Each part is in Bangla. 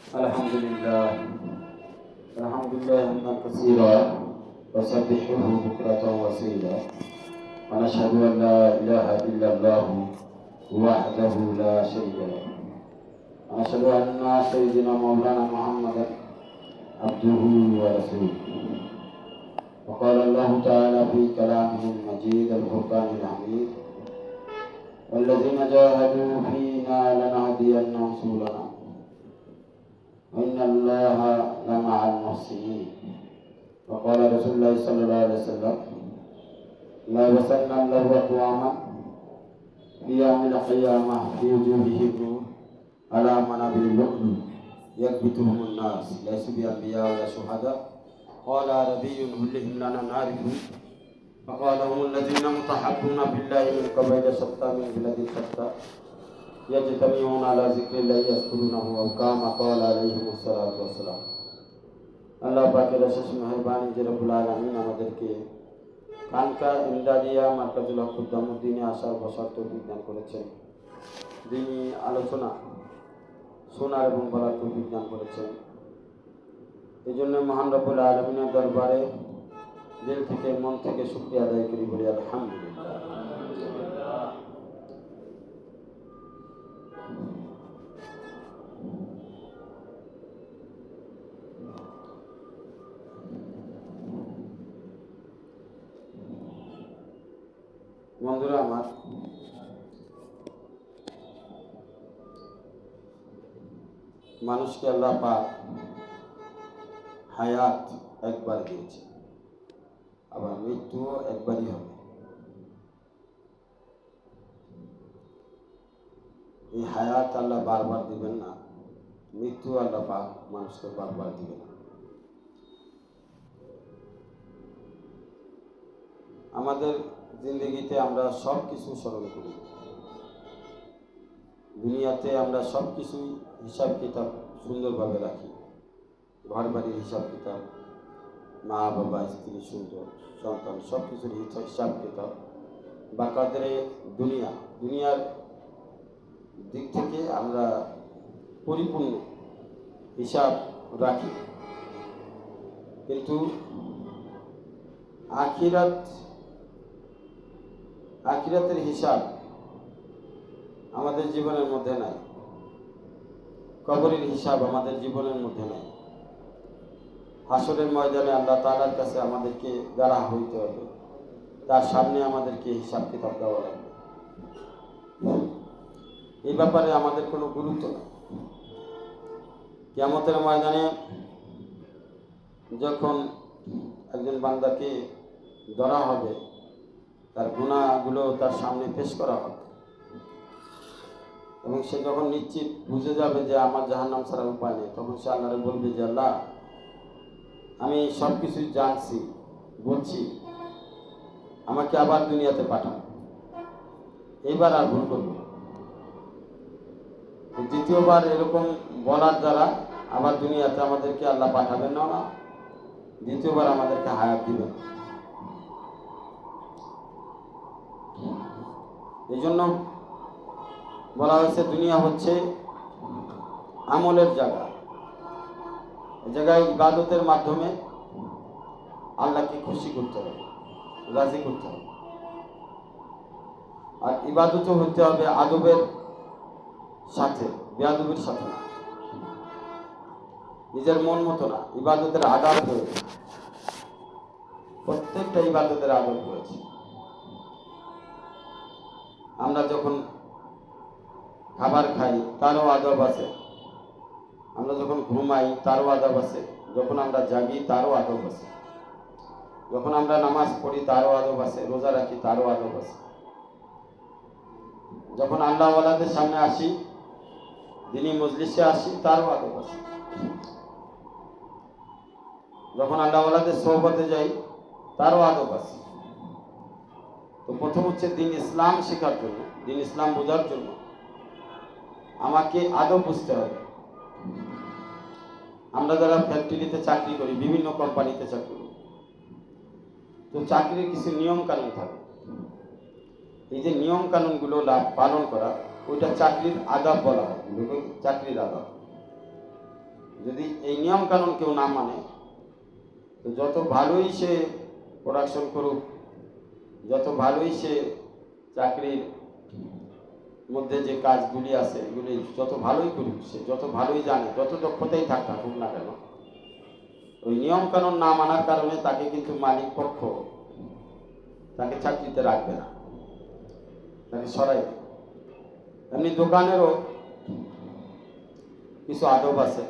الحمد لله حمدا كثيرا وسبحه بكرة وأصيلا ونشهد أن لا إله إلا الله وحده لا شريك له ونشهد أن سيدنا مولانا محمدا عبده ورسوله وقال الله تعالى في كلامه المجيد الفرقان الحميد والذين جاهدوا فينا لنهدينهم سبلنا وإن الله لمع المحسنين وقال رسول الله صلى الله عليه وسلم لا يبسن الله أقواما في يوم القيامة في وجوههم نور على منابر اللؤلؤ يكبتهم الناس ليسوا بأنبياء ولا شهداء قال عربي كلهم لنا نعرف فقال هم الذين متحبون بالله من قبيل شتى من بلاد شتى يجتمعون على ذكر الله يذكرونه أو كما قال عليهم الصلاة والسلام আল্লাহ পাকের অশেষ মেহেরবানি যে রব্বুল আলামিন আমাদেরকে খানকা ইমদাদিয়া মার্কাজুল হক খুদ্দামউদ্দিনে আসার বসার তৌফিক দান করেছেন। দিনী আলোচনা শোনার এবং বলার তৌফিক দান করেছেন। এই জন্য মহান রব্বুল আলামিনের দরবারে দিল থেকে মন থেকে শুকরিয়া আদায় করি, বলি আলহামদুলিল্লাহ। বন্ধুরা আমার, মানুষকে আল্লাহ পাক হায়াত একবার দিয়েছে, আবার মৃত্যুও একবারই হবে। এই হায়াত আল্লাহ বারবার দিবেন না, মৃত্যু আল্লাহ পাক মানুষকে বারবার দিবেন না। আমাদের জিন্দগিতে আমরা সব কিছু স্মরণ করি, দুনিয়াতে আমরা সব কিছুই হিসাব কিতাব সুন্দরভাবে রাখি। ঘর বাড়ির হিসাব কিতাব, মা বাবা স্ত্রী সুন্দর সন্তান সব কিছুর হিসাব কিতাব বাকাদের দুনিয়ার দিক থেকে আমরা পরিপূর্ণ হিসাব রাখি, কিন্তু আখিরাতের হিসাব আমাদের জীবনের মধ্যে নাই, কবরের হিসাব আমাদের জীবনের মধ্যে নাই। হাসরের ময়দানে আল্লাহ তাআলার কাছে আমাদেরকে দাঁড়া হইতে হবে, তার সামনে আমাদেরকে হিসাব কিতাব দেওয়া লাগবে। এই ব্যাপারে আমাদের কোনো গুরুত্ব নেই। কিয়ামতের ময়দানে যখন একজন বান্দাকে ধরা হবে, তার গুনাহগুলো তার সামনে পেশ করা হবে এবং সে যখন নিশ্চিত বুঝে যাবে যে আমার জাহান্নাম ছাড়া উপায় নেই, তখন সে আল্লাহরে বলবে যে আল্লাহ, আমি সব কিছুই জানছি বলছি, আমাকে আবার দুনিয়াতে পাঠান, এইবার আর ভুল করব। দ্বিতীয়বার এরকম বলার দ্বারা আবার দুনিয়াতে আমাদেরকে আল্লাহ পাঠাবেন না, দ্বিতীয়বার আমাদেরকে হায়াত দিবেন। এই জন্য বলা হয়েছে দুনিয়া হচ্ছে আমলের জায়গা। এই জায়গায় ইবাদতের মাধ্যমে আল্লাহকে খুশি করতে হবে, রাজি করতে হবে। আর ইবাদতও হতে হবে আদবের সাথে, বেয়াদবের সাথে না, নিজের মন মতো না। ইবাদতের আদাব রয়েছে, প্রত্যেকটা ইবাদতের আদব রয়েছে। আমরা যখন খাবার খাই তারও আদব আছে, আমরা যখন ঘুমাই তারও আদব আছে, যখন আমরা জাগি তারও আদব আছে, যখন আমরা নামাজ পড়ি তারও আদব আছে, রোজা রাখি তারও আদব আছে, যখন আল্লাহ ওয়ালাদের সামনে আসি, দিনী মজলিসে আসি তারও আদব আছে, যখন আল্লাহ ওয়ালাদের সোহবতে যাই তারও আদব আছে। তো প্রথম হচ্ছে দিন ইসলাম শেখার জন্য, দিন ইসলাম বোঝার জন্য আমাকে আদব বুঝতে হবে। আমরা যারা ফ্যাক্টরিতে চাকরি করি, বিভিন্ন কোম্পানিতে চাকরি করি, তো চাকরির কিছু নিয়ম কানুন থাকে। এই যে নিয়ম কানুনগুলো পালন করা, ওইটা চাকরির আদাব বলা হয়, চাকরির আদাব। যদি এই নিয়ম কানুন কেউ না মানে, তো যত ভালোই সে প্রোডাকশন করুক, যত ভালোই সে চাকরির মধ্যে যে কাজগুলি আছে এগুলি যত ভালোই করুক, সে যত ভালোই জানে, যত দক্ষতাই থাকুক না কেন, ওই নিয়ম কানুন না মানার কারণে তাকে কিন্তু মালিক পক্ষ তাকে চাকরিতে রাখবে না, তাকে সরাই দেবে। এমনি দোকানেরও কিছু আদব আছে।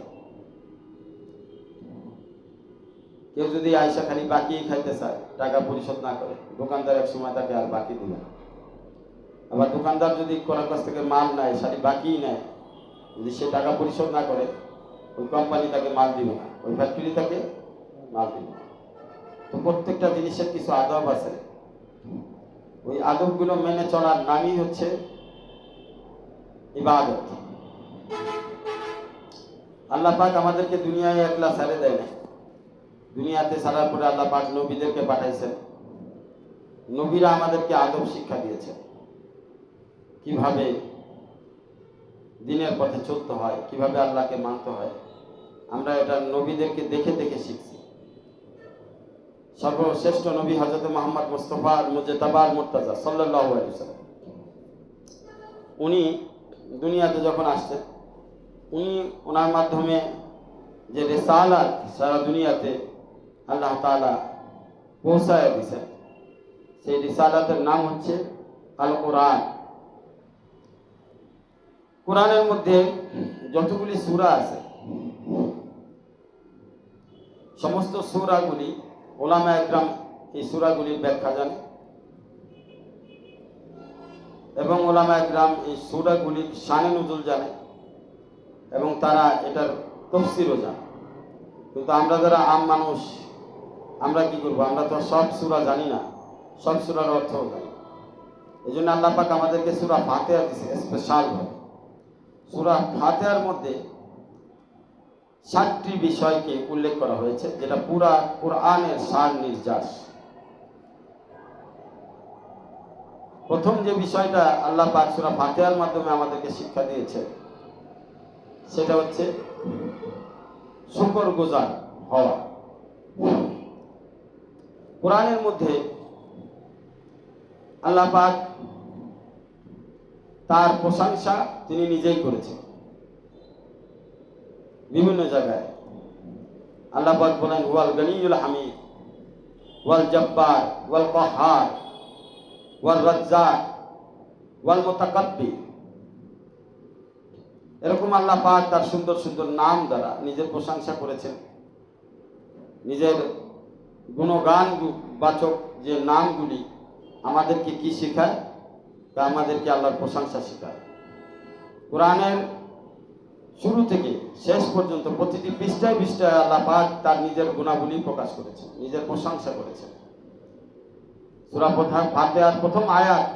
কেউ যদি আইসা খালি বাকি খাইতে চায়, টাকা পরিশোধ না করে, দোকানদার এক সময় তাকে আর বাকি দিবে না। আবার দোকানদার যদি কোনো কাছ থেকে মাল নেয়, সারি বাকিই নেয়, যদি সে টাকা পরিশোধ না করে, ওই কোম্পানি তাকে মাল দিবে না, ওই ফ্যাক্টরি তাকে মাল দিবে না। তো প্রত্যেকটা জিনিসের কিছু আদব আছে, ওই আদবগুলো মেনে চলার নামই হচ্ছে ইবাদত। আল্লাহ পাক আমাদেরকে দুনিয়ায় একলা ছেড়ে দেয় না। দুনিয়াতে ছাড়ার পরে আল্লাহ পাক নবীদেরকে পাঠাইছেন। নবীরা আমাদেরকে আদব শিক্ষা দিয়েছেন, কিভাবে দিনের পথে চলতে হয়, কিভাবে আল্লাহকে মানতে হয়। আমরা এটা নবীদেরকে দেখে দেখে শিখছি। সর্বশ্রেষ্ঠ নবী হযরত মুহাম্মদ মুস্তাফা মুজতাবা মুর্তাজা সাল্লাল্লাহু আলাইহি ওয়াসাল্লাম, উনি দুনিয়াতে যখন আসছেন, উনি ওনার মাধ্যমে যে রিসালাত সারা দুনিয়াতে আল্লাহ তাআলা পৌঁছায় দিয়েছেন, সেই রিসালাতের নাম হচ্ছে আল কোরআন। কোরআনের মধ্যে যতগুলি সূরা আছে, সমস্ত সূরাগুলি উলামা একরাম এই সূরাগুলির ব্যাখ্যা জানে, এবং উলামা একরাম এই সূরাগুলির শানে নুজুল জানে, এবং তারা এটার তাফসীরও জানে। কিন্তু আমরা যারা আম মানুষ, আমরা কি করবো? আমরা তো সব সূরা জানি না, সব সূরার অর্থও জানি। এই জন্য আল্লাহ পাক আমাদেরকে সূরা ফাতিহা দিয়েছে স্পেশালভাবে। সূরা ফাতিহার মধ্যে 7টি বিষয়কে উল্লেখ করা হয়েছে, যেটা পুরা কোরআনের সার নির্যাস। প্রথম যে বিষয়টা আল্লাহ পাক সূরা ফাতিহার মাধ্যমে আমাদেরকে শিক্ষা দিয়েছে, সেটা হচ্ছে শুকরগুজার হওয়া। কোরআনের মধ্যে আল্লাহ পাক তার প্রশংসা তিনি নিজেই করেছেন বিভিন্ন জায়গায়। আল্লাহ পাক বলেন, ওয়াল গনিয়ুল হামিদ ওয়াল জব্বার ওয়াল কাহ্হার ওয়াল রাজ্জাক ওয়াল মুতাকাব্বির। এরকম আল্লাহ পাক তার সুন্দর সুন্দর নাম দ্বারা নিজের প্রশংসা করেছেন। নিজের গুণগান বাচক যে নামগুলি আমাদেরকে কি শেখায়? তা আমাদেরকে আল্লাহর প্রশংসা শেখায়। কোরআনের শুরু থেকে শেষ পর্যন্ত প্রতিটি পৃষ্ঠায় পৃষ্ঠায় আল্লাহ পাক তার নিজের গুণাবলী প্রকাশ করেছেন, নিজের প্রশংসা করেছেন। সূরা ফাতিহার প্রথম আয়াত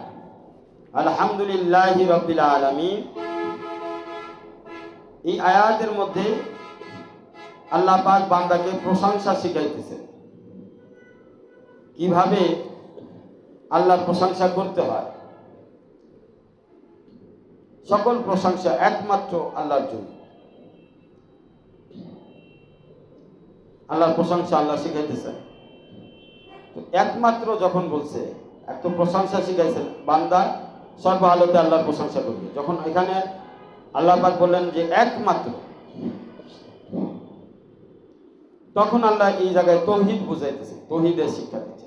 আলহামদুলিল্লাহি রাব্বিল আলামিন, এই আয়াতের মধ্যে আল্লাহ পাক বান্দাকে প্রশংসা শিখাইতেছেন, কিভাবে আল্লাহর প্রশংসা করতে হয়। সকল প্রশংসা একমাত্র আল্লাহর জন্য। আল্লাহর প্রশংসা আল্লাহ শিখাইতেছেন। একমাত্র যখন বলছে, এক তো প্রশংসা শিখাইছেন, বান্দা সর্ব হালতে আল্লাহর প্রশংসা করবে। যখন এখানে আল্লাহ পাক বললেন যে একমাত্র, তখন আল্লাহ এই জায়গায় তৌহিদ বুঝাইতেছে, তৌহিদের শিক্ষা দিচ্ছে।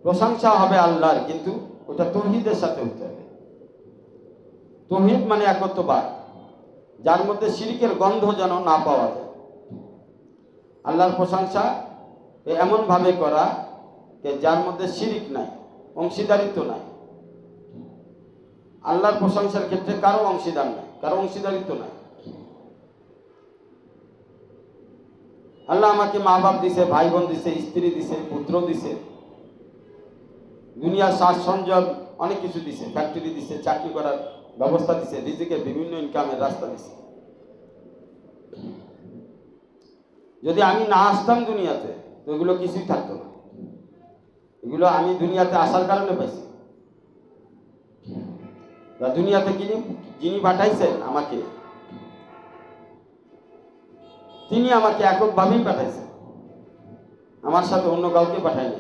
প্রশংসা হবে আল্লাহর, কিন্তু ওটা তৌহিদের সাথে হতে হবে। তৌহিদ মানে একত্ববাদ, যার মধ্যে শিরকের গন্ধ যেন না পাওয়া যায়। আল্লাহর প্রশংসা এমন ভাবে করা যে যার মধ্যে শিরিক নাই, অংশীদারিত্ব নাই। আল্লাহর প্রশংসার ক্ষেত্রে কারো অংশীদার নাই, কারো অংশীদারিত্ব নাই। আল্লাহ আমাকে মা বাপ দিছে, ভাই বোন দিছে, স্ত্রী দিছে, পুত্র দিছে, দুনিয়ার সাজ সরঞ্জাম অনেক কিছু দিছে, ফ্যাক্টরি দিছে, চাকরি করার ব্যবস্থা দিছে, রিজিকের বিভিন্ন ইনকামের রাস্তা দিছে। যদি আমি না আসতাম দুনিয়াতে, তো এগুলো কিছুই থাকতো না। এগুলো আমি দুনিয়াতে আসার কারণে পাইছি। দুনিয়াতে যিনি পাঠাইছেন আমাকে, তিনি আমাকে এককভাবেই পাঠাইছেন, আমার সাথে অন্য কাউকে পাঠায়নি।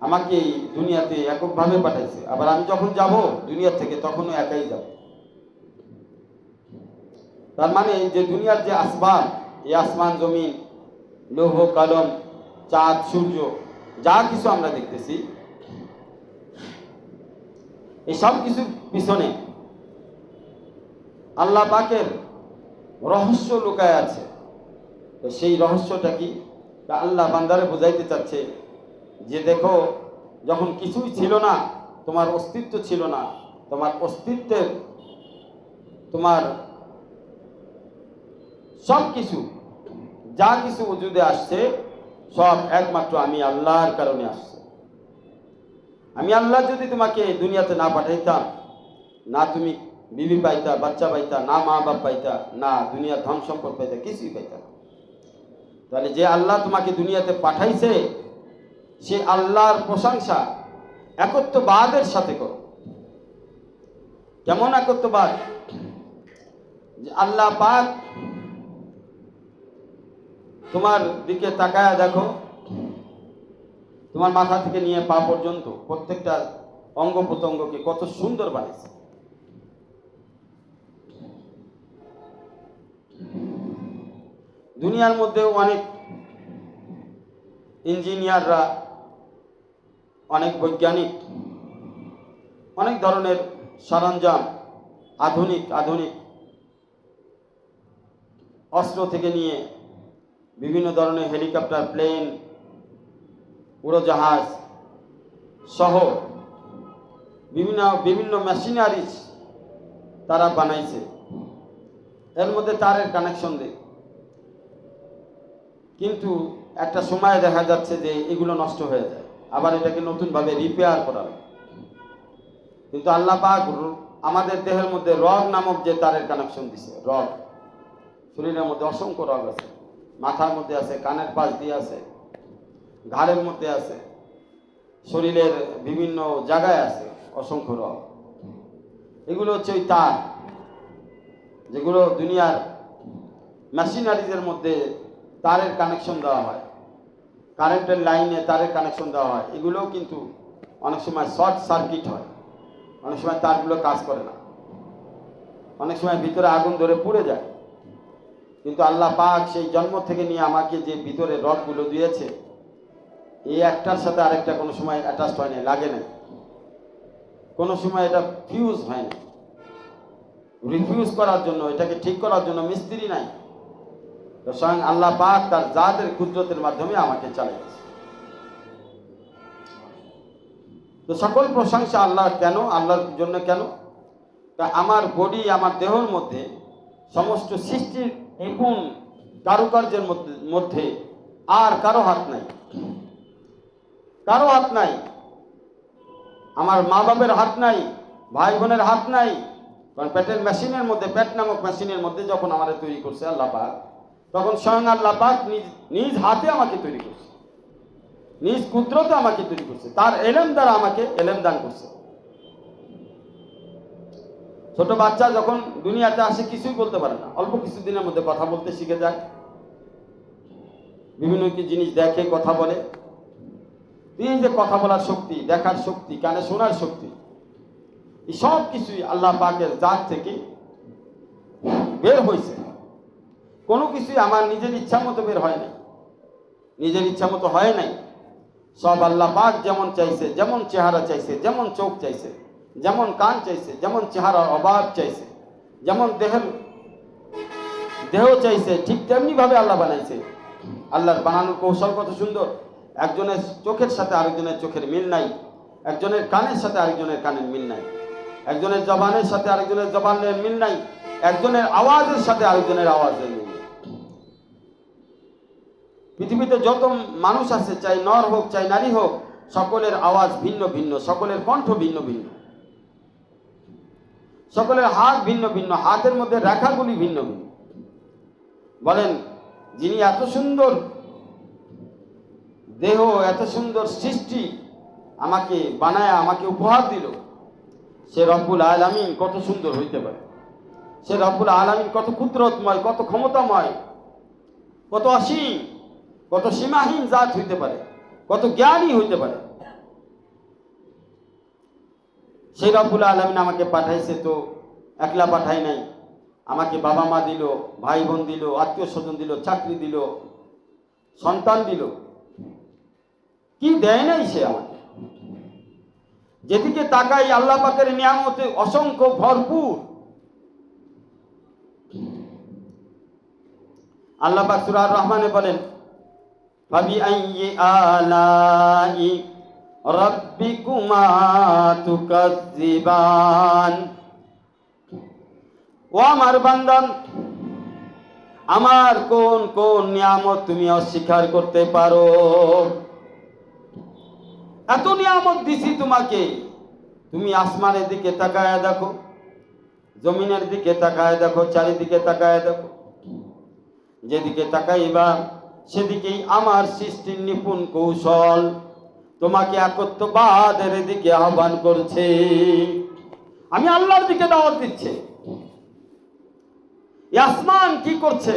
আমাকে এই দুনিয়াতে এককভাবে পাঠাইছে। আবার আমি যখন যাব দুনিয়া থেকে তখনও একাই যাব। তার মানে যে দুনিয়ার যে আসমান, এই আসমান জমিন, লৌহ কলম, চাঁদ সূর্য, যা কিছু আমরা দেখতেছি, এই সব কিছুর পিছনে আল্লাহ পাকের রহস্য লুকায় আছে। তো সেই রহস্যটা কি? তা আল্লাহ বান্দারে বোঝাইতে চাচ্ছে যে দেখো, যখন কিছুই ছিল না, তোমার অস্তিত্ব ছিল না, তোমার অস্তিত্বের, তোমার সব কিছু, যা কিছু ওজুদে আসছে সব একমাত্র আমি আল্লাহর কারণে আসছে। আমি আল্লাহ যদি তোমাকে দুনিয়াতে না পাঠাইতাম, না তুমি বিবি পাইতা, বাচ্চা পাইতা, না মা বাপ পাইতা, না দুনিয়ার ধন সম্পদ পাইতা, কিছুই পাইতা। তাহলে যে আল্লাহ তোমাকে দুনিয়াতে পাঠাইছে, সে আল্লাহর প্রশংসা একত্ববাদের সাথে করো। কেমন একত্ববাদ? যে আল্লাহ পাক তোমার দিকে তাকায় দেখো, তোমার মাথা থেকে নিয়ে পা পর্যন্ত প্রত্যেকটা অঙ্গ প্রত্যঙ্গকে কত সুন্দর বানিয়েছে। দুনিয়ার মধ্যেও অনেক ইঞ্জিনিয়াররা, অনেক বৈজ্ঞানিক, অনেক ধরনের সরঞ্জাম, আধুনিক আধুনিক অস্ত্র থেকে নিয়ে বিভিন্ন ধরনের হেলিকপ্টার, প্লেন, উড়োজাহাজ সহ বিভিন্ন বিভিন্ন মেশিনারিজ তারা বানাইছে। এর মধ্যে তারের কানেকশন দেয়, কিন্তু একটা সময় দেখা যাচ্ছে যে এগুলো নষ্ট হয়ে যায়, আবার এটাকে নতুনভাবে রিপেয়ার করা হয়। কিন্তু আল্লাহ পাক আমাদের দেহের মধ্যে রগ নামক যে তারের কানেকশন দিছে, রগ, শরীরের মধ্যে অসংখ্য রগ আছে, মাথার মধ্যে আছে, কানের পাশ দিয়ে আছে, ঘাড়ের মধ্যে আছে, শরীরের বিভিন্ন জায়গায় আছে অসংখ্য রগ। এগুলো হচ্ছে ওই তার, যেগুলো দুনিয়ার মেশিনারিজের মধ্যে তারের কানেকশন দেওয়া হয়, কারেন্টের লাইনে তারের কানেকশন দেওয়া হয়। এগুলোও কিন্তু অনেক সময় শর্ট সার্কিট হয়, অনেক সময় তারগুলো কাজ করে না, অনেক সময় ভিতরে আগুন ধরে পুড়ে যায়। কিন্তু আল্লাহ পাক সেই জন্ম থেকে নিয়ে আমাকে যে ভিতরে রডগুলো দিয়েছে, এই একটার সাথে আরেকটা কোনো সময় অ্যাটাচড হয় না, লাগে না, কোনো সময় এটা ফিউজ হয় না। রিফিউজ করার জন্য, এটাকে ঠিক করার জন্য মিস্ত্রি নাই, তো স্বয়ং আল্লাহ পাক তার জাতের কুদরতের মাধ্যমে আমাকে চালিয়েছে। তো সকল প্রশংসা আল্লাহ। কেন? আল্লাহর জন্য। কেন? তা আমার বডি, আমার দেহের মধ্যে সমস্ত সৃষ্টির নিপুণ কারুকার্যের মধ্যে আর কারো হাত নাই, কারো হাত নাই। আমার মা বাবার হাত নাই, ভাই বোনের হাত নাই। কারণ পেটের মেশিনের মধ্যে, পেট নামক মেশিনের মধ্যে যখন আমাদের তৈরি করছে আল্লাহ পাক, তখন স্বয়ং আল্লাহ পাক নিজ হাতে আমাকে তৈরি করছে, নিজ কুদরতে আমাকে তৈরি করছে, তার এলেম দ্বারা আমাকে এলেম দান করছে। ছোট বাচ্চা যখন দুনিয়াতে আসে কিছুই বলতে পারে না, অল্প কিছুদিনের মধ্যে কথা বলতে শিখে যায়, বিভিন্ন জিনিস দেখে, কথা বলে। এই যে কথা বলার শক্তি, দেখার শক্তি, কানে শোনার শক্তি, এই সব কিছুই আল্লাহ পাকের জাত থেকে বের হয়েছে। কোনো কিছুই আমার নিজের ইচ্ছা মতো বের হয় নাই, নিজের ইচ্ছা মতো হয় নাই। সব আল্লাহ পাক যেমন চাইছে, যেমন চেহারা চাইছে, যেমন চোখ চাইছে, যেমন কান চাইছে, যেমন চেহারার অভাব চাইছে, যেমন দেহ চাইছে, ঠিক তেমনি ভাবে আল্লাহ বানাইছে। আল্লাহর বানানোর কৌশল কত সুন্দর! একজনের চোখের সাথে আরেকজনের চোখের মিল নাই, একজনের কানের সাথে আরেকজনের কানের মিল নাই, একজনের জবানের সাথে আরেকজনের জবানের মিল নাই, একজনের আওয়াজের সাথে আরেকজনের আওয়াজের মিল নাই। পৃথিবীতে যত মানুষ আছে, চাই নর হোক চাই নারী হোক, সকলের আওয়াজ ভিন্ন ভিন্ন, সকলের কণ্ঠ ভিন্ন ভিন্ন, সকলের হাত ভিন্ন ভিন্ন, হাতের মধ্যে রেখাগুলি ভিন্ন ভিন্ন। বলেন, যিনি এত সুন্দর দেহ, এত সুন্দর সৃষ্টি আমাকে বানায়, আমাকে উপহার দিল, সে রব্বুল আলামিন কত সুন্দর হইতে পারে? সে রব্বুল আলামিন কত কুদরতময়, কত ক্ষমতাময়, কত অসীম, কত সীমাহীন জাত হইতে পারে, কত জ্ঞানী হইতে পারে। সেই রব্বুল আলামিন আমাকে পাঠাইছে, তো একলা পাঠাই নাই, আমাকে বাবা মা দিল, ভাই বোন দিল, আত্মীয় স্বজন দিল, চাকরি দিল, সন্তান দিল, কি দেয় নাই সে আমাকে? যেদিকে তাকাই আল্লাহ পাকের নিয়ামতে অসংখ্য ভরপুর। আল্লাহ পাক সূরা আর-রহমানে বলেন, ফাবিআইয়ি আলাই রাব্বিকুমা তুকাজ্জিবান। ও আমার বান্দা, আমার কোন কোন নিয়ামত তুমি অস্বীকার করতে পারো? এত নিয়ামত দিছি তোমাকে, তুমি আসমানের দিকে তাকায় দেখো, জমিনের দিকে তাকায় দেখো, চারিদিকে তাকায় দেখো, যেদিকে তাকাইবা সেদিকেই আমার সৃষ্টির নিপুণ কৌশল তোমাকে একত্ববাদের দিকে আহ্বান করছে। আমি আল্লাহর দিকে দাওয়াত দিচ্ছে। এই আসমান কি করছে?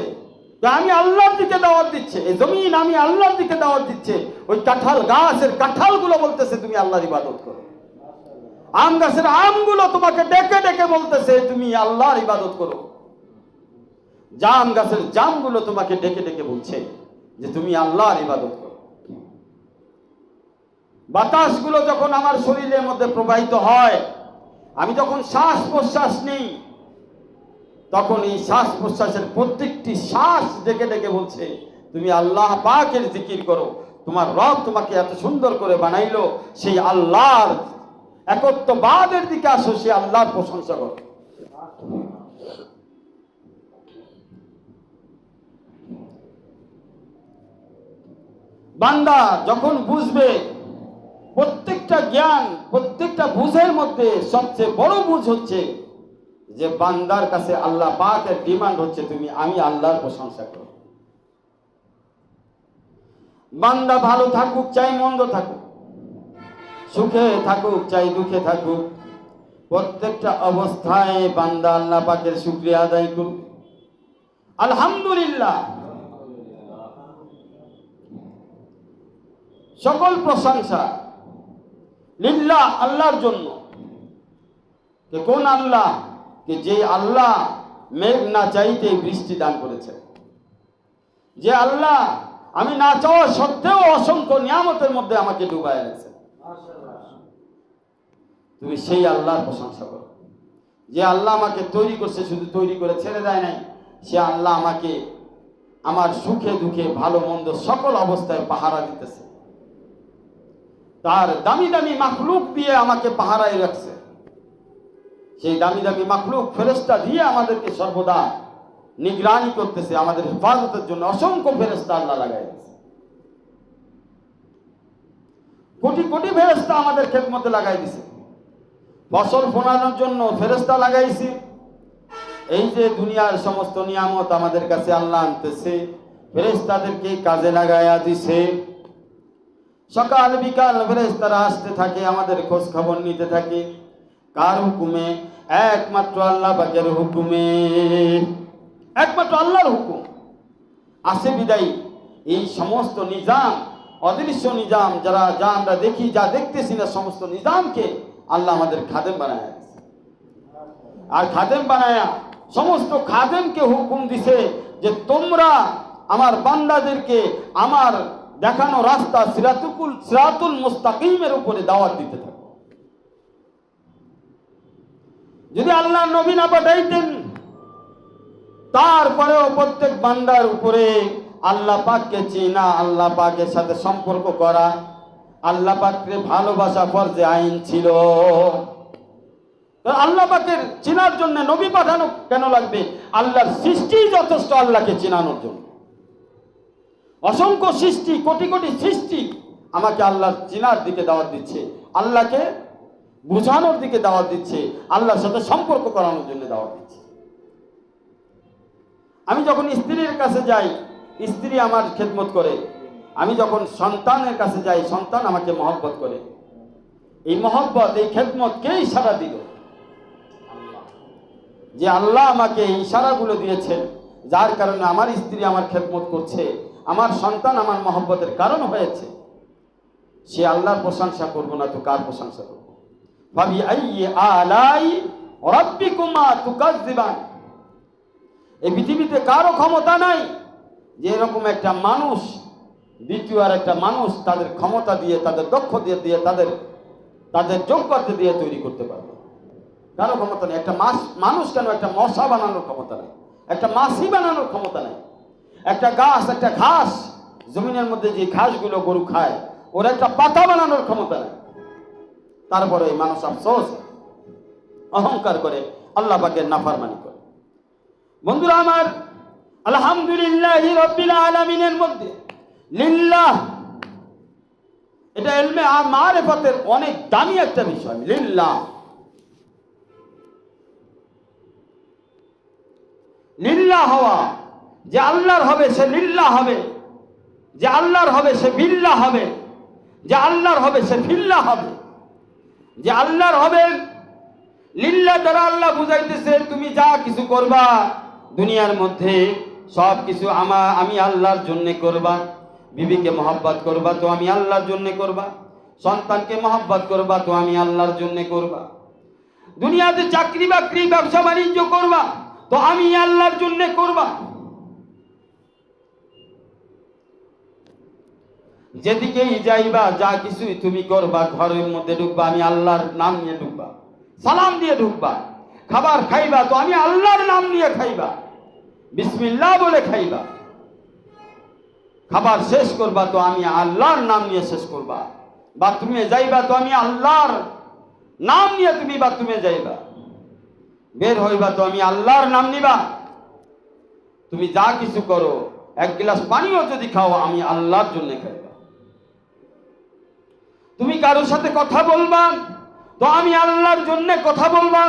আমি আল্লাহর দিকে দাওয়াত দিচ্ছে। এই জমিন আমি আল্লাহর দিকে দাওয়াত দিচ্ছে। ওই কাঁঠাল গাছের কাঁঠালগুলো বলতেছে তুমি আল্লাহর ইবাদত করো। আম গাছের আমগুলো তোমাকে ডেকে ডেকে বলতেছে তুমি আল্লাহর ইবাদত করো। জাম গাছের জামগুলো তোমাকে ডেকে ডেকে বলছে যে তুমি আল্লাহর ইবাদত করো। বাতাসগুলো যখন আমার শরীরের মধ্যে প্রবাহিত হয়, আমি যখন শ্বাস প্রশ্বাস নিই, তখন এই শ্বাস প্রশ্বাসের প্রত্যেকটি শ্বাস ডেকে ডেকে বলছে তুমি আল্লাহ পাকের জিকির করো। তোমার রব তোমাকে এত সুন্দর করে বানাইলো, সেই আল্লাহর একত্ববাদের দিকে আসো, সেই আল্লাহর প্রশংসা করো। বান্দা যখন বুঝবে, প্রত্যেকটা জ্ঞান, প্রত্যেকটা বুঝের মধ্যে সবচেয়ে বড় বুঝ হচ্ছে যে বান্দার কাছে আল্লাহ পাকের ডিমান্ড হচ্ছে তুমি আমি আল্লাহর প্রশংসা করো। বান্দা ভালো থাকুক চাই মন্দ থাকুক, সুখে থাকুক চাই দুঃখে থাকুক, প্রত্যেকটা অবস্থায় বান্দা আল্লাহ পাকের শুকরিয়া আদায় করুক। আলহামদুলিল্লাহ, সকল প্রশংসা লিল্লাহ, আল্লাহর জন্য। কোন আল্লাহ? যে আল্লাহ মেঘ না চাইতে বৃষ্টি দান করেছে, যে আল্লাহ আমি না চাওয়া সত্ত্বেও অসংখ্য নিয়ামতের মধ্যে আমাকে ডুবায় রেখেছে। তুমি সেই আল্লাহর প্রশংসা করো। যে আল্লাহ আমাকে তৈরি করছে, শুধু তৈরি করে ছেড়ে দেয় নাই, সে আল্লাহ আমাকে আমার সুখে দুঃখে ভালো মন্দ সকল অবস্থায় পাহারা দিতেছে। তার দামি দামি মাখলুক দিয়ে আমাকে পাহারায় রাখছে। সেই দামি দামি মাখলুক ফেরেশতা দিয়ে আমাদেরকে সর্বদা নিগরানি করতেছে, আমাদের হেফাজতের জন্য অসংখ্য ফেরেশতা আল্লাহ লাগাই দিয়েছে। কোটি কোটি ফেরেশতা আমাদের খেদমতে লাগাই দিছে। ফসল ফলানোর জন্য ফেরেশতা লাগাইছে। এই যে দুনিয়ার সমস্ত নিয়ামত আমাদের কাছে আল্লাহ আনতেছে, ফেরেশতাদেরকে কাজে লাগাইয়া দিছে। সকাল বিকাল ফেরেশতারা আসতে থাকে, আমাদের খোঁজ খবর নিতে থাকে। কার হুকুমে? একমাত্র আল্লাহ পাকের হুকুমে। একমাত্র আল্লাহর হুকুম আছে বিদায়ী এই সমস্ত নিজাম, অদৃশ্য নিজাম, যা আমরা দেখি, যা দেখতেছি না, সমস্ত নিজামকে আল্লাহ আমাদের খাদেম বানায়। আর খাদেম বানায়া সমস্ত খাদেমকে হুকুম দিছে যে তোমরা আমার বান্দাদেরকে আমার দেখানো রাস্তা সিরাতুল মুস্তাকিমের উপরে দাওয়াত দিতে থাকো। যদি আল্লাহ নবী না পাঠাইতেন, তারপরেও প্রত্যেক বান্দার উপরে আল্লাহ পাককে চেনা, আল্লাহ পাকের সাথে সম্পর্ক করা, আল্লাহ পাককে ভালোবাসা ফরজে আইন ছিল। আল্লাহ পাকের চেনার জন্য নবী পাঠানো কেন লাগবে? আল্লাহর সৃষ্টি যথেষ্ট আল্লাহকে চেনানোর জন্য। অসংখ্য সৃষ্টি, কোটি কোটি সৃষ্টি আমাকে আল্লাহর চেনার দিকে দাওয়াত দিচ্ছে, আল্লাহকে বুঝানোর দিকে দাওয়াত দিচ্ছে, আল্লাহর সাথে সম্পর্ক করানোর জন্য দাওয়াত দিচ্ছে। আমি যখন স্ত্রীর কাছে যাই, স্ত্রী আমার খেদমত করে। আমি যখন সন্তানের কাছে যাই, সন্তান আমাকে মহব্বত করে। এই মহব্বত, এই খেদমত কে ইশারা দিল? যে আল্লাহ আমাকে এই ইশারাগুলো দিয়েছেন, যার কারণে আমার স্ত্রী আমার খেদমত করছে, আমার সন্তান আমার মহব্বতের কারণ হয়েছে, সে আল্লাহর প্রশংসা করব না তো কার প্রশংসা করব? ফাবি আইয়ি আলাই রাব্বিকুমা তুকাজ্জিবান। এই পৃথিবীতে কারো ক্ষমতা নাই যে এরকম একটা মানুষ দ্বিতীয় আর একটা মানুষ তাদের ক্ষমতা দিয়ে, তাদের দক্ষতা দিয়ে, তাদের যোগ্যতা দিয়ে তৈরি করতে পারবে। কারো ক্ষমতা নেই। একটা মানুষ কেন, একটা মশা বানানোর ক্ষমতা নেই, একটা মাছি বানানোর ক্ষমতা নেই, একটা গাছ, একটা ঘাস, জমিনের মধ্যে যে ঘাসগুলো গরু খায়, ওর একটা পাতা বানানোর ক্ষমতা নেই। তারপরে এই মানুষ আফসোস, অহংকার করে, আল্লাহ পাকের নাফরমানি করে। বন্ধুরা আমার, আলহামদুলিল্লাহি রাব্বিল আলামিনের মধ্যে লিল্লাহ, এটা ইলমে মারিফাতের অনেক দামি একটা বিষয়। লিল্লাহ, লিল্লাহ হওয়া, যে আল্লাহর হবে সে লিল্লাহ হবে, যে আল্লাহর হবে সে বিল্লাহ হবে, যে আল্লাহর হবে সে ফিল্লাহ হবে। যে আল্লাহর হবে, লিল্লাহ দ্বারা আল্লাহ বুঝাইতেছে তুমি যা কিছু করবা দুনিয়ার মধ্যে সব কিছু আমি আল্লাহর জন্য করবা। বিবিকে মহব্বত করবা তো আমি আল্লাহর জন্য করবা, সন্তানকে মহব্বত করবা তো আমি আল্লাহর জন্য করবা, দুনিয়াতে চাকরি বাকরি ব্যবসা বাণিজ্য করবা তো আমি আল্লাহর জন্য করবা। যেদিকেই যাইবা যা কিছুই তুমি করবা, ঘরের মধ্যে ঢুকবা আমি আল্লাহর নাম নিয়ে ঢুকবা, সালাম দিয়ে ঢুকবা, খাবার খাইবা তো আমি আল্লাহর নাম নিয়ে খাইবা, বিসমিল্লাহ বলে খাইবা, খাবার শেষ করবা তো আমি আল্লাহর নাম নিয়ে শেষ করবা, বাথরুমে যাইবা তো আমি আল্লাহর নাম নিয়ে তুমি বাথরুমে যাইবা, বের হইবা তো আমি আল্লাহর নাম নিবা। তুমি যা কিছু করো, এক গ্লাস পানিও যদি খাও আমি আল্লাহর জন্য খাইবা। তুমি কারোর সাথে কথা বলবা তো আমি আল্লাহর জন্য কথা বলবা,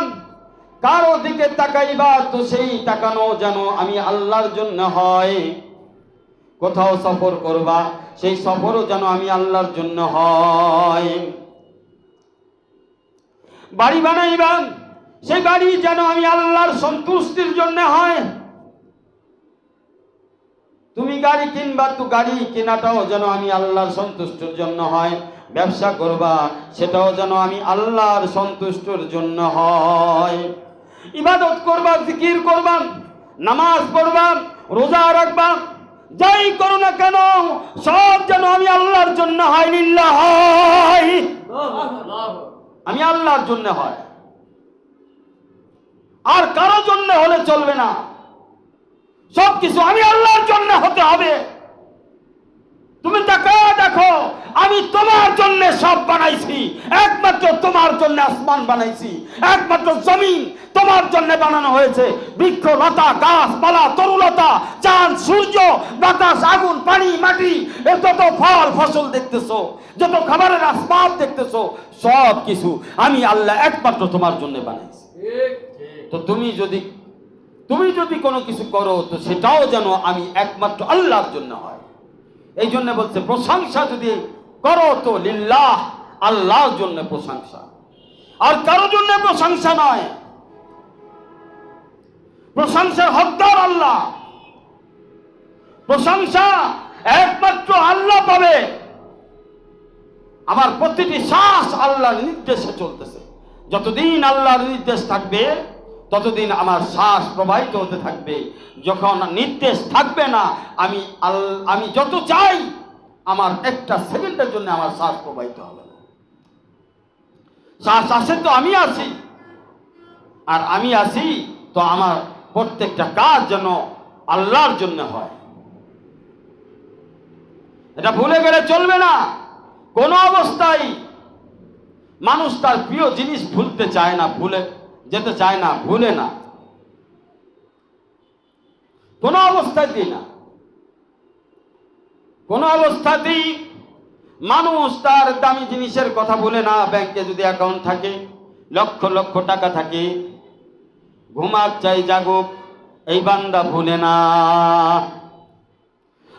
কারো দিকে তাকাইবা তো সেই তাকানো যেন আমি আল্লাহর জন্য হয়, কোথাও সফর করবা সেই সফরও যেন আমি আল্লাহর জন্য হয়, বাড়ি বানাইবা সেই বাড়ি যেন আমি আল্লাহর সন্তুষ্টির জন্য হয়, তুমি গাড়ি কিনবা তো গাড়ি কেনাটাও যেন আমি আল্লাহর সন্তুষ্টির জন্য হয়, ব্যবসা করবা সেটাও যেন আমি আল্লাহর সন্তুষ্টির জন্য হয়, ইবাদত করবা, জিকির করবা, নামাজ পড়বা, রোজা রাখবা, যাই করো না কেন সব যেন আমি আল্লাহর জন্য হয়, লিল্লাহ হয়, আমি আল্লাহর জন্য হয়, আর কারো জন্য হলে চলবে না। সবকিছু আমি আল্লাহর জন্য হতে হবে। তুমি দেখো আমি তোমার জন্য সব বানাইছি, একমাত্র তোমার জন্য আসমান বানাইছি, একমাত্র জমিন তোমার জন্য বানানো হয়েছে, বৃক্ষ লতা গাছপালা তরুলতা চাঁদ সূর্য বাতাস আগুন পানি মাটি, যত ফল ফসল দেখতেছো, যত খাবারের আসবাব দেখতেছো, সব কিছু আমি আল্লাহ একমাত্র তোমার জন্য বানাইছি। তো তুমি যদি কোনো কিছু করো তো সেটাও যেন আমি একমাত্র আল্লাহর জন্য হয়। এই জন্য বলছে প্রশংসা যদি করো তো লিল্লাহ, আল্লাহর জন্য প্রশংসা, আর কারো জন্য প্রশংসা নয়। প্রশংসার হকদার আল্লাহ, প্রশংসা একমাত্র আল্লাহ পাবে। আমার প্রতিটি শ্বাস আল্লাহর নির্দেশে চলতেছে, যতদিন আল্লাহর নির্দেশ থাকবে ততদিন আমার শ্বাস প্রবাহিত হতে থাকবে। যখন নির্দেশ থাকবে না, আমি যত চাই আমার একটা সেকেন্ডের জন্য আমার শ্বাস প্রবাহিত হবে না। শ্বাস আসে তো আমি আছি, আর আমি আছি তো আমার প্রত্যেকটা কাজ যেন আল্লাহর জন্য হয়। এটা ভুলে গেলে চলবে না। কোন অবস্থায় মানুষ তার প্রিয় জিনিস ভুলতে চায় না, ভুলে যেতে চায় না, ভুলে না, কোন অবস্থাতেই না। কোন অবস্থাতেই মানুষ তার দামি জিনিসের কথা বলে না। ব্যাংকে যদি অ্যাকাউন্ট থাকে, লক্ষ লক্ষ টাকা থাকে, ঘুমাক চাই জাগুক, এই বান্দা ভুলে না।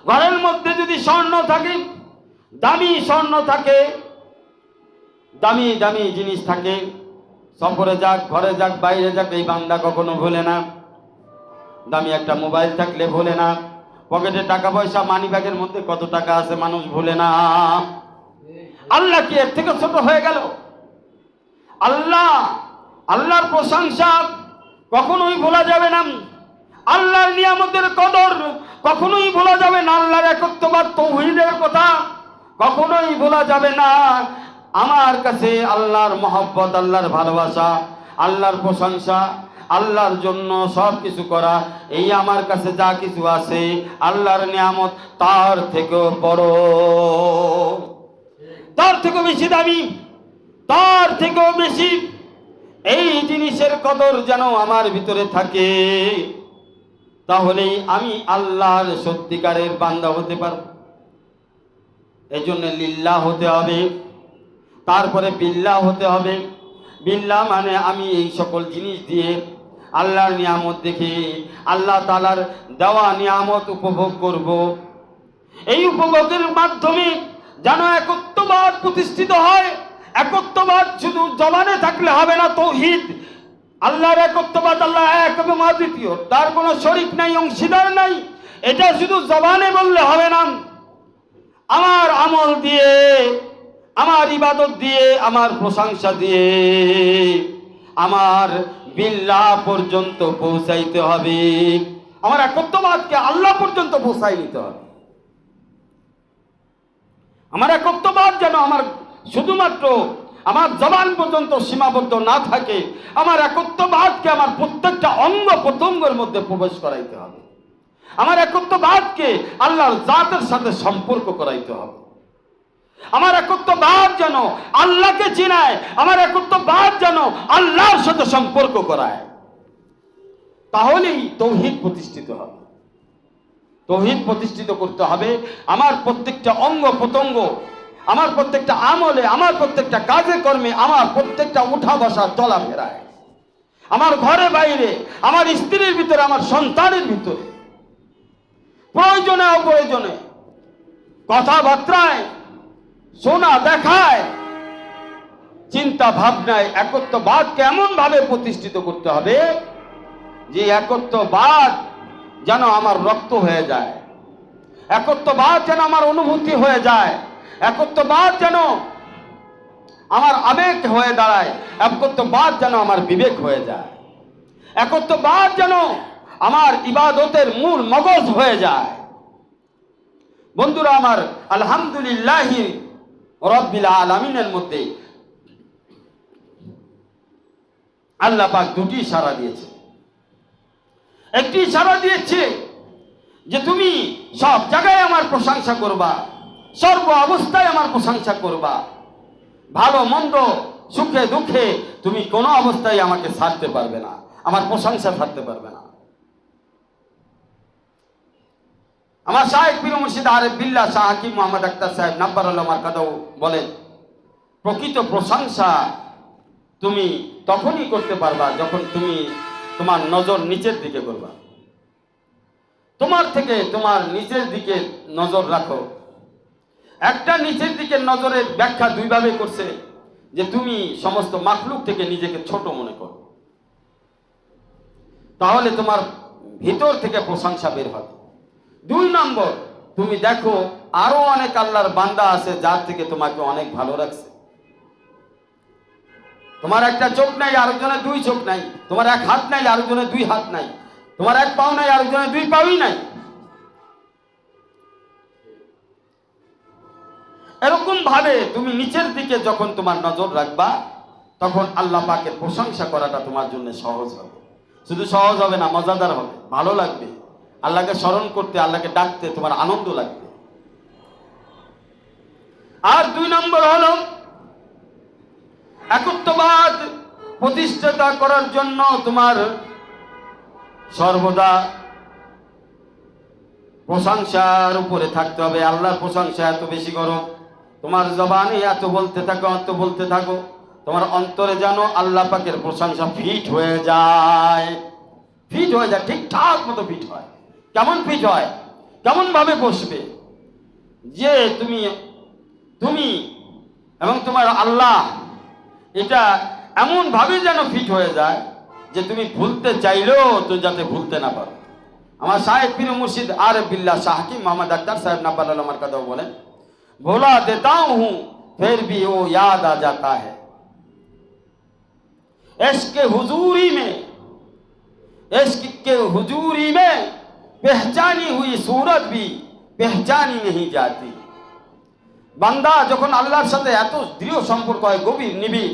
ঘরের মধ্যে যদি স্বর্ণ থাকে, দামি স্বর্ণ থাকে, দামি দামি জিনিস থাকে, সফরে যাক, ঘরে যাক, বাইরে যাক, এই বান্দা কখনো ভুলে না। দামি একটা মোবাইল থাকলে ভুলে না, পকেটে টাকা পয়সা, মানি ব্যাগের মধ্যে কত টাকা আছে মানুষ ভুলে না। আল্লাহ কি এর থেকে ছোট হয়ে গেল? আল্লাহর প্রশংসা কখনোই ভোলা যাবে না, আল্লাহর নিয়ামতের কদর কখনোই ভোলা যাবে না, আল্লাহর একত্ববাদ তাওহীদের কথা কখনোই ভোলা যাবে না। আমার কাছে আল্লাহর মহব্বত, আল্লাহর ভালোবাসা, আল্লাহর প্রশংসা, আল্লাহর জন্য সব কিছু করা, এই আমার কাছে যা কিছু আছে আল্লাহর নিয়ামত তার থেকেও বড়, তার থেকেও বেশি দামি, তার থেকেও বেশি। এই জিনিসের কদর যেন আমার ভিতরে থাকে, তাহলেই আমি আল্লাহর সত্যিকারের বান্দা হতে পারব। এই জন্য লিল্লাহ হতে হবে, তারপরে বিল্লাহ হতে হবে। বিল্লাহ মানে আমি এই সকল জিনিস দিয়ে আল্লাহর নিয়ামত দেখে আল্লাহ তাআলার দেওয়া নিয়ামত উপভোগ করব। এই উপভোগের মাধ্যমে যেন একত্ববাদ প্রতিষ্ঠিত হয়। একত্ববাদ শুধু জবানে থাকলে হবে না, তাওহীদ, আল্লাহর একত্ববাদ, আল্লাহ এক এবং অদ্বিতীয়, তার কোনো শরীক নাই, অংশীদার নাই, এটা শুধু জবানে বললে হবে না। আমার আমল দিয়ে, আমার ইবাদত দিয়ে, আমার প্রশংসা দিয়ে আমার বিল্লাহ পর্যন্ত পৌঁছাইতে হবে, আমার একত্ববাদকে আল্লাহ পর্যন্ত পৌঁছাই নিতে হবে। আমার একত্ববাদ যেন আমার শুধুমাত্র আমার জবান পর্যন্ত সীমাবদ্ধ না থাকে, আমার একত্ববাদকে আমার প্রত্যেকটা অঙ্গ প্রত্যঙ্গের মধ্যে প্রবেশ করাইতে হবে। আমার একত্ববাদকে আল্লাহর জাতের সাথে সম্পর্ক করাইতে হবে। আমার একত্ববাদ যেন আল্লাহকে চিনায়, আমার একত্ববাদ যেন আল্লাহর সাথে সম্পর্ক করায়, তাহলেই তাওহীদ প্রতিষ্ঠিত হবে। তাওহীদ প্রতিষ্ঠিত করতে হবে আমার প্রত্যেকটা অঙ্গ প্রত্যঙ্গ, আমার প্রত্যেকটা আমলে, আমার প্রত্যেকটা কাজে কর্মে, আমার প্রত্যেকটা উঠা বসা চলাফেরায়, আমার ঘরে বাইরে, আমার স্ত্রীর ভিতরে, আমার সন্তানের ভিতরে, প্রয়োজনে অপ্রয়োজনে, কথাবার্তায়, শোনা দেখায়, চিন্তা ভাবনায় একত্ববাদকে এমন ভাবে প্রতিষ্ঠিত করতে হবে যে একত্ববাদ যেন আমার রক্ত হয়ে যায়, একত্ববাদ যেন আমার অনুভূতি হয়ে যায়, একত্ববাদ যেন আমার আবেগ হয়ে দাঁড়ায়, একত্ববাদ যেন আমার বিবেক হয়ে যায়, একত্ববাদ যেন আমার ইবাদতের মূল মগজ হয়ে যায়। বন্ধুরা আমার, আলহামদুলিল্লাহ রাব্বিল আলামিনের মধ্যে আল্লাহ পাক দুটি ইশারা দিয়েছে। একটি ইশারা দিয়েছে যে তুমি সব জায়গায় আমার প্রশংসা করবা, সর্ব অবস্থায় আমার প্রশংসা করবা, ভালো মন্দ, সুখে দুঃখে তুমি কোনো অবস্থায় আমাকে ছাড়তে পারবে না, আমার প্রশংসা ছাড়তে পারবে না। আমার শায়েখ পীর মুর্শিদ আরিফ বিল্লাহ শাহ হাকিম মোহাম্মদ আখতার সাহেব নাব্বারুল্লাহ মারকাদাও বলেন, প্রকৃত প্রশংসা তুমি তখনই করতে পারবা যখন তুমি তোমার নজর নিচের দিকে করবা। তোমার থেকে তোমার নিচের দিকে নজর রাখো। একটা নিচের দিকের নজরের ব্যাখ্যা দুইভাবে করছে, যে তুমি সমস্ত মাখলুক থেকে নিজেকে ছোট মনে করো, তাহলে তোমার ভিতর থেকে প্রশংসা বের হবে। 2 নম্বর, তুমি দেখো আরো অনেক আল্লাহর বান্দা আছে যার থেকে তোমাকে অনেক ভালো রাখছে। তোমার একটা চোখ নাই, আরেকজনের 2 চোখ নাই, তোমার 1 হাত নাই, আরেকজনের 2 হাত নাই, তোমার 1 পাও নাই, আরেকজনের 2 পাওই নাই। এরকম ভাবে তুমি নিচের দিকে যখন তোমার নজর রাখবা, তখন আল্লাহ পাকের প্রশংসা করাটা তোমার জন্য সহজ হবে। শুধু সহজ হবে না, মজাদার হবে, ভালো লাগবে। আল্লাহকে স্মরণ করতে, আল্লাহকে ডাকতে তোমার আনন্দ লাগবে। আর 2 নম্বর হলো, একত্ববাদ প্রতিষ্ঠা করার জন্য তোমার সর্বদা প্রশংসার উপরে থাকতে হবে। আল্লাহর প্রশংসা এত বেশি করো, তোমার জবানে এত বলতে থাকো, এত বলতে থাকো, তোমার অন্তরে যেন আল্লাহ পাকের প্রশংসা ফিট হয়ে যায়, ফিট হয়ে যায়, ঠিকঠাক মতো ফিট হয়। কেমন ফিট হয়? কেমন ভাবে বসবে যে তুমি এবং তোমার আল্লাহ এটা এমন ভাবে যেন ফিট হয়ে যায় যে তুমি ভুলতে চাইলেও তো যাতে ভুলতে না পারো। আমার সাহেব পীর মুর্শিদ আরিফ বিল্লাহ শাহ হাকিম মোহাম্মদ আক্তার সাহেব নাপাল আমার কথা বলেন, भुला देता हूं फिर भी वो याद आ जाता है। इश्क के हुजूरी में पहचानी हुई सूरत भी पहचानी नहीं जाती। বান্দা যখন আল্লাহর সাথে এত দৃঢ় সম্পর্ক হয়, গভীর নিবিড়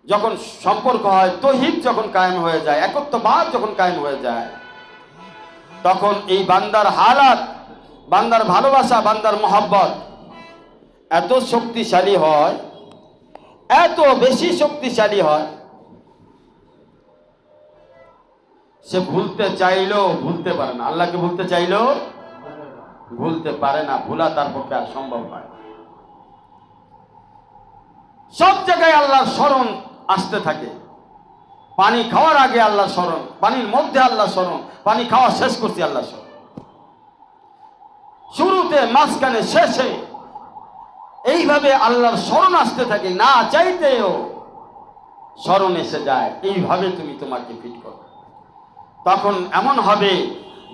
যখন সম্পর্ক হয়, তৌহিদ যখন কায়েম হয়ে যায়, একত্ববাদ যখন কায়েম হয়ে যায়, তখন এই বান্দার হালাত, বান্দার ভালোবাসা, বান্দার মহব্বত এত শক্তিশালী হয়, এত বেশি শক্তিশালী হয়, সে ভুলতে চাইলেও ভুলতে পারে না। আল্লাহকে ভুলতে চাইলেও ভুলতে পারে না, ভুলা তার পক্ষে আর সম্ভব হয়। সব জায়গায় আল্লাহর স্মরণ আসতে থাকে। পানি খাওয়ার আগে আল্লাহর স্মরণ, পানির মধ্যে আল্লাহর স্মরণ, পানি খাওয়া শেষ করছি আল্লাহর স্মরণ, শুরুতে, মাঝখানে, শেষে, এইভাবে আল্লাহর স্মরণ আসতে থাকে। না চাইতেও স্মরণ এসে যায়। এইভাবে তুমি তোমাকে ফিট করো। তখন এমন হবে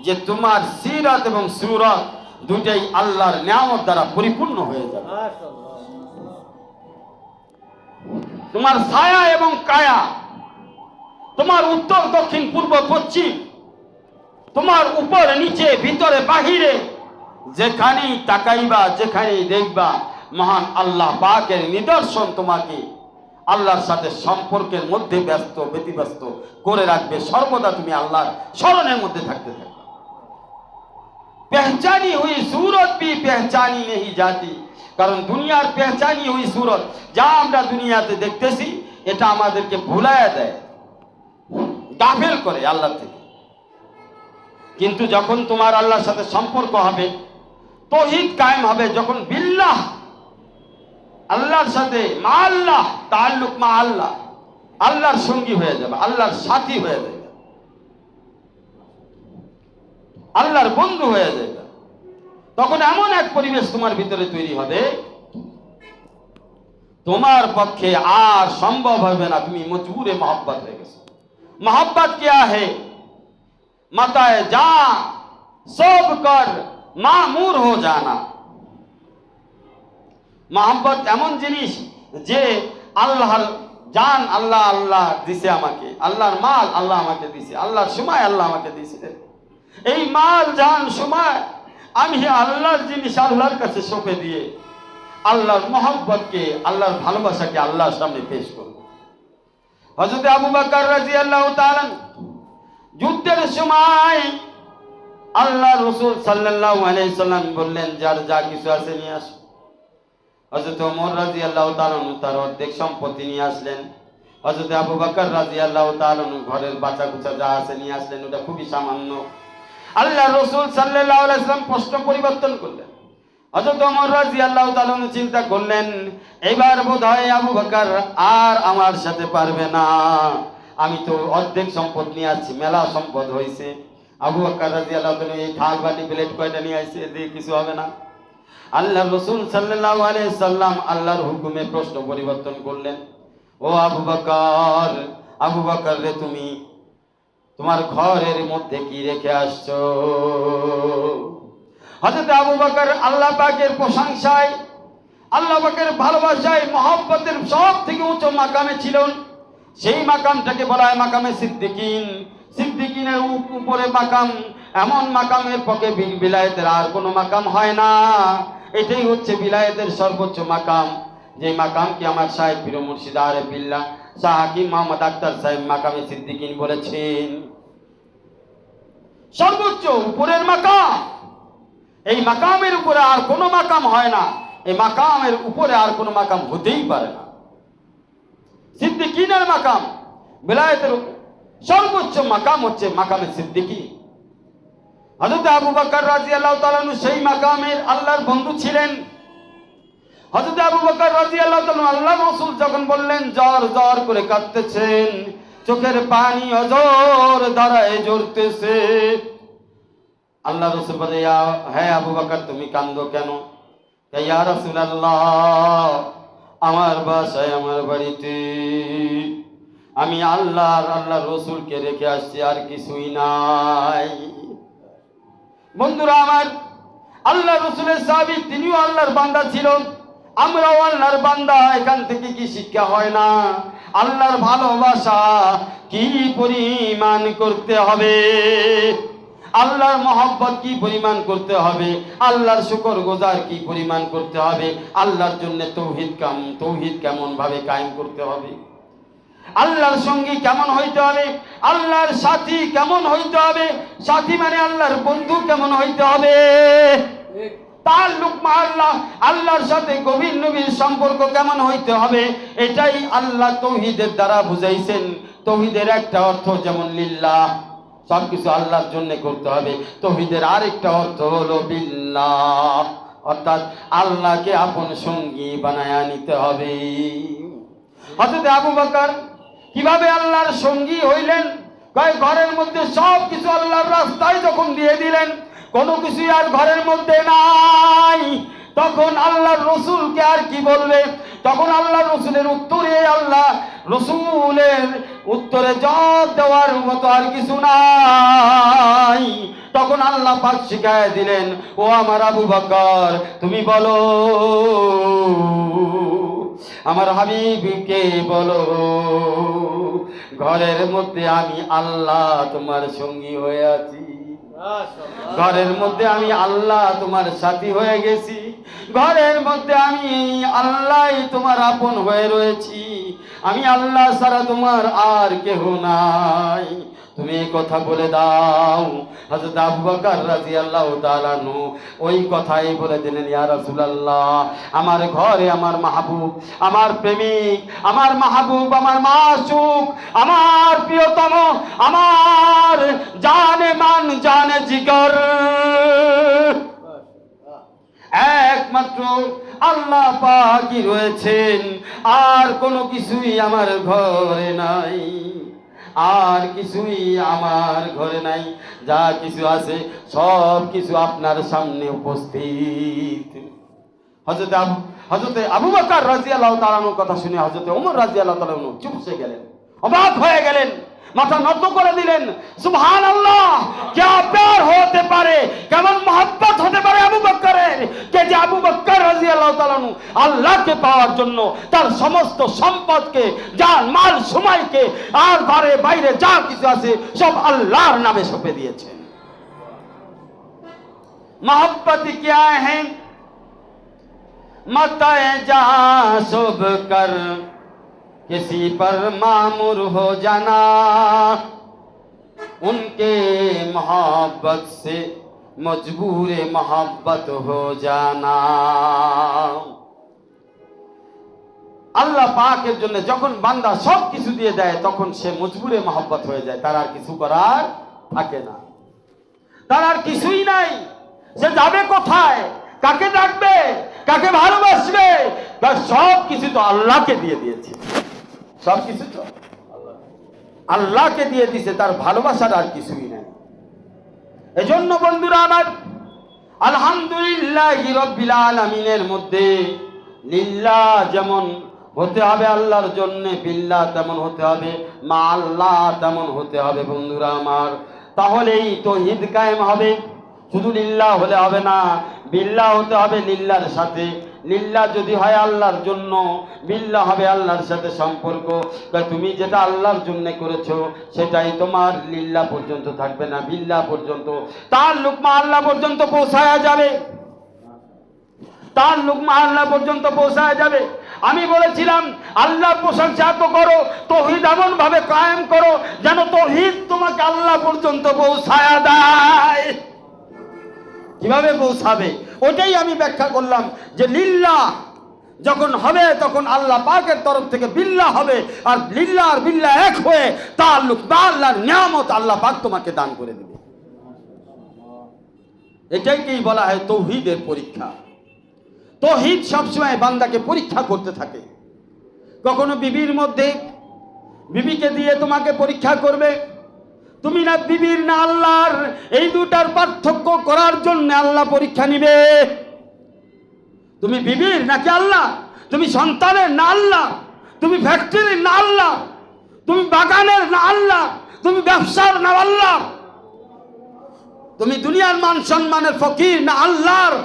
যে তোমার সিরাত এবং সুরত দুটাই আল্লাহর নিয়ামত দ্বারা পরিপূর্ণ হয়ে যাবে। তোমার ছায়া এবং কায়া, তোমার উত্তর, দক্ষিণ, পূর্ব, পশ্চিম, তোমার উপর, নিচে, ভিতরে, বাহিরে, যেখানেই তাকাইবা, যেখানেই দেখবা, মহান আল্লাহ পাকের নিদর্শন তোমাকে আল্লাহর সাথে সম্পর্কের মধ্যে ব্যতিব্যস্ত করে রাখবে। সর্বদা তুমি আল্লাহর স্মরণের মধ্যে থাকতে থাকবে। পেহচানি হুই সুরত भी পেহচানি नहीं जाती। কারণ দুনিয়ার পেহচানি হুই সুরত, যা আমরা দুনিয়াতে দেখতেছি, এটা আমাদেরকে ভুলাইয়া দেয়, গাফেল করে আল্লাহ থেকে। কিন্তু যখন তোমার আল্লাহর সাথে সম্পর্ক হবে, তৌহিদ কায়েম হবে, যখন বিল্লাহ, আল্লাহর সাথে, মা আল্লাহ, তাআল্লুক মা আল্লাহ, আল্লাহর সঙ্গী হয়ে যাবে, আল্লাহর সাথী হয়ে যাবে, আল্লাহর বন্ধু হয়ে যাবে, তখন এমন এক পরিবেশ তোমার ভিতরে তৈরি হবে, তোমার পক্ষে আর সম্ভব হবে না, তুমি মজবুরে মোহব্বত হয়ে গেছো। मोहब्बत क्या है? मताए जा सब कर मामूर हो जाना। मोहब्बत এমন জিনিস যে আল্লাহর জান আল্লাহ আল্লাহ দিছে আমাকে, আল্লাহর মাল আল্লাহ আমাকে দিছে, আল্লাহর সময় আল্লাহ আমাকে দিছে। এই মাল, জান, সময় আমি আল্লাহর জিনিস আল্লাহর কাছে সঁপে দিয়ে আল্লাহর মোহব্বতকে, আল্লাহর ভালোবাসাকে আল্লাহর সামনে পেশ করব। হযরত আবু বকর রাদিয়াল্লাহু তাআলা যুদ্ধের সময় আল্লাহ রাসূল সাল্লাল্লাহু আলাইহি সাল্লাম বললেন, যার যা কিছু আছে নিয়ে আসো। হযরত ওমর রাদিয়াল্লাহু তাআলা তার অর্ধেক সম্পত্তি নিয়ে আসলেন। হযরত আবু বকর রাদিয়াল্লাহু তাআলা ঘরের বাঁচাকুচা যা আছে নিয়ে আসলেন, ওটা খুবই সামান্য। আল্লাহ রাসূল সাল্লাল্লাহু আলাইহি সাল্লাম প্রশ্ন পরিবর্তন করলেন। হযরত ওমর রাদিয়াল্লাহু তাআলা চিন্তা করলেন, এবার বোধহয় আবু বকর আর আমার সাথে পারবে না, আমি তো অর্ধেক সম্পদ নিয়ে আসছি, মেলা সম্পদ হয়েছে। আবু বকর রাদিয়াল্লাহু তাআলা এই থাল বাটি প্লেট কয়টা নিয়ে আসছে, দিয়ে কিছু হবে না। আল্লাহ রাসূল সাল্লাল্লাহু আলাইহি সাল্লাম আল্লাহর হুকুমে প্রশ্ন পরিবর্তন করলেন, ও আবু বকর, আবু বকর রে, তুমি তোমার ঘরের মধ্যে কি রেখে আসছো? হযরত আবু বকর আল্লাহ পাকের প্রশংসায়, আল্লাহ পাকের ভালোবাসায়, মহব্বতের সব থেকে উচ্চ মাকামে ছিলেন। সেই মাকামটাকে বলা হয় মাকামে সিদ্দিকিন। সিদ্দিকিনের উপরে মাকাম, এমন মাকামের পক্ষে বিলায়েতের আর কোনো মাকাম হয় না। এটাই হচ্ছে বিলায়েতের সর্বোচ্চ মাকাম, যে মাকামকে আমার সাহেব পীর মুর্শিদ আরিফ বিল্লাহ শাহ হাকিম মোহাম্মদ আক্তার সাহেব মাকামে সিদ্দিকিন বলেছেন। সর্বোচ্চ উপরের মাকাম, এই মাকামের উপরে আর কোনো মাকাম হয় না, এই মাকামের উপরে আর কোনো মাকাম হতেই পারে না। সিদ্দিকিনের মাকাম, বিলায়েতের সর্বোচ্চ মাকাম হচ্ছে মাকামে সিদ্দিকি। হযরত আবু বকর রাদিয়াল্লাহু তাআলা সেই মাকামের আল্লাহর বন্ধু ছিলেন। হযরত আবু বকর রাদিয়াল্লাহু তাআলা আল্লাহর রাসূল যখন বললেন জ্বর জ্বর করে কাঁদতেছেন, চোখের পানি অজর ধারায় ঝরতেছে, আল্লাহ রাসূল বলে, হে আবু বকর, তুমি কাঁদো কেন? ইয়া রাসূলুল্লাহ, আমার বাসায়, আমার বাড়িতে আমি আল্লাহ রসুলকে রেখে আসছি, আর কিছুই নাই। বন্ধুরা আমার, আল্লাহ রসুলের সাহাবী, তিনিও আল্লাহর বান্দা ছিল, আমরাও আল্লাহর বান্দা। এখান থেকে কি শিক্ষা হয় না আল্লাহর ভালোবাসা কি পরিমাণ করতে হবে, আল্লাহর মহব্বত কি পরিমাণ করতে হবে, আল্লাহর শুকর গুজার কি পরিমাণ করতে হবে, আল্লাহর জন্য তৌহিদ কেমন ভাবে কায়েম করতে হবে, আল্লাহর সঙ্গী কেমন হইতে হবে, আল্লাহর সাথী কেমন হইতে হবে, সাথী মানে আল্লাহর বন্ধু কেমন হইতে হবে, তাল্লুক মা আল্লাহ, আল্লাহর সাথে গভীর নবীর সম্পর্ক কেমন হইতে হবে, এটাই আল্লাহ তৌহিদের দ্বারা বুঝাইছেন। তৌহিদের একটা অর্থ যেমন লিল্লাহ, সবকিছু আল্লাহর জন্য করতে হবে। তৌহিদের আরেকটা অর্থ হলো বিল্লাহ, অর্থাৎ আল্লাহকে আপন সঙ্গী বানায়া নিতে হবে। হযরত আবু বকর কিভাবে আল্লাহর সঙ্গী হইলেন? ঘরের মধ্যে সব কিছু আল্লাহর রাস্তায় যখন দিয়ে দিলেন, কোনো কিছুই আর ঘরের মধ্যে নাই, তখন আল্লাহর রসুলকে আর কি বলবে? তখন আল্লাহর রসুলের উত্তরে, আল্লাহ রসুলের উত্তরে জবাব দেওয়ার মতো আর কিছু নাই। তখন আল্লাহ পাক শিখায় দিলেন, ও আমার আবু বকর, তুমি বলো, আমার হাবিবকে বলো, ঘরের মধ্যে আমি আল্লাহ তোমার সঙ্গী হয়ে আছি, ঘরের মধ্যে আমি আল্লাহ তোমার সাথী হয়ে গেছি, ঘরের মধ্যে আমি আল্লাহ তোমার আপন হয়ে রয়েছি, আমি আল্লাহ ছাড়া তোমার আর কেহ নাই। তুমি এই কথা বলে দাও। হযরত আবু বকর রাদিয়াল্লাহু তাআলা আনহু ওই কথাই বলে দিলেন, ইয়া রাসূলুল্লাহ, আমার ঘরে আমার মাহবুব, আমার প্রেমিক, আমার মাহবুব, আমার মাসুক, আমার প্রিয়তম, আমার জানে মান, জানে জিগর, একমাত্র আল্লাহ পাকই রয়েছেন, আর কোনো কিছুই আমার ঘরে নাই, আর কিছুই আমার ঘরে নাই। যা কিছু আছে সব কিছু আপনার সামনে উপস্থিত। হযরতে আবু বকর রাদিয়াল্লাহু তাআলা আনহুর কথা শুনে হযরতে ওমর রাদিয়াল্লাহু তাআলা আনহু চুপসে গেলেন, অবাক হয়ে গেলেন, মাথা নত করে দিলেন। সুবহানাল্লাহ, क्या प्यार হতে পারে, কেমন মহব্বত হতে পারে আবু বকরের, কে যে আবু বকর রাদিয়াল্লাহু তাআলা আনহু আল্লাহকে পাওয়ার জন্য তার সমস্ত সম্পদকে, জান মাল সময়কে, আর ঘরে বাইরে যা কিছু আছে সব আল্লাহর নামে সঁপে দিয়েছেন। मोहब्बत क्या है, मताए जा शुभ कर, किसी पर मामूर हो जाना, उनके मोहब्बत से मजबूर मोहब्बत हो जाना। আল্লাহ পাকের জন্য যখন বান্দা সব কিছু দিয়ে দেয়, তখন সে মজবুরে মহব্বত হয়ে যায়, তার আর কিছু করার থাকে না, তার আর কিছুই নাই। সে যাবে কোথায়, কাকে ডাকবে, কাকে ভালোবাসবে, তার সব কিছু তো আল্লাহকে দিয়ে দিয়েছে, সব কিছু তো আল্লাহকে দিয়ে দিয়েছে, তার ভালোবাসার আর কিছুই নাই। এজন্য বন্ধুরা আমার, আলহামদুলিল্লাহি রাব্বিল আলামিনের মধ্যে লিল্লাহ যেমন হতে হবে আল্লাহর জন্য, বিল্লাহ তেমন হতে হবে, মা আল্লাহ তেমন হতে হবে। বন্ধুরা আমার, তাহলেই তাওহীদ কায়েম হবে। শুধু লিল্লাহ হলে হবে না, বিল্লাহ হতে হবে লিল্লাহর সাথে। লিল্লাহ যদি হয় আল্লাহর জন্য, বিল্লাহ হবে আল্লাহর সাথে সম্পর্ক। তুমি যেটা আল্লাহর জন্য করেছো সেটাই তোমার লিল্লাহ পর্যন্ত থাকবে না, বিল্লাহ পর্যন্ত, তার লুকমা আল্লাহ পর্যন্ত পৌঁছায়া যাবে, তার লুকমা আল্লাহ পর্যন্ত পৌঁছায়া যাবে। আমি বলেছিলাম আল্লাহর প্রশংসা তো করো, তাওহীদ এমন ভাবে কায়েম করো যেন তাওহীদ তোমাকে আল্লাহ পর্যন্ত পৌঁছায়া দেয়। কিভাবে পৌঁছাবে ওটাই আমি ব্যাখ্যা করলাম, যে লিল্লাহ যখন হবে তখন আল্লাহ পাকের তরফ থেকে বিল্লাহ হবে, আর লিল্লাহ আর বিল্লাহ এক হয়ে তাআল্লুক বা আল্লাহর নিয়ামত আল্লাহ পাক তোমাকে দান করে দেবে। এটাকেই বলা হয় তাওহীদের পরীক্ষা। তাওহীদ সবসময় বান্দাকে পরীক্ষা করতে থাকে। কখনো বিবির মধ্যে, বিবিকে দিয়ে তোমাকে পরীক্ষা করবে, তুমি না বিবির না আল্লাহর, এই দুটার পার্থক্য করার জন্য আল্লাহ পরীক্ষা নিবে। তুমি বিবির নাকি আল্লাহ, তুমি সন্তানের না আল্লাহ, তুমি ফ্যাক্টরির না আল্লাহ, তুমি বাগানের না আল্লাহ, তুমি ব্যবসার না আল্লাহ, তুমি দুনিয়ার মান সম্মানের ফকির না আল্লাহর,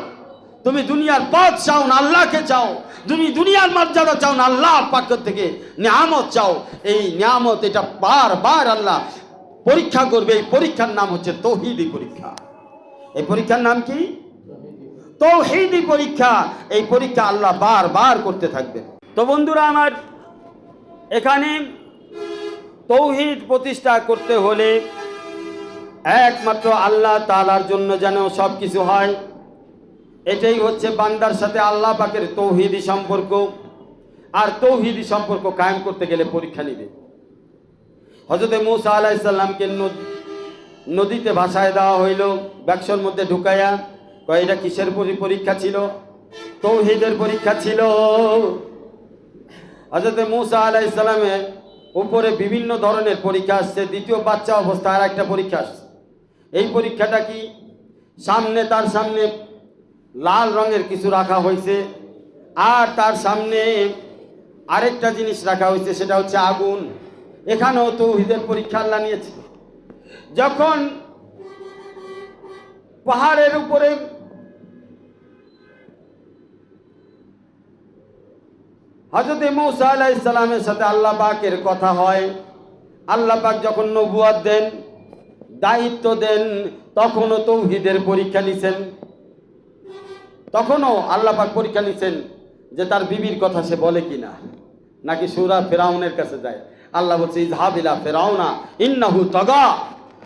তুমি দুনিয়ার পথ চাও না আল্লাহকে চাও, তুমি দুনিয়ার মর্যাদা চাও না আল্লাহর পক্ষ থেকে নিয়ামত চাও। এই নিয়ামত এটা বারবার আল্লাহ পরীক্ষা করবে। এই পরীক্ষার নাম হচ্ছে তৌহিদি পরীক্ষা। এই পরীক্ষার নাম কি? তৌহিদি পরীক্ষা। এই পরীক্ষা আল্লাহ বারবার করতে থাকবে। তো বন্ধুরা আমার, এখানে তৌহিদ প্রতিষ্ঠা করতে হলে একমাত্র আল্লাহ তাআলার জন্য যেন সব কিছু হয়, এটাই হচ্ছে বান্দার সাথে আল্লাহ পাকের তৌহিদি সম্পর্ক। আর তৌহিদি সম্পর্ক কায়েম করতে গেলে পরীক্ষা নিবে। হযরত মূসা আলাইহিস সালামকে নদীতে ভাসায় দেওয়া হইল, বাক্সর মধ্যে ঢুকায়া। কয় এটা কিসের পরীক্ষা ছিল? তৌহিদের পরীক্ষা ছিল। হযরত মূসা আলাইহিস সালামের উপরে বিভিন্ন ধরনের পরীক্ষা আসছে। দ্বিতীয় বাচ্চা অবস্থায় আর একটা পরীক্ষা আসছে। এই পরীক্ষাটা কি? তার সামনে লাল রঙের কিছু রাখা হয়েছে, আর তার সামনে আরেকটা জিনিস রাখা হয়েছে, সেটা হচ্ছে আগুন। এখানেও তৌহিদের পরীক্ষা আল্লাহ নিয়েছে। যখন পাহাড়ের উপরে হযরত মূসা আলাইহিস সালামের সাথে আল্লাহ পাকের কথা হয়, আল্লাহ পাক যখন নবুয়ত দেন, দায়িত্ব দেন, তখনও তৌহিদের পরীক্ষা নিছেন। তখনও আল্লাহ পাক পরীক্ষা নিছেন যে তার বিবির কথা সে বলে কিনা, নাকি সূরা ফিরাউনের কাছে যায়। আল্লাহ বলছে ইযহাব ইলা ফিরাউনা ইন্নাহু তাগা,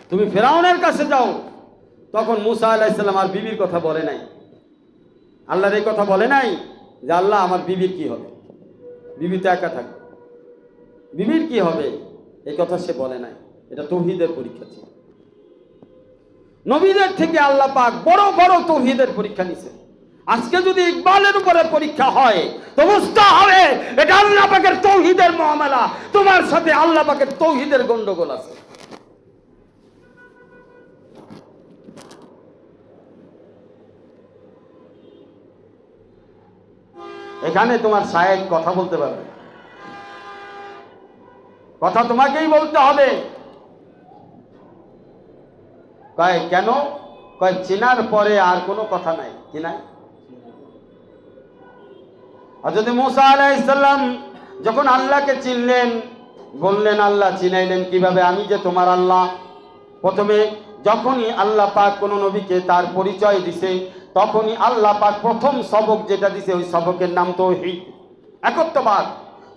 তুমি ফিরাউনের কাছে যাও। তখন মূসা আলাইহিস সালাম আর বিবির কথা বলে নাই। আল্লাহর এই কথা বলে নাই যে আল্লাহ আমার বিবির কি হবে, বিবি তো একা থাকবে, বিবির কি হবে, এই কথা সে বলে নাই। এটা তৌহিদের পরীক্ষা ছিল। নবীদের থেকে আল্লাহ পাক বড় বড় তৌহিদের পরীক্ষা নিছে। আজকে যদি ইকবালের উপরে পরীক্ষা হয় তো বুঝতে হবে এটা আল্লাহ পাকের তৌহিদের মুআমালা, তোমার সাথে আল্লাহ পাকের তৌহিদের গন্ডগোল আছে। এখানে তোমার শায়েখ কথা বলতে পারবে, কথা তোমাকেই বলতে হবে। কয় কেন? কয় চেনার পরে আর কোনো কথা নাই। কি নাই? হযরত মূসা আলাইহিস সালাম যখন আল্লাহকে চিনলেন, বললেন আল্লাহ চিনাইলেন কিভাবে? আমি যে তোমার আল্লাহ। প্রথমে যখনই আল্লাহ পাক কোন নবীকে তার পরিচয় দিছে, তখনই আল্লাহ পাক প্রথম সবক যেটা দিছে, ওই সবকের নাম তাওহীদ, একত্ববাদ।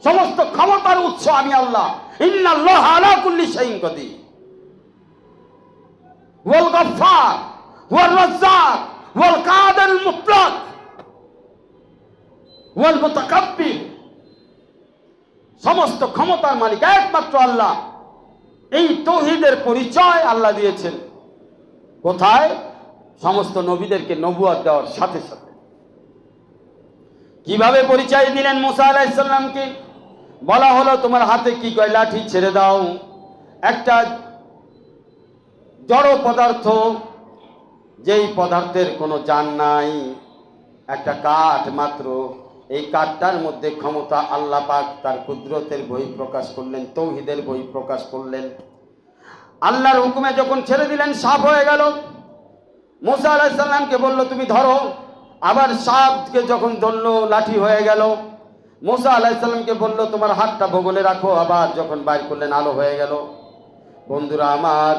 সমস্ত ক্ষমতার উৎস আমি আল্লাহ। ইন্নাল্লাহা আলা কুল্লি শাইইন কাদির, ওয়াল গফফার ওয়াল রাজ্জাক ওয়াল কাদির মুতলাক ওয়াল মুতাকাব্বির। সমস্ত ক্ষমতার মালিক একমাত্র আল্লাহ। এই তাওহীদের পরিচয় আল্লাহ দিয়েছেন কোথায়? সমস্ত নবীদেরকে নবুয়ত দেওয়ার সাথে সাথে। কিভাবে পরিচয় দিলেন মূসা আলাইহিস সালামকে? বলা হলো তোমার হাতে কি? কয় লাঠি ছেড়ে দাও। একটা জড় পদার্থ, যেই পদার্থের কোনো জান নাই, একটা কাঠ মাত্র, এই কাঠটার মধ্যে ক্ষমতা আল্লাহ পাক তার কুদরতের বহি প্রকাশ করলেন, তাওহীদের বহি প্রকাশ করলেন। আল্লাহর হুকুমে যখন ছেড়ে দিলেন, সাপ হয়ে গেল। মূসা আলাইহিস সালামকে বলল তুমি ধরো, আবার সাপকে যখন ধরলো লাঠি হয়ে গেল। মূসা আলাইহিস সালামকে বলল তোমার হাতটা ভূগোলে রাখো, আবার যখন বাইর করলেন আলো হয়ে গেল। বন্ধুরা আমার,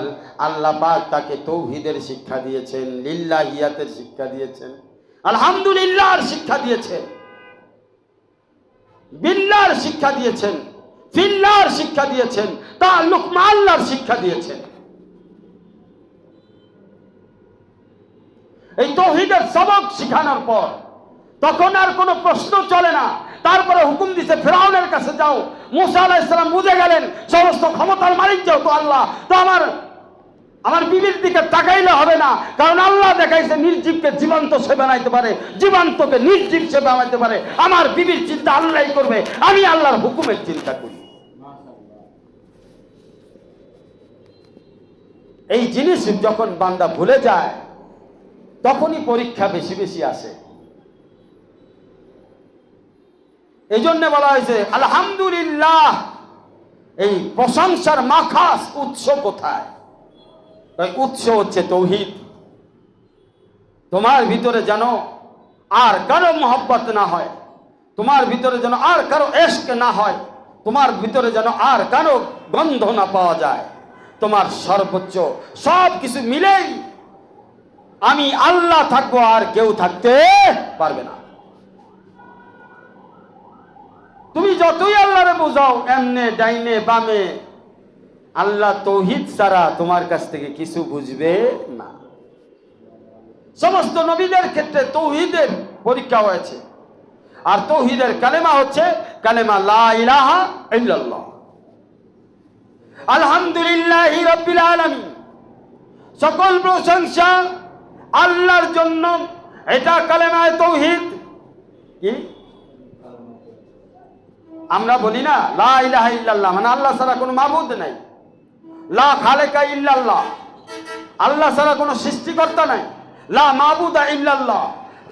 আল্লাহ পাক তাকে তাওহীদের শিক্ষা দিয়েছেন, লিল্লাহিয়াতের শিক্ষা দিয়েছেন, আলহামদুলিল্লাহর শিক্ষা দিয়েছেন, বিল্লাহর শিক্ষা দিয়েছেন, ফিল্লাহর শিক্ষা দিয়েছেন, তাআল্লুক মা আল্লাহর শিক্ষা দিয়েছেন। এই তাওহীদের সবক শিখানোর পর তখন আর কোনো প্রশ্ন চলে না। তারপরে হুকুম দিছে ফিরাউনের কাছে যাও। মূসা আলাইহিস সালাম বুঝে গেলেন সমস্ত ক্ষমতার মালিক যেহেতু আল্লাহ, তো আমার বিবির দিকে তাকাইলে হবে না, কারণ আল্লাহ দেখাইছে নির্জীবকে জীবন্ত সে বানাইতে পারে, জীবন্তকে নির্জীব সে বানাইতে পারে। আমার বিবির চিন্তা আল্লাহই করবে, আমি আল্লাহর হুকুমের চিন্তা করি। এই জিনিস যখন বান্দা ভুলে যায়, তখনই পরীক্ষা বেশি বেশি আসে। এই জন্য বলা হয়েছে আলহামদুলিল্লাহ। এই প্রশংসার মাখাস উৎস কোথায়? উৎস হচ্ছে তৌহিদ। তোমার ভিতরে যেন আর কারো মহব্বত না হয়, তোমার ভিতরে যেন আর কারো ইশক না হয়, তোমার ভিতরে যেন আর কারো গন্ধ না পাওয়া যায়। তোমার সর্বোচ্চ সব কিছু মিলেই আমি আল্লাহ থাকবো, আর কেউ থাকতে পারবে না। তুমি যতই আল্লাহরে বোঝাও এমনে ডাইনে বামে, আল্লাহ তৌহিদ ছাড়া তোমার কাছ থেকে কিছু বুঝবে না। সমস্ত নবীদের ক্ষেত্রে তৌহিদের পরীক্ষা হয়েছে, আর তৌহিদের কালেমা হচ্ছে কালেমা লা ইলাহা ইল্লাল্লাহ। আলহামদুলিল্লাহি রাব্বিল আলামিন, সকল প্রশংসা আল্লাহর জন্য। এটা কালেমায়ে তৌহিদ। কি আমরা বলি না লা ইলাহা ইল্লাল্লাহ, মানে আল্লাহ ছাড়া কোনো মাবুদ নাই। লা খালেকা ইল্লাল্লাহ, আল্লাহ ছাড়া কোনো সৃষ্টিকর্তা নাই। লা মাবুদা ইল্লাল্লাহ,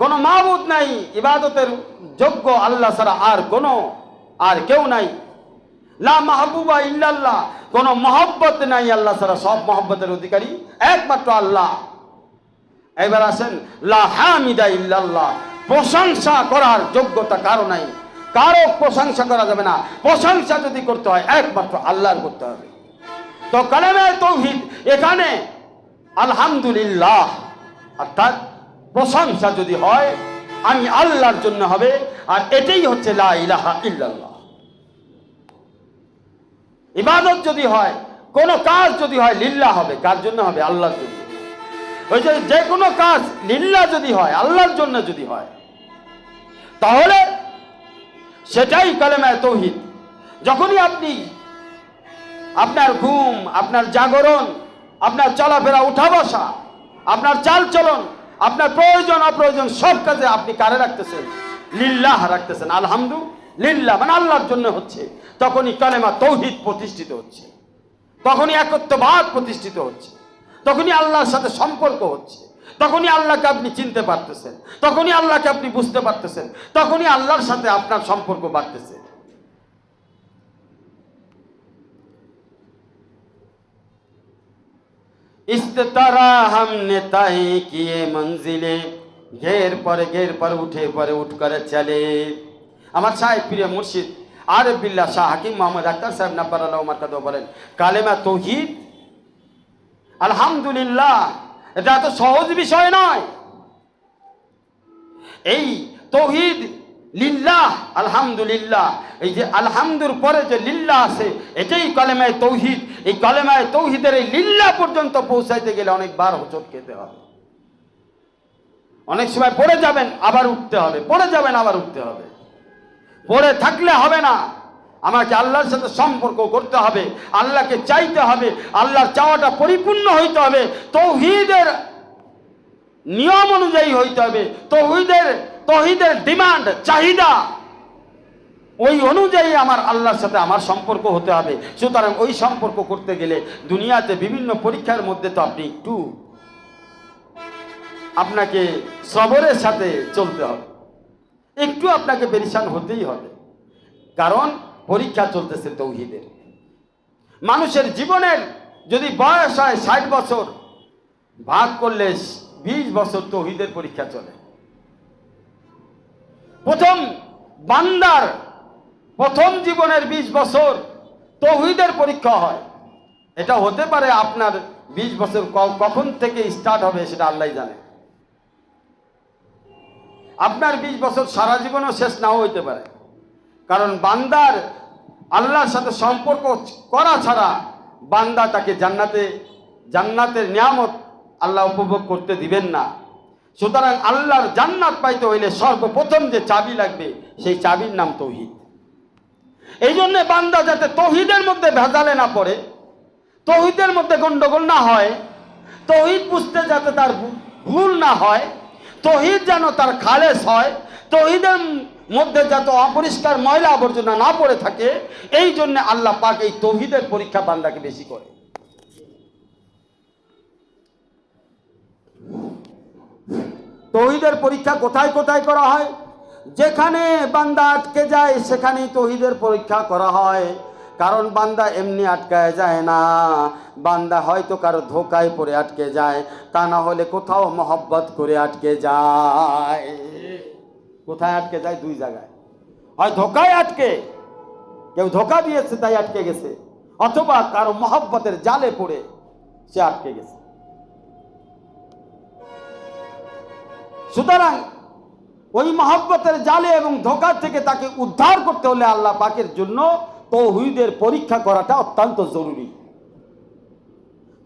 কোনো মাবুদ নাই ইবাদতের যোগ্য আল্লাহ ছাড়া আর কেউ নাই। লা মাহবুবা ইল্লাল্লাহ, কোনো মহব্বত নাই আল্লাহ ছাড়া, সব মহব্বতের অধিকারী একমাত্র আল্লাহ। এবার আসেন লা হামিদা ইল্লাল্লাহ, প্রশংসা করার যোগ্যতা কারো নাই, কারো প্রশংসা করা যাবে না। প্রশংসা যদি করতে হয় একমাত্র আল্লাহর করতে হবে। তো কালেমায়ে তাওহীদ এখানে আলহামদুলিল্লাহ, অর্থাৎ প্রশংসা যদি হয় আমি আল্লাহর জন্য হবে, আর এটাই হচ্ছে লা ইলাহা ইল্লাল্লাহ। ইবাদত যদি হয়, কোন কাজ যদি হয় লিল্লাহ হবে। কার জন্য হবে? আল্লাহর জন্য। ওই যে কোনো কাজ লিল্লাহ যদি হয়, আল্লাহর জন্য যদি হয়, তাহলে সেটাই কালেমায়ে তাওহীদ। যখনই আপনি আপনার ঘুম, আপনার জাগরণ, আপনার চলাফেরা, উঠা বসা, আপনার চাল চলন, আপনার প্রয়োজন অপ্রয়োজন সব কাজে আপনি কারে রাখতেছেন? লিল্লাহ রাখতেছেন। আলহামদুলিল্লাহ মানে আল্লাহর জন্য হচ্ছে, তখনই কালেমা তাওহীদ প্রতিষ্ঠিত হচ্ছে, তখনই একত্ববাদ প্রতিষ্ঠিত হচ্ছে, তখনই আল্লাহর সাথে সম্পর্ক হচ্ছে, তখনই আল্লাহকে আপনি চিনতে পারতেছেন, তখনই আল্লাহকে আপনি বুঝতে পারতেছেন, তখনই আল্লাহর সাথে আপনার সম্পর্ক বাড়তেছে। इस्तारा हमने तय किए मंजिले, घेर पर उठे पर उठ कर चले। আমার সাহেব প্রিয় মুর্শিদ আরিফ বিল্লাহ শাহ হাকিম মোহাম্মদ আখতার সাহেব নাব্বারাল্লাহু মারকাদাহু বলেন, কালেমা তাওহীদ আলহামদুলিল্লাহ এটা তো সহজ বিষয় নয়। এই তাওহীদ লিল্লাহ, আলহামদুলিল্লাহ, এই যে আলহামদুর পরে যে লিল্লাহ আছে এটাই কালেমায়ে তাওহীদ। এই কালেমায়ে তাওহীদের এই লিল্লাহ পর্যন্ত পৌঁছাইতে গেলে অনেকবার হোঁচট খেতে হবে। অনেক সময় পড়ে যাবেন আবার উঠতে হবে, পড়ে যাবেন আবার উঠতে হবে। পড়ে থাকলে হবে না, আমাকে আল্লাহর সাথে সম্পর্ক করতে হবে, আল্লাহকে চাইতে হবে, আল্লাহর চাওয়াটা পরিপূর্ণ হইতে হবে, তাওহীদের নিয়ম অনুযায়ী হইতে হবে, তাওহীদের ডিমান্ড চাহিদা ওই অনুযায়ী আমার আল্লাহর সাথে আমার সম্পর্ক হতে হবে। সুতরাং ওই সম্পর্ক করতে গেলে দুনিয়াতে বিভিন্ন পরীক্ষার মধ্যে তো আপনি আপনাকে সবরের সাথে চলতে হবে, একটু আপনাকে পেরেশান হতেই হবে, কারণ পরীক্ষা চলতেছে তাওহীদের। মানুষের জীবনের যদি বয়স হয় 60 বছর, ভাগ করলে 20 বছর তাওহীদের পরীক্ষা চলে। বান্দার প্রথম জীবনের 20 বছর তাওহীদের পরীক্ষা হয়। এটা হতে পারে আপনার 20 বছর কখন থেকে স্টার্ট হবে সেটা আল্লাহই জানে। আপনার 20 বছর সারা জীবনও শেষ নাও হইতে পারে, কারণ বান্দার আল্লাহর সাথে সম্পর্ক করা ছাড়া বান্দা তাকে জান্নাতের নিয়ামত আল্লাহ উপভোগ করতে দিবেন না। সুতরাং আল্লাহর জান্নাত পাইতে হইলে সর্বপ্রথম যে চাবি লাগবে সেই চাবির নাম তাওহীদ। এই জন্য বান্দা যাতে তাওহীদের মধ্যে ভেজালে না পড়ে, তাওহীদের মধ্যে গন্ডগোল না হয়, তাওহীদ বুঝতে যাতে তার ভুল না হয়, তাওহীদ যেন তার খালেস হয়, তাওহীদের মধ্যে যাতে অপরিষ্কার ময়লা আবর্জনা না পড়ে থাকে, এই জন্য আল্লাহ পাক এই তাওহীদের পরীক্ষা বান্দাকে বেশি করে। তাওহীদের পরীক্ষা কোথায় কোথায় করা হয়? যেখানে বান্দা আটকে যায় সেখানেই তৌহিদের পরীক্ষা করা হয়। কারণ বান্দা এমনি আটকায় যায় না, বান্দা হয়তো কারো ধোকায় পড়ে আটকে যায়, তা না হলে কোথাও মহব্বত করে আটকে যায়। কোথায় আটকে যায়? দুই জায়গায়, হয় ধোকায় আটকে, কেউ ধোকা দিয়েছে তাই আটকে গেছে, অথবা কারো মহব্বতের জালে পড়ে সে আটকে গেছে। সুতরাং ওই মহব্বতের জালে এবং ধোকা থেকে তাকে উদ্ধার করতে হলে আল্লাহ পাকের জন্য তৌহিদের পরীক্ষা করাটা অত্যন্ত জরুরি।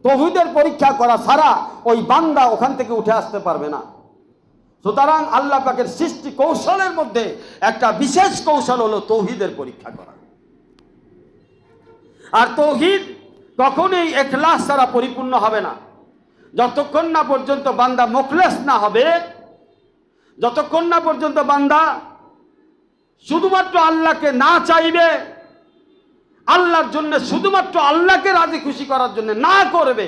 তৌহিদের পরীক্ষা করা ছাড়া ওই বান্দা ওখান থেকে উঠে আসতে পারবে না। সুতরাং আল্লাহ পাকের সৃষ্টি কৌশলের মধ্যে একটা বিশেষ কৌশল হলো তৌহিদের পরীক্ষা করা। আর তৌহিদ কখনোই ইখলাস ছাড়া পরিপূর্ণ হবে না। যতক্ষণ না পর্যন্ত বান্দা মুখলেস না হবে, যতক্ষণ না পর্যন্ত বান্দা শুধুমাত্র আল্লাহকে না চাইবে, আল্লাহর জন্য শুধুমাত্র আল্লাহকে রাজি খুশি করার জন্য না করবে,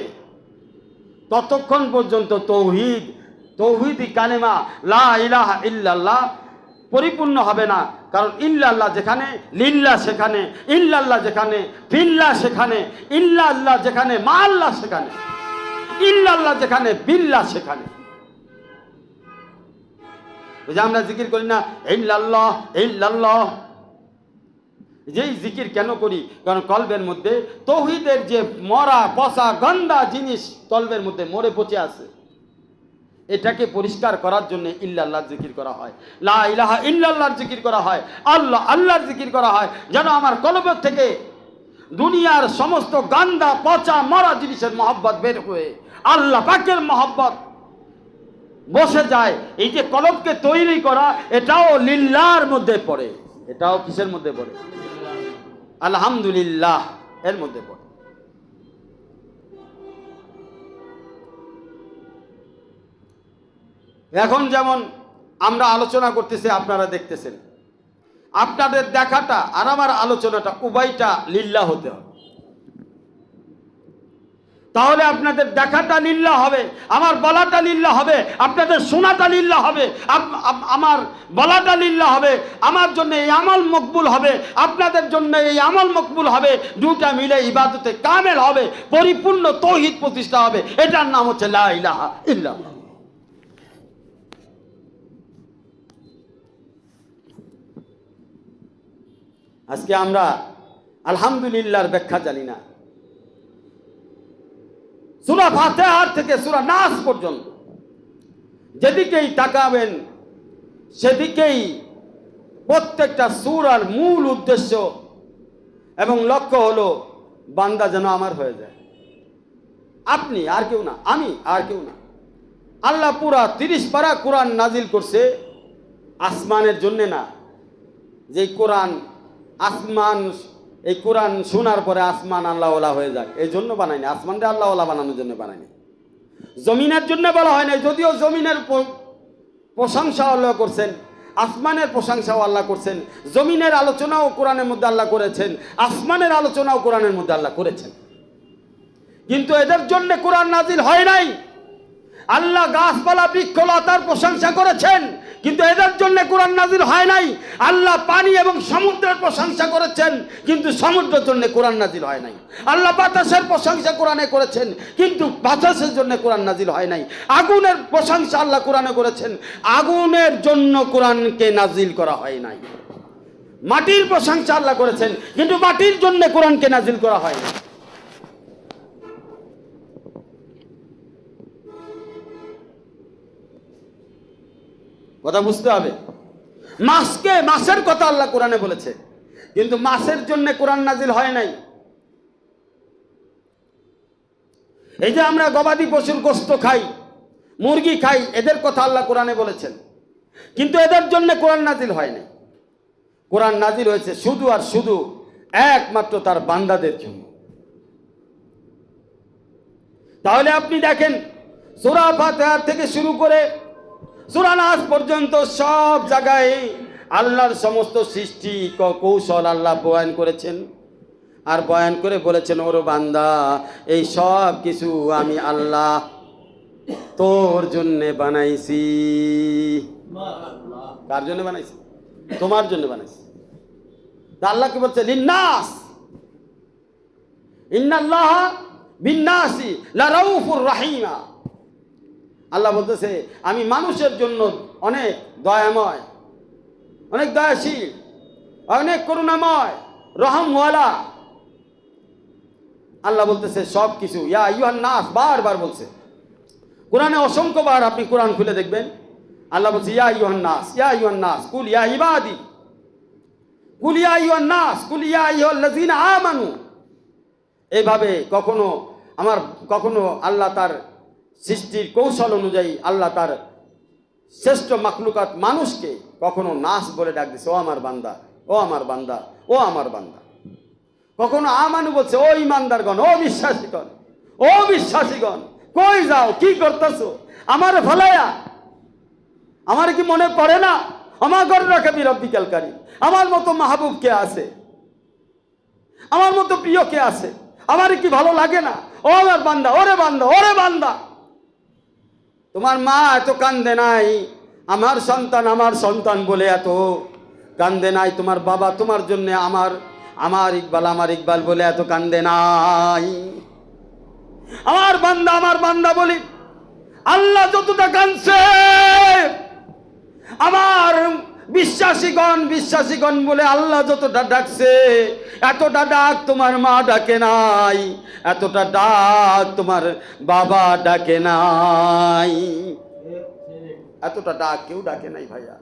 ততক্ষণ পর্যন্ত তৌহিদি কালেমা লা ইলাহা ইল্লাল্লাহ পরিপূর্ণ হবে না। কারণ ইল্লাল্লাহ যেখানে, লিল্লাহ সেখানে, ইল্লাল্লাহ যেখানে, ফিল্লাহ সেখানে, ইল্লাল্লাহ যেখানে, মা আল্লাহ সেখানে, ইল্লাল্লাহ যেখানে, বিল্লাহ সেখানে। যে আমরা জিকির করি না ইল্লাল্লাহ ইল্লাল্লাহ, যেই জিকির কেন করি? কারণ কলবের মধ্যে তৌহিদের যে মরা পচা গন্ধা জিনিস কলবের মধ্যে মরে পচে আছে, এটাকে পরিষ্কার করার জন্য ইল্লাল্লাহর জিকির করা হয়, লা ইলাহা ইল্লাল্লাহর জিকির করা হয়, আল্লাহ আল্লাহর জিকির করা হয়, যেন আমার কলবের থেকে দুনিয়ার সমস্ত গান্দা পচা মরা জিনিসের মহব্বত বের হয়ে আল্লাহ পাকের মহব্বত বসে যায়। এই যে কলবকে তৈরি করা, এটাও লিল্লাহর মধ্যে পড়ে। এটাও কিসের মধ্যে পড়ে? আলহামদুলিল্লাহ এর মধ্যে পড়ে। এখন যেমন আমরা আলোচনা করতেছি, আপনারা দেখতেছেন, আপনাদের দেখাটা আর আমার আলোচনাটা উভয়টা লিল্লাহ হতে হবে। তাহলে আপনাদের দেখাটা লিল্লাহ হবে, আমার বলাটা লিল্লাহ হবে, আপনাদের শোনাটা লিল্লাহ হবে, আমার বলাটা লিল্লাহ হবে, আমার জন্য এই আমল মকবুল হবে, আপনাদের জন্য এই আমল মকবুল হবে, দুটা মিলে ইবাদতে কামেল হবে, পরিপূর্ণ তৌহিদ প্রতিষ্ঠা হবে। এটার নাম হচ্ছে লা ইলাহা ইল্লাল্লাহ। আজকে আমরা আলহামদুলিল্লাহর ব্যাখ্যা জানি না। সূরা ফাতিহা থেকে সূরা নাস পর্যন্ত যেদিকেই তাকাবেন সেদিকেই প্রত্যেকটা সূরার মূল উদ্দেশ্য এবং লক্ষ্য হলো বান্দা যেন আমার হয়ে যায়। আপনি আর কেউ না, আমি আর কেউ না। আল্লাহ পুরা 30 পারা কোরআন নাজিল করছে আসমানের জন্য না, যে কোরআন আসমান, এই কোরআন শোনার পরে আসমান আল্লাহওয়ালা হয়ে যাক এই জন্য বানায়নি। আসমানটা আল্লাহওয়ালা বানানোর জন্য বানায়নি, জমিনের জন্য বলা হয় না। যদিও জমিনের প্রশংসা আল্লাহ করছেন, আসমানের প্রশংসাও আল্লাহ করছেন, জমিনের আলোচনাও কোরআনের মধ্যে আল্লাহ করেছেন, আসমানের আলোচনাও কোরআনের মধ্যে আল্লাহ করেছেন, কিন্তু এদের জন্য কোরআন নাজিল হয় নাই। আল্লাহ গাছপালা বৃক্ষলতার প্রশংসা করেছেন, কিন্তু এদের জন্য কোরআন নাজিল হয় নাই। আল্লাহ পানি এবং সমুদ্রের প্রশংসা করেছেন, কিন্তু সমুদ্রের জন্য কোরআন নাজিল হয় নাই। আল্লাহ বাতাসের প্রশংসা কোরআনে করেছেন, কিন্তু বাতাসের জন্য কোরআন নাজিল হয় নাই। আগুনের প্রশংসা আল্লাহ কোরআনে করেছেন, আগুনের জন্য কোরআনকে নাজিল করা হয় নাই। মাটির প্রশংসা আল্লাহ করেছেন, কিন্তু মাটির জন্য কোরআনকে নাজিল করা হয় না। কথা বুঝতে হবে। মাছের কথা আল্লাহ কোরআনে বলেছে, কিন্তু মাছের জন্য কোরআন নাজিল হয় নাই। এই যে আমরা গবাদি পশুর গোশত খাই, মুরগি খাই, এদের কথা আল্লাহ কোরআনে বলেছেন, কিন্তু এদের জন্য কোরআন নাজিল হয় নাই। কোরআন নাজিল হয়েছে শুধু আর শুধু একমাত্র তার বান্দাদের জন্য। তাহলে আপনি দেখেন, সূরা ফাতিহা থেকে শুরু করে সূরা নাস পর্যন্ত সব জায়গায় আল্লাহর সমস্ত সৃষ্টি কৌশল আল্লাহ বয়ান করেছেন, আর বয়ান করে বলেছেন, ওরে বান্দা, এই সব কিছু আমি আল্লাহ তোর জন্য বানাইছি। কার জন্য বানাইছি? তোমার জন্য বানাইছে। তা আল্লাহ কি বলছে? লিন্নাস, ইন্নাল্লাহ বিন্নাসি লারাউফুর রাহিমা। আল্লাহ বলতেছে আমি মানুষের জন্য অনেক দয়াময়, অনেক দয়াশীল, অনেক করুণাময়, রহমওয়ালা। আল্লাহ বলতেছে সব কিছু ইয়া আইয়ুহান নাস, বারবার বলছে কোরআনে অসংখ্যবার। আপনি কোরআন খুলে দেখবেন আল্লাহ বলছে ইয়া আইয়ুহান নাস, ইয়া আইয়ুহান নাস কুল ইয়া ইবাদি, কুল ইয়া আইয়ুহান নাস, কুল ইয়া আইয়ুহাল্লাযীনা আমানু। এইভাবে কখনো আল্লাহ তার সৃষ্টির কৌশল অনুযায়ী আল্লাহ তার শ্রেষ্ঠ মাখলুকাত মানুষকে কখনো নাস বলে ডাক দিছে, ও আমার বান্দা, ও আমার বান্দা, ও আমার বান্দা। কখনো আমানু বলছে, ও ইমানদারগণ, ও বিশ্বাসীগণ, ও বিশ্বাসীগণ, কই যাও, কি করতেছো, আমার ভালায়া, আমার কি মনে পড়ে না? আমার ঘরে রাখাবি রব্বিকাল কারীম। আমার মতো মাহবুব কে আছে? আমার মতো প্রিয় কে আছে? আমার কি ভালো লাগে না? ও আমার বান্দা, ওরে বান্দা, ওরে বান্দা। তোমার মা এত কান্দে নাই আমার সন্তান, আমার সন্তান বলে এত কান্দে নাই। তোমার বাবা তোমার জন্য আমার ইকবাল বলে এত কান্দে নাই। আমার বান্দা বলি আল্লাহ যতটা কাঁদছে, আমার বিশ্বাসীগণ বলে আল্লাহ যতটা ডাকছে, এতটা ডাক তোমার মা ডাকে নাই, এতটা ডাক তোমার বাবা ডাকে নাই, এতটা ডাক কেউ ডাকে নাই ভাইয়া।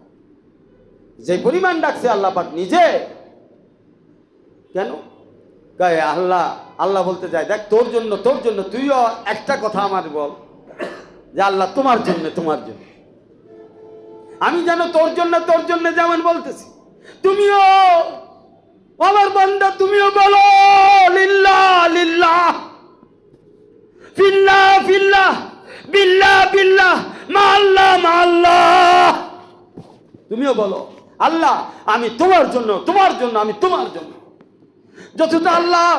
যে পরিমাণ ডাকছে আল্লাহ পাক নিজে। কেন? গায়ে আল্লাহ বলতে যায়, দেখ তোর জন্য তুইও একটা কথা আমার বল যে আল্লাহ তোমার জন্য আমি যেন তোর জন্য যেমন বলতেছি, তুমিও আমার বান্দা, তুমিও বলো লিল্লাহ লিল্লাহ, ফিল্লাহ ফিল্লাহ, বিল্লাহ বিল্লাহ, মা আল্লাহ। তুমিও বলো আল্লাহ আমি তোমার জন্য, আমি তোমার জন্য। যতটা আল্লাহ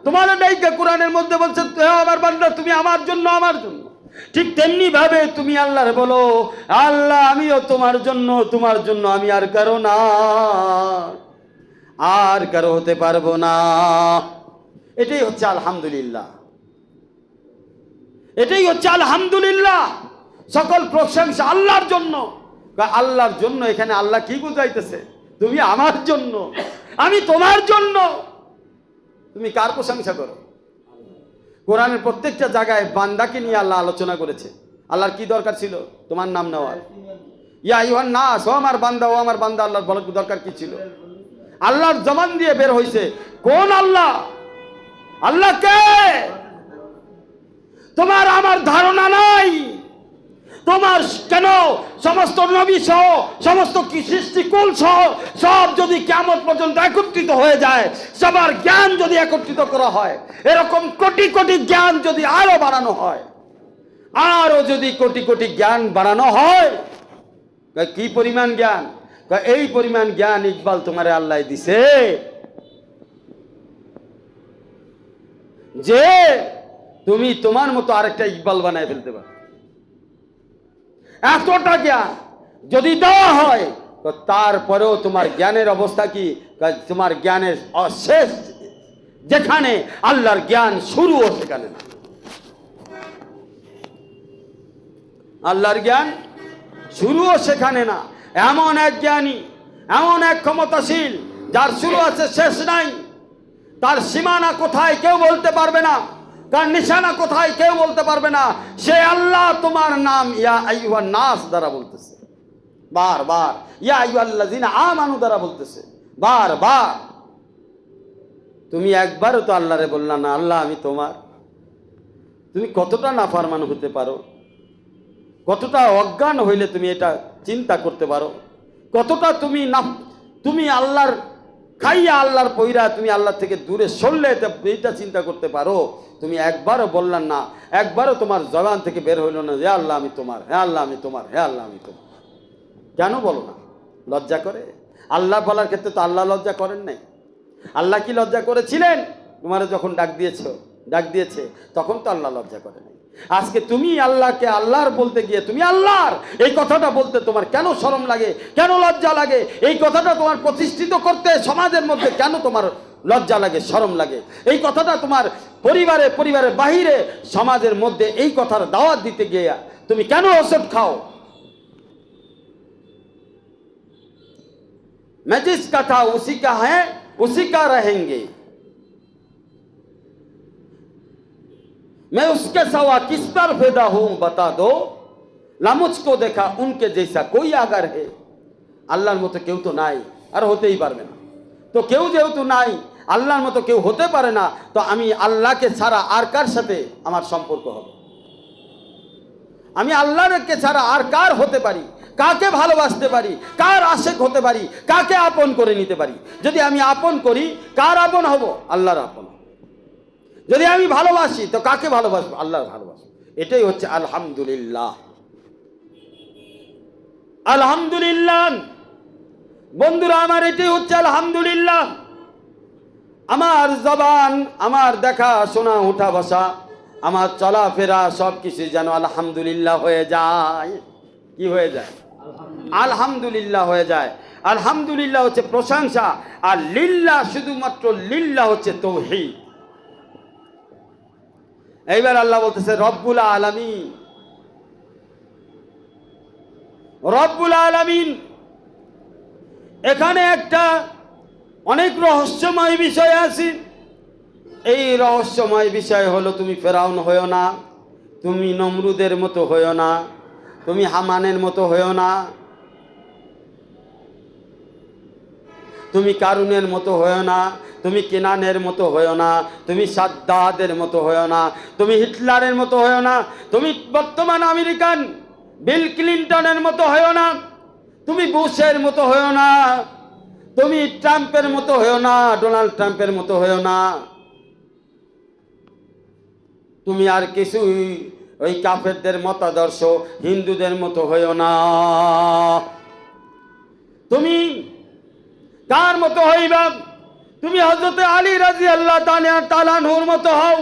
তোমার ডাইকা কোরআনের মধ্যে বলছে আমার বান্দা তুমি আমার জন্য, ঠিক তেমনি ভাবে তুমি আল্লাহর বলো আল্লাহ আমিও তোমার জন্য, আমি আর কারো না, আর কারো হতে পারবো না। এটাই হচ্ছে আলহামদুলিল্লাহ, এটাই হচ্ছে আলহামদুলিল্লাহ। সকল প্রশংসা আল্লাহর জন্য। আল্লাহর জন্য এখানে আল্লাহ কি বুঝাইতেছে? তুমি আমার জন্য, আমি তোমার জন্য। তুমি কার প্রশংসা করো? কোরআনের প্রত্যেকটা জায়গায় বান্দাকে নিয়ে আল্লাহ আলোচনা করেছে। আল্লাহর কি দরকার ছিল তোমার নাম নেওয়ার? ইয়া আইয়ুহান নাস, ও আমার বান্দা, ও আমার বান্দা। আল্লাহর বলার দরকার কি ছিল? আল্লাহর জবান দিয়ে বের হয়েছে কোন আল্লাহ? আল্লাহ কে? তোমার আমার ধারণা নাই। তোমার কেন সমস্ত নবী সহ সমস্ত সৃষ্টিকুল সহ সব যদি কিয়ামত পর্যন্ত একত্রিত হয়ে যায়, সবার জ্ঞান যদি একত্রিত করা হয়, এরকম কোটি কোটি জ্ঞান যদি আরো বাড়ানো হয়, আরো যদি কোটি কোটি জ্ঞান বাড়ানো হয়, কি পরিমাণ জ্ঞান? এই পরিমাণ জ্ঞান ইকবাল তোমারে আল্লাহ দিছে যে তুমি তোমার মতো আরেকটা ইকবাল বানায় ফেলতে পারো। এতটা জ্ঞান যদি দেওয়া হয় তো তারপরেও তোমার জ্ঞানের অবস্থা কি? তোমার জ্ঞানের শেষ যেখানে, আল্লাহর জ্ঞান শুরুও সেখানে না। আল্লাহর জ্ঞান শুরুও সেখানে না। এমন এক জ্ঞানী, এমন এক ক্ষমতাশীল, যার শুরু আছে শেষ নাই। তার সীমানা কোথায় কেউ বলতে পারবে না, তার নিশানা কোথায় কেউ বলতে পারবে না। সে আল্লাহ তোমার নাম ইয়া আইয়ুহান নাস দ্বারা বলতেছে বারবার, ইয়া আইয়ুহাল্লাযীনা আমানু দ্বারা বলতেছে বারবার। তুমি একবারও তো আল্লাহরে বললা না আল্লাহ আমি তোমার। তুমি কতটা নাফরমান হতে পারো, কতটা অজ্ঞান হইলে তুমি এটা চিন্তা করতে পারো, কতটা তুমি আল্লাহর খাইয়া আল্লাহর পয়রা তুমি আল্লাহ থেকে দূরে সরলে এটা চিন্তা করতে পারো। তুমি একবারও বললেন না, একবারও তোমার জবান থেকে বের হইল না হে আল্লাহ আমি তোমার, হে আল্লাহ আমি তোমার, হে আল্লাহ আমি তোমার। কেন বলো না? লজ্জা করে? আল্লাহ বলার ক্ষেত্রে তো আল্লাহ লজ্জা করেন নাই। আল্লাহ কি লজ্জা করেছিলেন? তোমার যখন ডাক দিয়েছ ডাক দিয়েছে, তখন তো আল্লাহ লজ্জা করে নাই। আজকে তুমি আল্লাহকে আল্লাহর বলতে গিয়ে তুমি আল্লাহর এই কথাটা বলতে তোমার কেন শরম লাগে, কেন লজ্জা লাগে? এই কথাটা তোমার প্রতিষ্ঠিত করতে সমাজের মধ্যে কেন তোমার লজ্জা লাগে, শরম লাগে? এই কথাটা তোমার পরিবারের বাহিরে সমাজের মধ্যে এই কথার দাওয়াত দিতে গিয়ে তুমি কেন ওষুধ খাও? मैं जिसका था उसी का है उसी का रहेंगे, मैं उसके सवा किस पर पैदा हूं बता दो, ना मुझको देखा उनके जैसा कोई अगर है। আল্লাহর মতো কেউ তো নাই, আর হতেই পারবে না। তো কেউ যেহেতু নাই, আল্লাহর মতো কেউ হতে পারে না, তো আমি আল্লাহকে ছাড়া আর কার সাথে আমার সম্পর্ক হবে? আমি আল্লাহকে ছাড়া আর কার হতে পারি? কাকে ভালোবাসতে পারি? কার আশেক হতে পারি? কাকে আপন করে নিতে পারি? যদি আমি আপন করি, কার আপন হব? আল্লাহর আপন। যদি আমি ভালোবাসি, তো কাকে ভালোবাসবো? আল্লাহর ভালোবাসবো। এটাই হচ্ছে আলহামদুলিল্লাহ। আলহামদুলিল্লাহ বন্ধুরা আমার, এটাই হচ্ছে আলহামদুলিল্লাহ। আমার জবান, আমার দেখা শোনা, উঠা বসা, আমার চলাফেরা সব কিছু যেন আলহামদুলিল্লাহ হয়ে যায়। কি হয়ে যায়? আলহামদুলিল্লাহ হয়ে যায়। আলহামদুলিল্লাহ হচ্ছে প্রশংসা, আর লিল্লাহ, শুধুমাত্র লিল্লাহ হচ্ছে তাওহীদ। এইবার আল্লাহ বলতেছে রব্বুল আলামিন। রব্বুল আলামিন এখানে একটা অনেক রহস্যময় বিষয় আছে। এই রহস্যময় বিষয় হলো, তুমি ফেরাউন হয়েও না, তুমি নমরুদের মতো হয়েও না, তুমি হামানের মতো হয়েও না, তুমি কারুনের মতো হয়েও না, তুমি কেনানের মতো হয়েও না, তুমি সাদ্দাদের মতো হয়েও না, তুমি হিটলারের মতো হয়েও না, তুমি বর্তমান আমেরিকান বিল ক্লিন্টনের মতো হয়েও না, তুমি বুশের মতো হয়েও না, তুমি ট্রাম্পের মতো হয়েও না, ডোনাল্ড ট্রাম্পের মতো হয়েও না, তুমি আর কিছুই ওই কাফেরদের মতাদর্শ হিন্দুদের মতো হয়েও না। তুমি কার মতো হইবা? তুমি হযরতে আলী রাদিয়াল্লাহু তাআলা আনহুর মতো হও,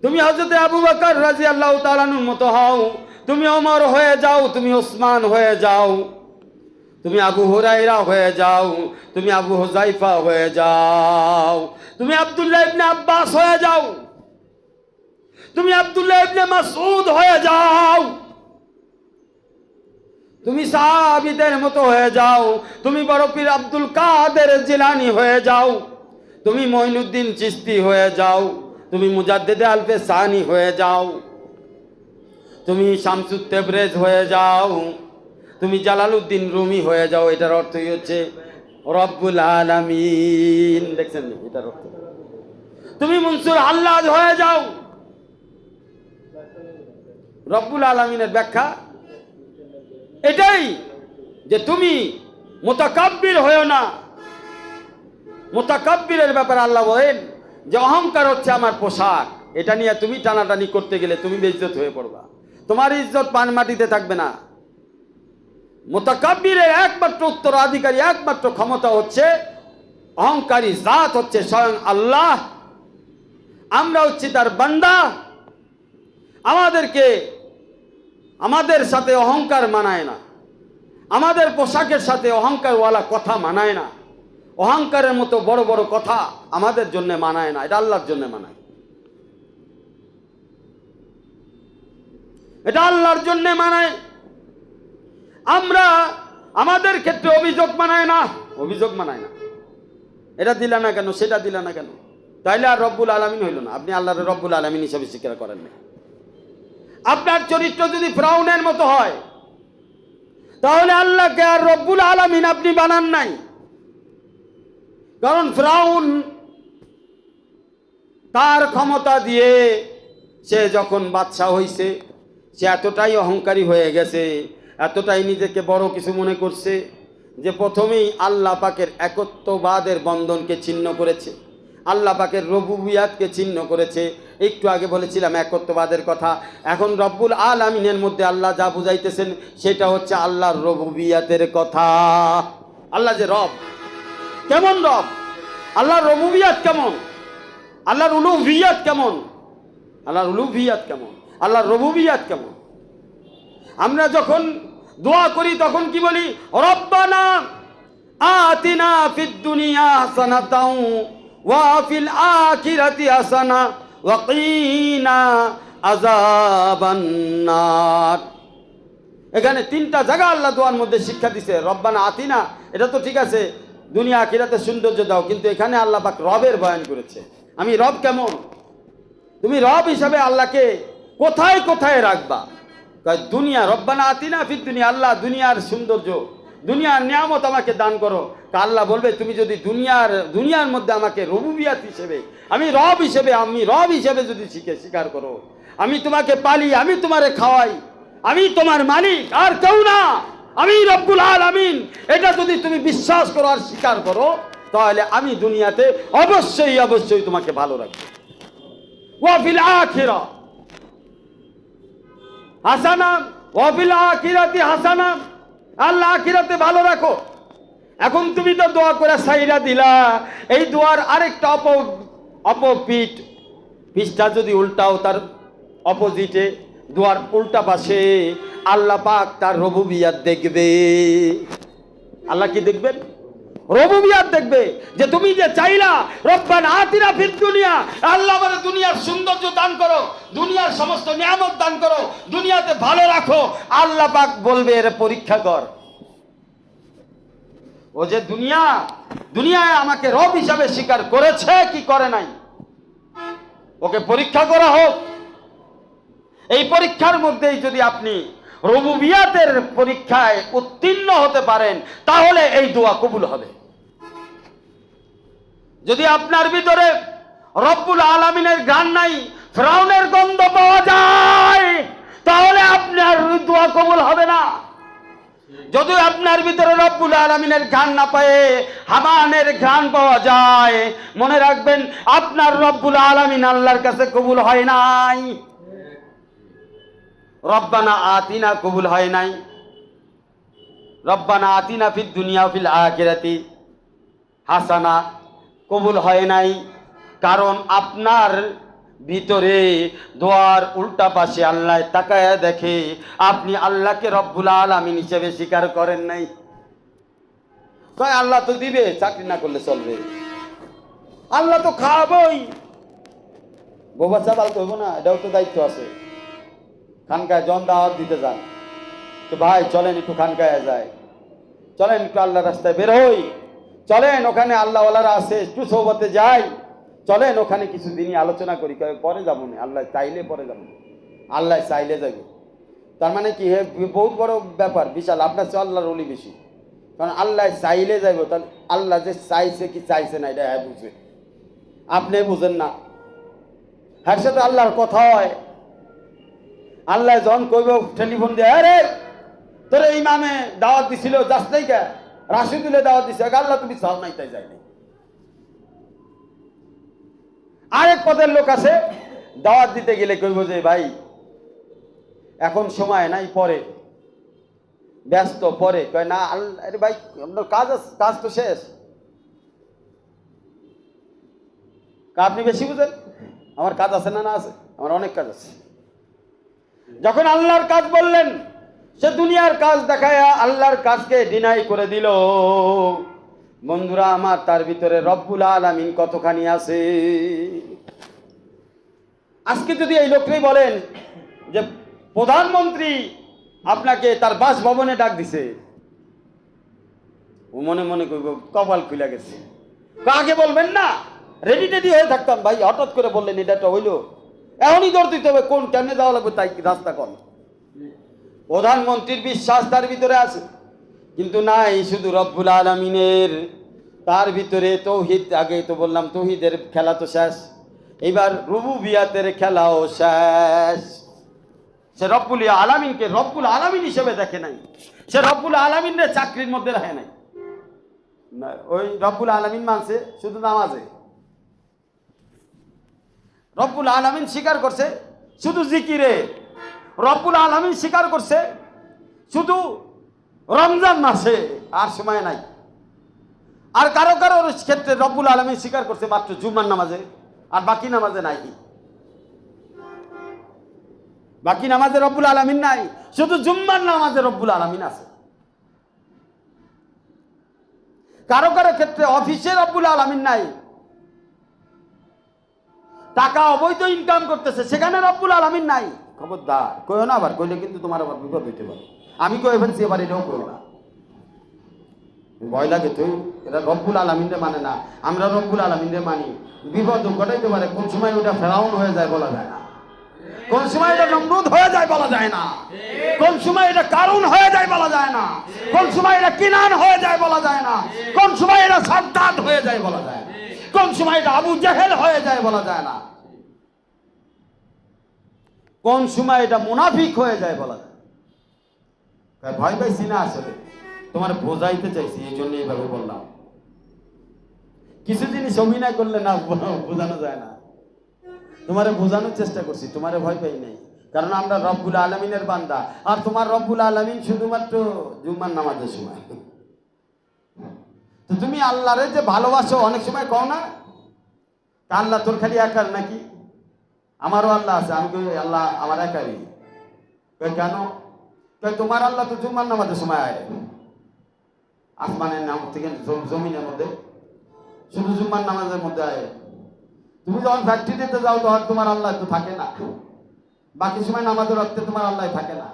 তুমি হযরতে আবু বকর রাদিয়াল্লাহু তাআলা আনহুর মতো হও, তুমি ওমর হয়ে যাও, তুমি ওসমান হয়ে যাও, তুমি আবু হুরায়রা হয়ে যাও, তুমি আবু হুযায়ফা হয়ে যাও, তুমি আব্দুল্লাহ ইবনে আব্বাস হয়ে যাও, তুমি আব্দুল্লাহ ইবনে মাসউদ হয়ে যাও, তুমি সাহাবীদের মতো হয়ে যাও, তুমি বড় পীর আব্দুল কাদের জিলানী হয়ে যাও, তুমি মঈনুদ্দিন চিশতি হয়ে যাও, তুমি মুজাদ্দিদে আলফে সানি হয়ে যাও, তুমি শামসুত তেবরেজ হয়ে যাও, তুমি জালালউদ্দিন রুমি হয়ে যাও। এটার অর্থই হচ্ছে রব্বুল আলামিন। দেখছেন এটার অর্থ? তুমি মনসুর হাল্লাজ হয়ে যাও। রব্বুল আলামিনের ব্যাখ্যা এটাই যে তুমি মুতাকাব্বির হয়েও না। মুতাকাব্বিরের ব্যাপারে আল্লাহ বলেন যে অহংকার হচ্ছে আমার পোশাক, এটা নিয়ে তুমি টানাটানি করতে গেলে তুমি বেইজ্জত হয়ে পড়বা, তোমার ইজ্জত পান মাটিতে থাকবে না। মুতাকাব্বিরের একমাত্র উত্তরাধিকারী, একমাত্র ক্ষমতা হচ্ছে, অহংকারী জাত হচ্ছে স্বয়ং আল্লাহ। আমরা হচ্ছি তার বান্দা। আমাদের সাথে অহংকার মানায় না, আমাদের পোশাকের সাথে অহংকারওয়ালা কথা মানায় না, অহংকারের মতো বড় বড় কথা আমাদের জন্য মানায় না, এটা আল্লাহর জন্য মানায়, এটা আল্লাহর জন্য মানায়। আমরা আমাদের ক্ষেত্রে অভিযোগ মানায় না, অভিযোগ মানায় না, এটা দিলা না কেন, সেটা দিলা না কেন, তাইলে আর রব্বুল আলামিন হইল না। আপনি আল্লাহর রব্বুল আলামিন হিসাবে স্বীকার করেন না। আপনার চরিত্র যদি ফিরআউনের মতো হয়, তাহলে আল্লাহকে আর রব্বুল আলামিন আপনি বানান নাই। কারণ ফিরআউন তার ক্ষমতা দিয়ে সে যখন বাদশা হইছে, সে এতটাই অহংকারী হয়ে গেছে, এতটাই নিজেকে বড় কিছু মনে করছে যে প্রথমেই আল্লাহ পাকের একত্ববাদের বন্ধনকে ছিন্ন করেছে, আল্লাহ পাকের রুবুবিয়াতকে ছিন্ন করেছে। একটু আগে বলেছিলাম একত্ববাদের কথা। এখন রব্বুল আলামিনের মধ্যে আল্লাহ যা বুঝাইতেছেন সেটা হচ্ছে আল্লাহর রুবুবিয়াতের কথা। আল্লাহ যে রব, কেমন রব, আল্লাহর রুবুবিয়াত কেমন, আল্লাহর উলুহিয়াত কেমন, আল্লাহর উলুহিয়াত কেমন, আল্লাহর রুবুবিয়াত কেমন। আমরা যখন দোয়া করি তখন কি বলি? রব্বানা আতিনা ফিদ দুনিয়া হাসানাতাও ওয়া ফিল আখিরাতি হাসানা ওয়া কিনা আযাবান নার। এখানে তিনটা জায়গা আল্লাহ দোয়ার মধ্যে শিক্ষা দিছে। রব্বানা আতিনা, এটা তো ঠিক আছে, দুনিয়া আখিরাতে সৌন্দর্য দাও, কিন্তু এখানে আল্লাহ পাক রবের বয়ান করেছে। আমি রব কেমন? তুমি রব হিসাবে আল্লাহকে কোথায় কোথায় রাখবা? দুনিয়া, রব্বানা আতিনা ফিদ দুনিয়া, আল্লাহ দুনিয়ার সৌন্দর্য, দুনিয়ার নিয়ামত আমাকে দান করো। আল্লাহ বলবে তুমি যদি দুনিয়ার মধ্যে আমাকে রুবুবিয়াত হিসেবে, আমি রব হিসেবে যদি স্বীকার করো, আমি তোমাকে পালি, আমি তোমারে খাওয়াই, আমি তোমার মালিক আর কেউ না, আমি রব্বুল আলামিন, এটা যদি তুমি বিশ্বাস করো আর স্বীকার করো, তাহলে আমি দুনিয়াতে অবশ্যই তোমাকে ভালো রাখবো। ওয়া ফিল আখিরা হাসানা ওয়া ফিল আখিরাতি হাসানা, আল্লাহ আখিরাতে ভালো রাখো। এখন তুমি তো দোয়া করে সাইরা দিলা, এই দোয়ার আরেকটা পৃষ্ঠা যদি উল্টাও, তার অপোজিটে দোয়ার উল্টা পাশে আল্লাহ পাক তার রুবুবিয়াত দেখবে। আল্লাহ কি দেখবেন? রুবুবিয়াত দেখবে। যে তুমি যে চাইলা রব্বানা আতিনা ফিদ দুনিয়া, আল্লাহ বলে দুনিয়ার সৌন্দর্য দান করো, দুনিয়ার সমস্ত নিয়ামত দান করো, দুনিয়াতে ভালো রাখো। আল্লাহ পাক বলবে এর পরীক্ষা কর। ও যে দুনিয়ায় আমাকে রব হিসাবে স্বীকার করেছে কি করে নাই, ওকে পরীক্ষা করা হোক। এই পরীক্ষার মধ্যেই যদি আপনি রুবুবিয়াতের পরীক্ষায় উত্তীর্ণ হতে পারেন, তাহলে এই দোয়া কবুল হবে। যদি আপনার ভিতরে রব্বুল আলামিনের গান নাই, ফিরাউনের গন্ধ পাওয়া যায়, তাহলে আপনার দোয়া কবুল হবে না। যদি আপনার ভিতরে রব্বুল আলামিনের ঘ্রাণ না পায়, হামানের ঘ্রাণ পাওয়া যায়, মনে রাখবেন আপনার রব্বুল আলামিন আল্লাহর কাছে কবুল হয় নাই। রব্বানা আতিনা কবুল হয় নাই, রব্বানা আতিনা ফিদ দুনিয়া ফিল আখিরাতি হাসানা কবুল হয় নাই। কারণ আপনার ভিতরে দোয়ার উল্টা পাশে আল্লাহ তাকায়া দেখে আপনি আল্লাহকে রব্বুল আলামিন হিসেবে স্বীকার করেন নাই। কয় আল্লাহ তো দিবে, চাকরি না করলে চলবে, আল্লাহ তো খাওয়াবই, বউ বাচ্চা পালতে হইব না, এটাও তো দায়িত্ব আছে। খানকায় জন দাওয়াত দিতে যান, তো ভাই চলেন একটু খানকায় যায়, চলেন একটু আল্লাহ রাস্তায় বের হই, চলেন ওখানে আল্লাহওয়ালারা আছে একটু সোহবতে যাই, চলেন ওখানে কিছুদিনই আলোচনা করি। পরে যাবো না, আল্লাহ চাইলে পরে যাবো, আল্লাহ চাইলে যাবে। তার মানে কি, হে বহুত বড় ব্যাপার, বিশাল। আপনার চেয়ে আল্লাহর ওলি বেশি, কারণ আল্লাহ চাইলে যাইব। তাহলে আল্লাহ যে চাইছে কি চাইছে না, এটা হ্যাঁ বুঝে, আপনি বুঝেন না। হ্যাঁ সাথে আল্লাহর কথা হয়। আল্লাহ যখন কইব টেলিফোন দিয়ে, আরে তোরে ইমামে দাওয়াত দিছিল, যাস নাই কে? রাশিদুলে দাওয়াত দিছে, আল্লাহ তুমি চাও নাই তাই যাই নাই। আরেক পদের লোক আছে, দাওয়াত দিতে গেলে কইব যে ভাই এখন সময় নাই, পরে ব্যস্ত, পরে কয় না। আরে ভাই আপনার কাজ তো শেষ, আপনি বেশি বুঝেন, আমার কাজ আছে না আছে, আমার অনেক কাজ আছে। যখন আল্লাহর কাজ বললেন, সে দুনিয়ার কাজ দেখায় আল্লাহর কাজকে ডিনাই করে দিল। বন্ধুরা আমার, তার ভিতরে রব্বুল আলামিন কতখানি আছে। আজকে যদি এই লোকটাই বলেন যে প্রধানমন্ত্রী আপনাকে তার বাসভবনে ডাক দিছে, ও মনে মনে কইব কপাল খুলে গেছে। আগে বলবেন না, রেডি টেডি হয়ে থাকতাম। ভাই হঠাৎ করে বললেন এটা হইলো, এখনই দৌড় দিতে হবে, কোন কেমনে যাওয়া লাগবে তাই রাস্তা কোন। প্রধানমন্ত্রীর বিশ্বাস তার ভিতরে আছে, কিন্তু নাই শুধু রব্বুল আলামিনের। তার ভিতরে তৌহিদ, আগে তো বললাম তৌহিদের খেলা তো শেষ, এবার রুবুবিয়াতের খেলাও শেষ। সে রব্বুল আলামিনকে রব্বুল আলামিন হিসেবে দেখে নাই, সে রব্বুল আলামিনের চাকরির মধ্যে রাখে নাই। ওই রব্বুল আলামিন মানছে শুধু নামাজে, রব্বুল আলামিন স্বীকার করছে শুধু জিকিরে, রব্বুল আলামিন স্বীকার করছে শুধু রমজান মাসে, আর সময় নাই। আর কারো কারো ক্ষেত্রে রব্বুল আলামিন স্বীকার করছে মাত্র জুমার নামাজে, আর বাকি নামাজে নাই। বাকি নামাজে রব্বুল আলামিন নাই, শুধু জুম্মার নামাজে রব্বুল আলামিন আছে। কারো কারো ক্ষেত্রে অফিসে রব্বুল আলামিন নাই, টাকা অবৈধ ইনকাম করতেছে, সেখানে রব্বুল আলামিন নাই। খবরদার কইও না, আবার কইলে কিন্তু তোমার আবার বিপদ হইতে পারে। আমি কই ফেলছি, এবার এটাও কইও না, ভয় লাগে। তুই এটা রব্বুল আলামিনরে মানে না, আমরা রব্বুল আলামিনরে মানি। বিপদ ঘটাইতে পারে, কোন সময় ওটা ফেরাউন হয়ে যায় বলা যায় না, কোন সময় এটা নমরুদ হয়ে যায় বলা যায় না, কোন সময় এটা কারুন হয়ে যায় বলা যায় না, কোন সময় এটা কিনান হয়ে যায় বলা যায় না, কোন সময় এটা সাদ্দাত হয়ে যায় বলা যায় না, কোন সময় এটা আবু জাহেল হয়ে যায় বলা যায় না, কোন সময় এটা মুনাফিক হয়ে যায় বলা যায়। ভয় পাইছি না, আসলে তোমার বোঝাইতে চাইছি, এই জন্য এইভাবে বললাম। কিছু জিনিস অভিনয় করলে না বোঝানো যায় না, তোমারে বোঝানোর চেষ্টা করছি, তোমারে ভয় পাই নাই, কারণ আমরা রব্বুল আলামিনের বান্দা। আর তোমার রব্বুল আলামিন শুধুমাত্র জুম্মার নামাজের সময়। তো তুমি আল্লাহরে যে ভালোবাসো, অনেক সময় কও না আল্লাহ তোর খালি একার নাকি, আমারও আল্লাহ আছে। আমি কই আল্লাহ আমার একারই। কেন? তোমার আল্লাহ তো জুম্মার নামাজের সময় আয়, আসমানের নাম থেকে জমিনের মধ্যে, শুধু জুম্মার নামাজের মধ্যে আয়। তুমি যখন ফ্যাক্টরিতে যাও তখন তোমার আল্লাহ তো থাকে না, বাকি সময় নামাজের রক্তে তোমার আল্লাহ থাকে না।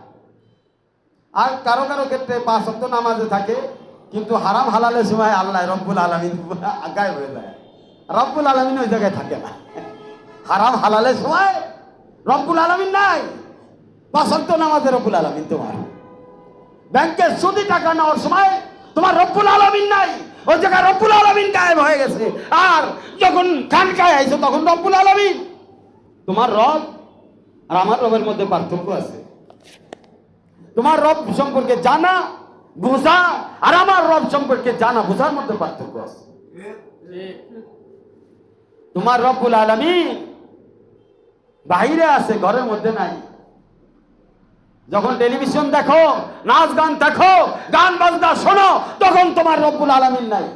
আর কারো কারো ক্ষেত্রে 5 ওয়াক্ত নামাজে থাকে, কিন্তু হারাম হালালের সময় আল্লাহ রব্বুল আলামিন গায়েব হয়ে যায়, রব্বুল আলামিন ওই জায়গায় থাকে না। হারাম হালালের সময় রব্বুল আলামিন নাই, 5 ওয়াক্ত নামাজে রব্বুল আলামিন তোমার। ব্যাংকের সুদি টাকা নেওয়ার সময় তোমার রব্বুল আলামিন নাই, ওই জায়গায় রব্বুল আলামিন গায়েব হয়ে গেছে। আর যখন খানকায় আইছো তখন রব্বুল আলামিন। তোমার রব আর আমার রবের মধ্যে পার্থক্য আছে। তোমার রব সম্পর্কে জানা বোঝা আর আমার রব সম্পর্কে জানা বোঝার মধ্যে পার্থক্য আছে। তোমার রব্বুল আলামিন বাইরে আছে, ঘরের মধ্যে নাই। যখন টেলিভিশন দেখো, নাচ গান দেখো, গান বাজনা শোনো, তখন তোমার রব্বুল আলামিন নাই।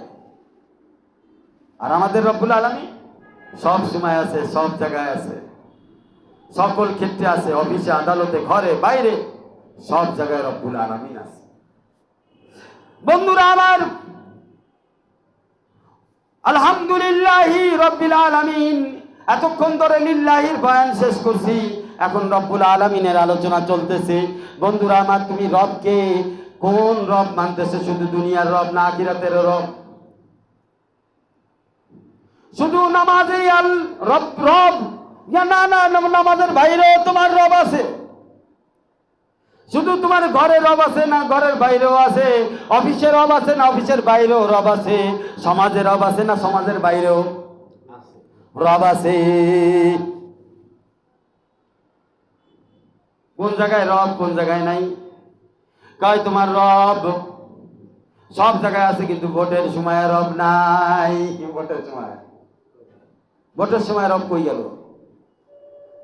আর আমাদের রব্বুল আলামিন সব সময় আছে, সব জায়গায় আছে, সকল ক্ষেত্রে আছে, অফিসে, আদালতে, ঘরে, বাইরে, সব জায়গায় রব্বুল আলামিন আছে। বন্ধুরা আমার, আলহামদুলিল্লাহি রব্বিল আলামিন। এতক্ষণ ধরে লিল্লাহির বয়ান শেষ করছি, এখন রব্বুল আলামিনের আলোচনা চলতেছে। বন্ধুরা আমার, তুমি রবকে কোন রব মানতেছে? শুধু দুনিয়ার রব না আখিরাতের রব? শুধু নামাজে রব রব না, না, নামাজের বাইরেও তোমার রব আছে। শুধু তোমার ঘরে রব আছে না ঘরের বাইরেও আছে? অফিসের রব আছে না অফিসের বাইরেও রব আছে? সমাজের রব আছে না সমাজের বাইরেও রব আছে? কোন জায়গায় রব, কোন জায়গায় নাই? কয় তোমার রব সব জায়গায় আছে, কিন্তু ভোটের সময় রব নাই। ভোটের সময় রব কই গেল?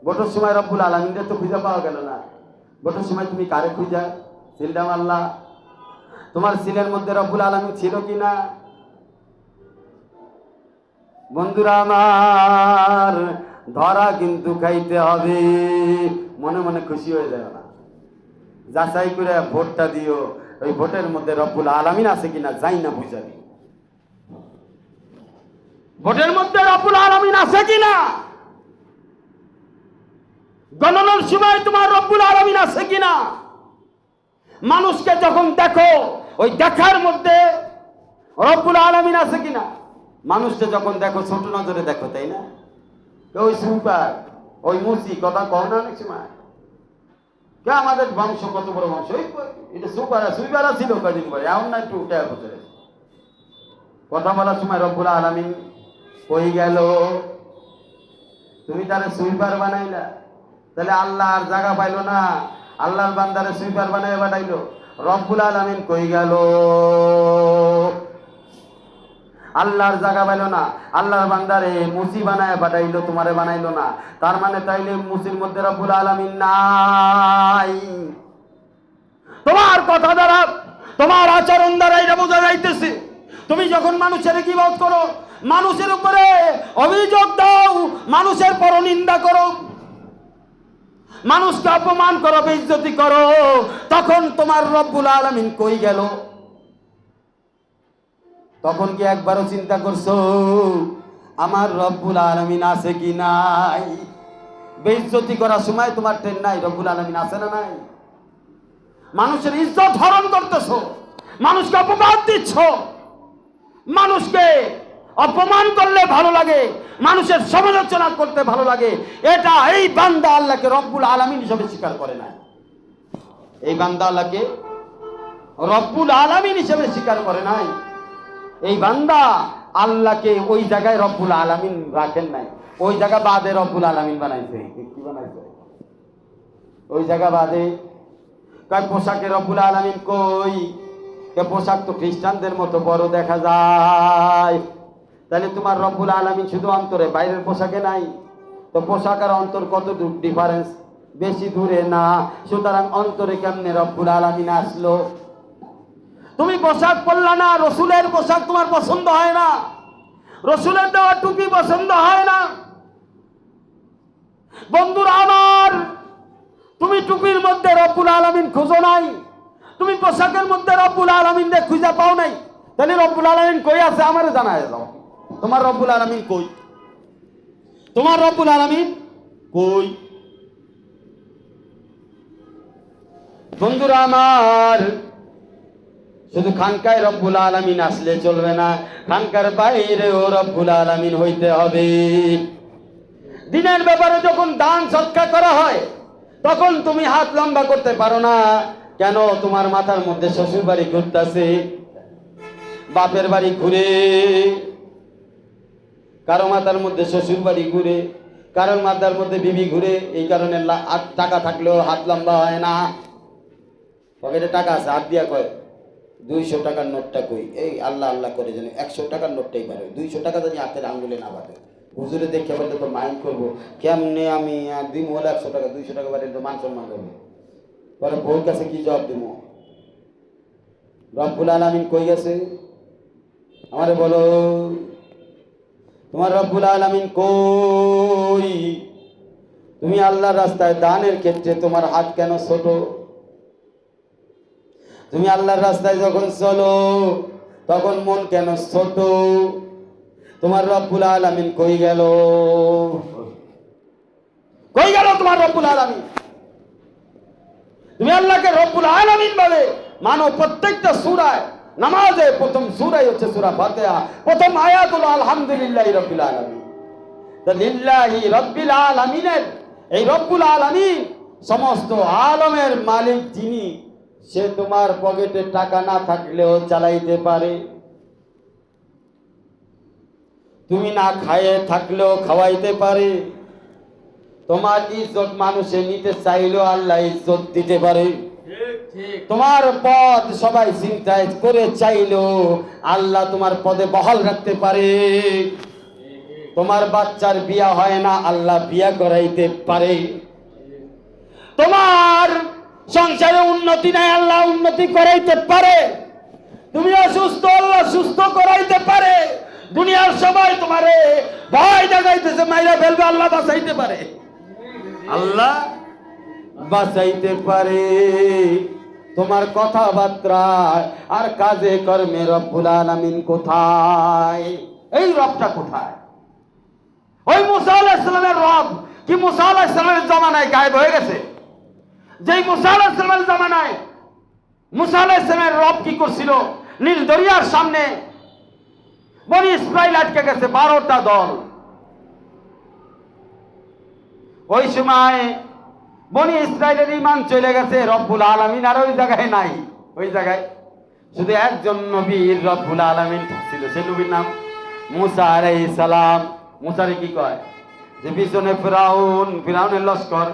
ভোটের সময় রব্বুল আলামিনকে তো খুঁজে পাওয়া গেল না। ভোটের সময় তুমি কারে খুঁজা সিলটা মারলা? তোমার সিলের মধ্যে রব্বুল আলামিন ছিল কিনা? বন্ধুরা আমার, ধরা কিন্তু খাইতে হবে, মনে মনে খুশি হয়ে যায় না, যাচাই করে ভোটটা দিও। ওই ভোটের মধ্যে রব্বুল আলামিন আছে কিনা যাই না বুঝা দিও। ভোটের মধ্যে রব্বুল আলামিন আছে কিনা, গণনার সময় তোমার রব্বুল আলামিন আছে কিনা। মানুষকে যখন দেখো, ওই দেখার মধ্যে রব্বুল আলামিন আছে কিনা। মানুষকে যখন দেখো ছোট নজরে দেখো, তাই না? ওই সুপার, ওই মুসি, কথা কও না অনেক সময়। কে আমাদের বংশ কত বড় বংশ, এটা সুইপারা ছিল কদিন পরে, এমন না একটু উঠে বছরে কথা বলার সময় রব্বুল আলামিন কই গেল? তুমি তারে সুইপার বানাইলা, তাহলে আল্লাহ আর জায়গা পাইলো না, আল্লাহর বান্দারে সুইপার বানাই বানাইলো। রব্বুল আলামিন কই গেল? আল্লাহর জায়গা পাইলো না, আল্লাহর বান্দারে মুসি বানায় পাঠাইলো, তোমারে বানাইলো না। তার মানে তাইলে মুসির মধ্যে রব্বুল আলামিন নাই। তোমার কথা দ্বারা, তোমার আচরণ দ্বারা এটা বোঝা যাইতেছে। তুমি যখন মানুষের গীবত করো, মানুষের উপরে অভিযোগ দাও, মানুষের পরনিন্দা করো, মানুষকে অপমান করো, বেইজ্জতি করো, তখন তোমার রব্বুল আলামিন কই গেল? তখন কি একবারও চিন্তা করছো আমার রব্বুল আলামিন আছে কি নাই? বেইজ্জতি করার সময় তোমার ট্রেন নাই, রব্বুল আলামিন আছে না নাই? মানুষের ইজ্জত হরণ করতেছো, মানুষকে অপমান দিচ্ছ। মানুষকে অপমান করলে ভালো লাগে, মানুষের সমালোচনা করতে ভালো লাগে, এটা এই বান্দা আল্লাহকে রব্বুল আলামিন হিসেবে স্বীকার করে না। এই বান্দা আল্লাহকে রব্বুল আলামিন হিসেবে স্বীকার করে নাই। এই বান্দা আল্লাহকে ওই জায়গায় রব্বুল আলামিন রাখেন নাই, ওই জায়গা বাদে রব্বুল আলামিন বানাইছে। কি বানাইছে? ওই জায়গা বাদে কয় পোশাকে রব্বুল আলামিন কই? পোশাক তো খ্রিস্টানদের মতো বড় দেখা যায়। তাহলে তোমার রব্বুল আলামিন শুধু অন্তরে, বাইরের পোশাকে নাই? তো পোশাক আর অন্তর কত দূর ডিফারেন্স? বেশি দূরে না। সুতরাং অন্তরে কেমনে রব্বুল আলামিন আসলো? তুমি পোশাক পরলা না, রসুলের পোশাক তোমার পছন্দ হয় না, রসুলের দেওয়া টুপি পছন্দ হয় না। বন্ধুরা আমার, তুমি টুপির মধ্যে রব্বুল আলামিন খুঁজো নাই, তুমি পোশাকের মধ্যে রব্বুল আলামিন খুঁজে পাও নাই, তাহলে রব্বুল আলামিন কই আছে আমারে জানায় দাও। তোমার রব্বুল আলামিন কই? তোমার রব্বুল আলামিন কই? বন্ধুরা আমার, শুধু খানকায় রব্বুল আলামিন আসলে চলবে না, খানকার বাইরেও রব্বুল আলামিন হইতে হবে। দিনের ব্যাপারে যখন দান সৎকার করা হয় তখন তুমি হাত লম্বা করতে পারো না কেন? তোমার মাথার মধ্যে শ্বশুর বাড়ি ঘুরতেছে, বাপের বাড়ি ঘুরে, কারো মাথার মধ্যে শ্বশুর বাড়ি ঘুরে, কারোর মাথার মধ্যে বিবি ঘুরে। এই কারণে টাকা থাকলেও হাত লম্বা হয় না। পকেটে টাকা আছে, হাত দিয়া কয় 200 টাকার নোটটা কই? এই আল্লাহ আল্লাহ করে জানি 100 টাকার নোটটাই পারে, 200 টাকা জানি হাতের আঙ্গুলে না বাঁধে। হুজুরে দেখে বললে তো মাইন্ড করবো, কেমনে আমি দিম হলে 100 টাকা 200 টাকা বাড়ি তো মান সম্মান করবো। পরে বউর কাছে কি জবাব দিব? রব্বুল আলামিন কই গেছে আমারে বলো? তোমার রব্বুল আলামিন কই? তুমি আল্লাহর রাস্তায় দানের ক্ষেত্রে তোমার হাত কেন ছোট? তুমি আল্লাহর রাস্তায় যখন চলো তখন মন কেন ছোট? তোমার রব্বুল আলামিন কই গেল? কই গেল তোমার রব্বুল আলামিন? তুমি আল্লাহকে রব্বুল আলামিন বলে মানো। প্রত্যেকটা সূরায়, নামাজে প্রথম সূরাই হচ্ছে সূরা ফাতিহা, প্রথম আয়াত হলো আলহামদুলিল্লাহি রাব্বিল আলামিন। তো লিল্লাহি রাব্বিল আলামিনের এই রব্বুল আলামিন সমস্ত আলমের মালিক যিনি, সে তোমার পকেটে টাকা না থাকলেও চালাইতে পারে, তুমি না খায়ে থাকলেও খাওয়াইতে পারে, তোমার ইজ্জত মানুষে নিতে চাইলেও আল্লাহ ইজ্জত দিতে পারে, তোমার পদ সবাই চিন্তায় করে চাইলেও আল্লাহ তোমার পদে বহাল রাখতে পারে, তোমার বাচ্চার বিয়া হয় না আল্লাহ বিয়া করাইতে পারে, তোমার সংসারে উন্নতি নাই আল্লাহ উন্নতি করাইতে পারে, তুমি অসুস্থ আল্লাহ সুস্থ করাইতে পারে, দুনিয়ার সবাই তোমারে ভয় দেখাইতেছে মাইরা ফেলবে আল্লাহ বাঁচাইতে পারে, আল্লাহ বাঁচাইতে পারে। তোমার কথাবার্তা আর কাজে কর্মে রব্বুল আলামিন কোথায়? এই রবটা কোথায়? ওই মুসা আলাইহিস সালামের রব কি মুসা আলাইহিস সালামের জামানায় গায়েব হয়ে গেছে? যেই মুসা আলাইহিস সালামের জামানায় মুসা আলাইহিস সালামের রব কি করছিল? নীল দরিয়ার সামনে বনি ইসরাইল আটকে গেছে 12টা দল। ওই সময় বনি ইসরাইলের ঈমান চলে গেছে, রব্বুল আলামিন আর ওই জায়গায় নাই। ওই জায়গায় শুধু একজন নবীর রব্বুল আলামিন ছিল, সেই নবীর নাম মুসা আলাইহিস সালাম। মুসারে কি কয়? যে পিছনে ফিরাউনের লস্কর,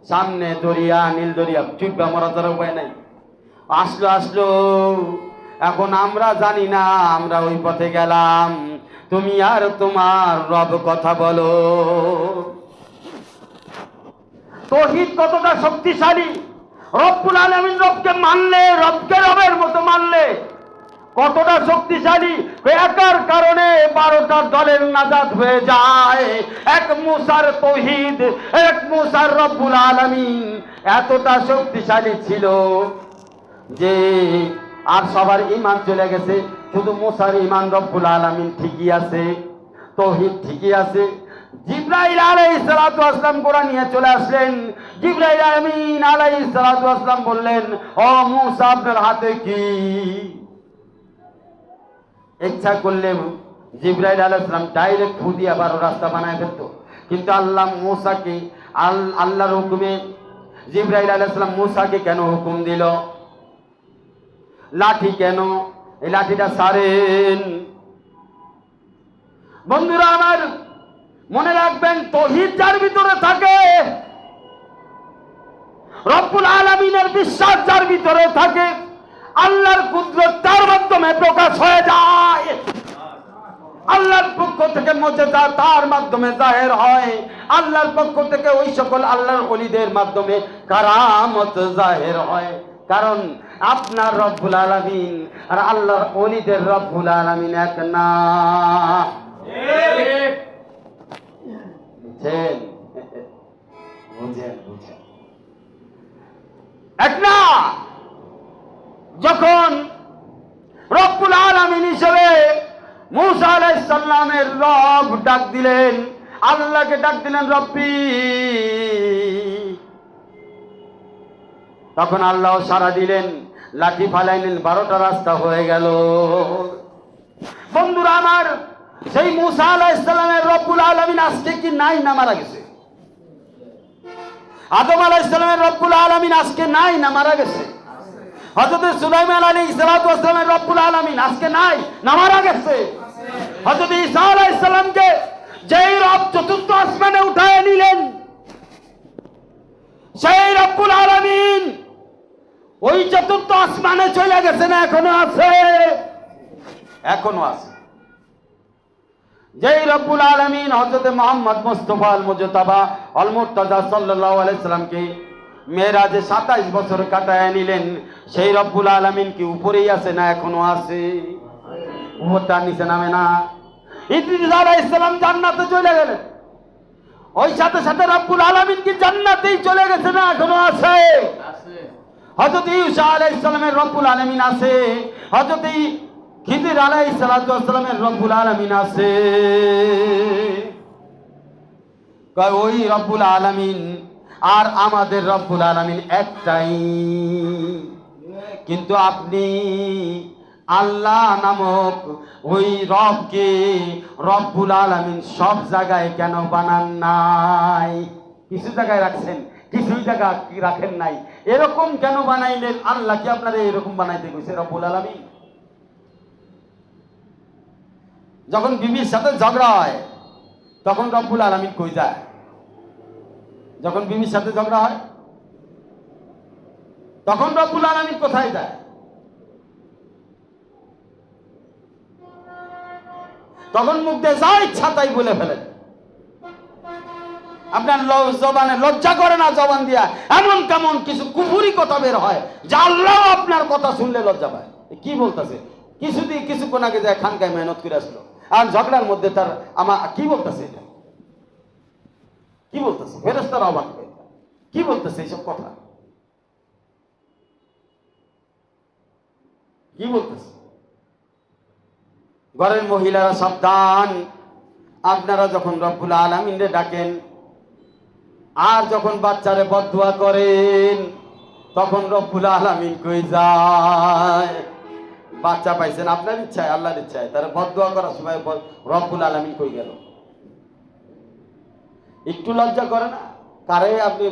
সামনে দরিয়া, নীল দরিয়া, চুপবা মরা তার উপায় নাই। আসলো এখন আমরা জানি না, আমরা ওই পথে গেলাম, তুমি আর তোমার রব কথা বলো। তাওহীদ কতটা শক্তিশালী! রব্বুল আলামিন রবকে মানলে, রবকে রবের মতো মানলে কতটা শক্তিশালী, একার কারণে 12টা দলের নাজাত হয়ে যায়। এক মুসার তৌহিদ, এক মুসার রব্বুল আলামিন এতটা শক্তিশালী ছিল যে আর সবার ঈমান চলে গেছে, শুধু মুসার ঈমান রব্বুল আলামিন ঠিকই আছে, তৌহিদ ঠিকই আছে। জিবরাইল আলাইহিস সালাতু ওয়াস সালাম কোরআন নিয়ে চলে আসলেন। জিবরাইল আমিন আলাইহিস সালাতু ওয়াস সালাম বললেন, ও মুসা আপনার হাতে কি? ইচ্ছা করলে জিবরাইল আলাইহিস সালাম ডাইরেক্ট ফু দিয়ে 12 রাস্তা বানায় ফেলতো, কিন্তু আল্লাহ মুসাকে আল্লাহর হুকুমে জিবরাইল আলাইহিস সালাম মুসাকে কেন হুকুম দিল? লাঠি কেন? এই লাঠিটা সারেন। বন্ধুরা আমার, মনে রাখবেন, তৌহিদ যার ভিতরে থাকে, রব্বুল আলামিনের বিশ্বাস যার ভিতরে থাকে, আল্লাহর কুদরত তার মাধ্যমে প্রকাশ হয়ে যায়। আল্লাহর পক্ষ থেকে মুজিজা তার মাধ্যমে জাহের হয়। আল্লাহর পক্ষ থেকে ওই সকল আল্লাহর ওলিদের মাধ্যমে কারামত জাহের হয়। কারণ আপনার রব্বুল আলামিন আর আল্লাহর ওলিদের রব্বুল আলামিন এক না। বুঝছেন? বুঝেন এক না। যখন রব্বুল আলামিন হিসেবে মুসা আলাইহিস সালামের রব ডাক দিলেন, আল্লাহকে ডাক দিলেন রব্বি, তখন আল্লাহ সাড়া দিলেন, লাঠি ফালাইলেন, 12টা রাস্তা হয়ে গেল। বন্ধুরা আমার, সেই মুসা আলাইহিস সালামের রব্বুল আলামিন আজকে কি নাই না মারা গেছে? আদম আলাইহিস সালামের রব্বুল আলামিন আজকে নাই না মারা গেছে? হযরত সুলাইমান আলাইহিস সালাতু ওয়াস সালামের রব্বুল আলামিন আজকে নাই না মারা গেছে? হযরত ঈসা আলাইহিস সালামকে যেই রব চতুর্থ আসমানে উঠায় নিলেন, সেই রব্বুল আলামিন ওই চতুর্থ আসমানে চলে গেছে না এখনো আছে? এখনো আছে। যেই রব্বুল আলামিন হযরত মুহাম্মদ মুস্তাফা আল মুজতাবা আল মুরতাজা সাল্লাল্লাহু আলাইহি সাল্লামকে মেরাজে 27 বছর কাটায় নিলেন, সেই রব্বুল আলামিন কি উপরেই আছে না এখনো আছে? উপরটার নিচে নামে না। ইদ্রিস আলাইহিস সালাম জান্নাতে চলে গেলেন, ওই সাথে সাথে রব্বুল আলামিন কি জান্নাতেই চলে গেছে না এখনো আছে? হযরত ঈসা আলাইহিস সালামের রব্বুল আলামিন আছে, হযরত খিজির আলাইহিস সালাতু ওয়াস সালামের রব্বুল আলামিন আছে। কয় ওই রব্বুল আলামিন আর আমাদের রব্বুল আলামিন একটাই। কিন্তু আপনি আল্লাহ নামক ওই রবকে রব্বুল আলামিন সব জায়গায় কেন বানান নাই? কিছু জায়গায় রাখছেন, কিছু জায়গা রাখেন নাই। এরকম কেন বানাইলেন? আল্লাহ কি আপনারা এরকম বানাইতে কইছে রব্বুল আলামিন? যখন বিবির সাথে ঝগড়া হয় তখন রব্বুল আলামিন কই যায়? যখন বিবির সাথে ঝগড়া হয় তখন রব্বুল আলামিন কোথায় যায়? তখন মুখ দিয়ে যা ইচ্ছা তাই বলে ফেলেন। আপনার জবানে লজ্জা করে না? জবান দিয়া এমন কেমন কিছু কুফুরি কথা বের হয় যা আল্লাহ আপনার কথা শুনলে লজ্জা পায়। কি বলতেছে? কিছুক্ষণ আগে যায় খানকায় মেহনত করে আসলো, আর ঝগড়ার মধ্যে তার কি বলতেছে? এটা কি বলতেছে? ফেরেশতারা অবাক হয়ে কি বলতেছে এইসব কথা? কি বলতেছে? ঘরের মহিলারা সাবধান, আপনারা যখন রব্বুল আলামিনকে ডাকেন আর যখন বাচ্চারে বদদুয়া করেন তখন রব্বুল আলামিন কই যায়? বাচ্চা পাইছেন আপনার ইচ্ছায়, আল্লাহর ইচ্ছায়, তারা বদদুয়া করার সময় রব্বুল আলামিন কই গেল? একটু লজ্জা করে না? কারে আপনি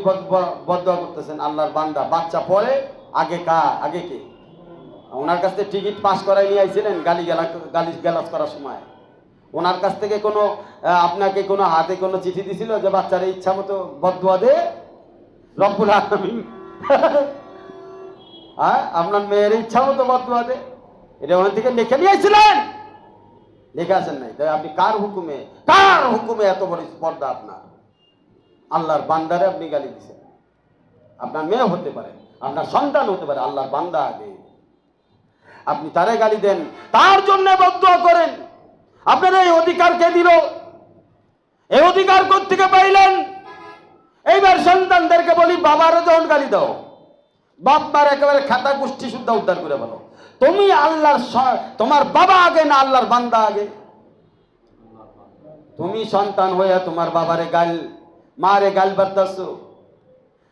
বদদুয়া করতেছেন? আল্লাহর বান্দা। বাচ্চা পরে আগে আগে কে? ওনার কাছ থেকে টিকিট পাস করাই নিয়ে আইছিলেন গালি গালাজ করার সময়? ওনার কাছ থেকে কোনো আপনাকে কোনো হাতে কোনো চিঠি দিছিল যে বাচ্চার ইচ্ছা মতো বদদুয়া দে? রব্বুল আলামিন আপনার মেয়ের ইচ্ছা মতো বদদুয়া দে? এটা ওখান থেকে লিখে নিয়ে আইছিলেন? লিখে আসেন নাই? তাই আপনি কার হুকুমে এত বড় স্পর্ধা আপনার? আল্লাহর বান্দারে আপনি গালি দিচ্ছেন। আপনার মেয়ে হতে পারে, আপনার সন্তান হতে পারে, আল্লাহর বান্দা আগে। আপনি তারে গালি দেন, তার জন্য বদদুয়া করেন। আপনার এই অধিকার কে দিল? এই অধিকার কোত্থেকে পাইলেন? এইবার সন্তানদেরকে বলি, বাবারও যখন গালি দাও, বাপ মার একেবারে খাতা গোষ্ঠী শুদ্ধ উদ্ধার করে বলো, তুমি আল্লাহর তোমার বাবা আগে না আল্লাহর বান্দা আগে? তুমি সন্তান হইয়া তোমার বাবারে গাল, মারে গাল বারতাছো,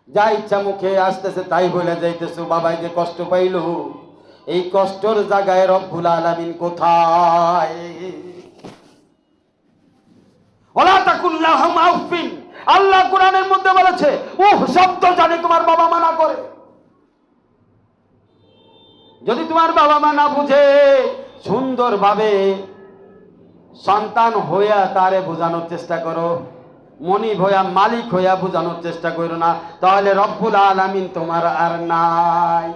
যা ইচ্ছা মুখে আসতেছে তাই বলে যাইতেছো, বাবাই যে কষ্ট পাইল, এই কষ্টর জায়গায় রব্বুল আলামিন কোথায়? ওলা তাকুল্লাহুমা উফিন, আল্লাহ কোরআনের মধ্যে বলেছে উহ শব্দ জানি তোমার বাবা মা না করে। যদি তোমার বাবা মা না বুঝে সুন্দরভাবে সন্তান হইয়া তারে বোঝানোর চেষ্টা করো, মনিব হইয়া মালিক হইয়া বোঝানোর চেষ্টা করো না, তাহলে রব্বুল আলামিন তোমার আর নাই।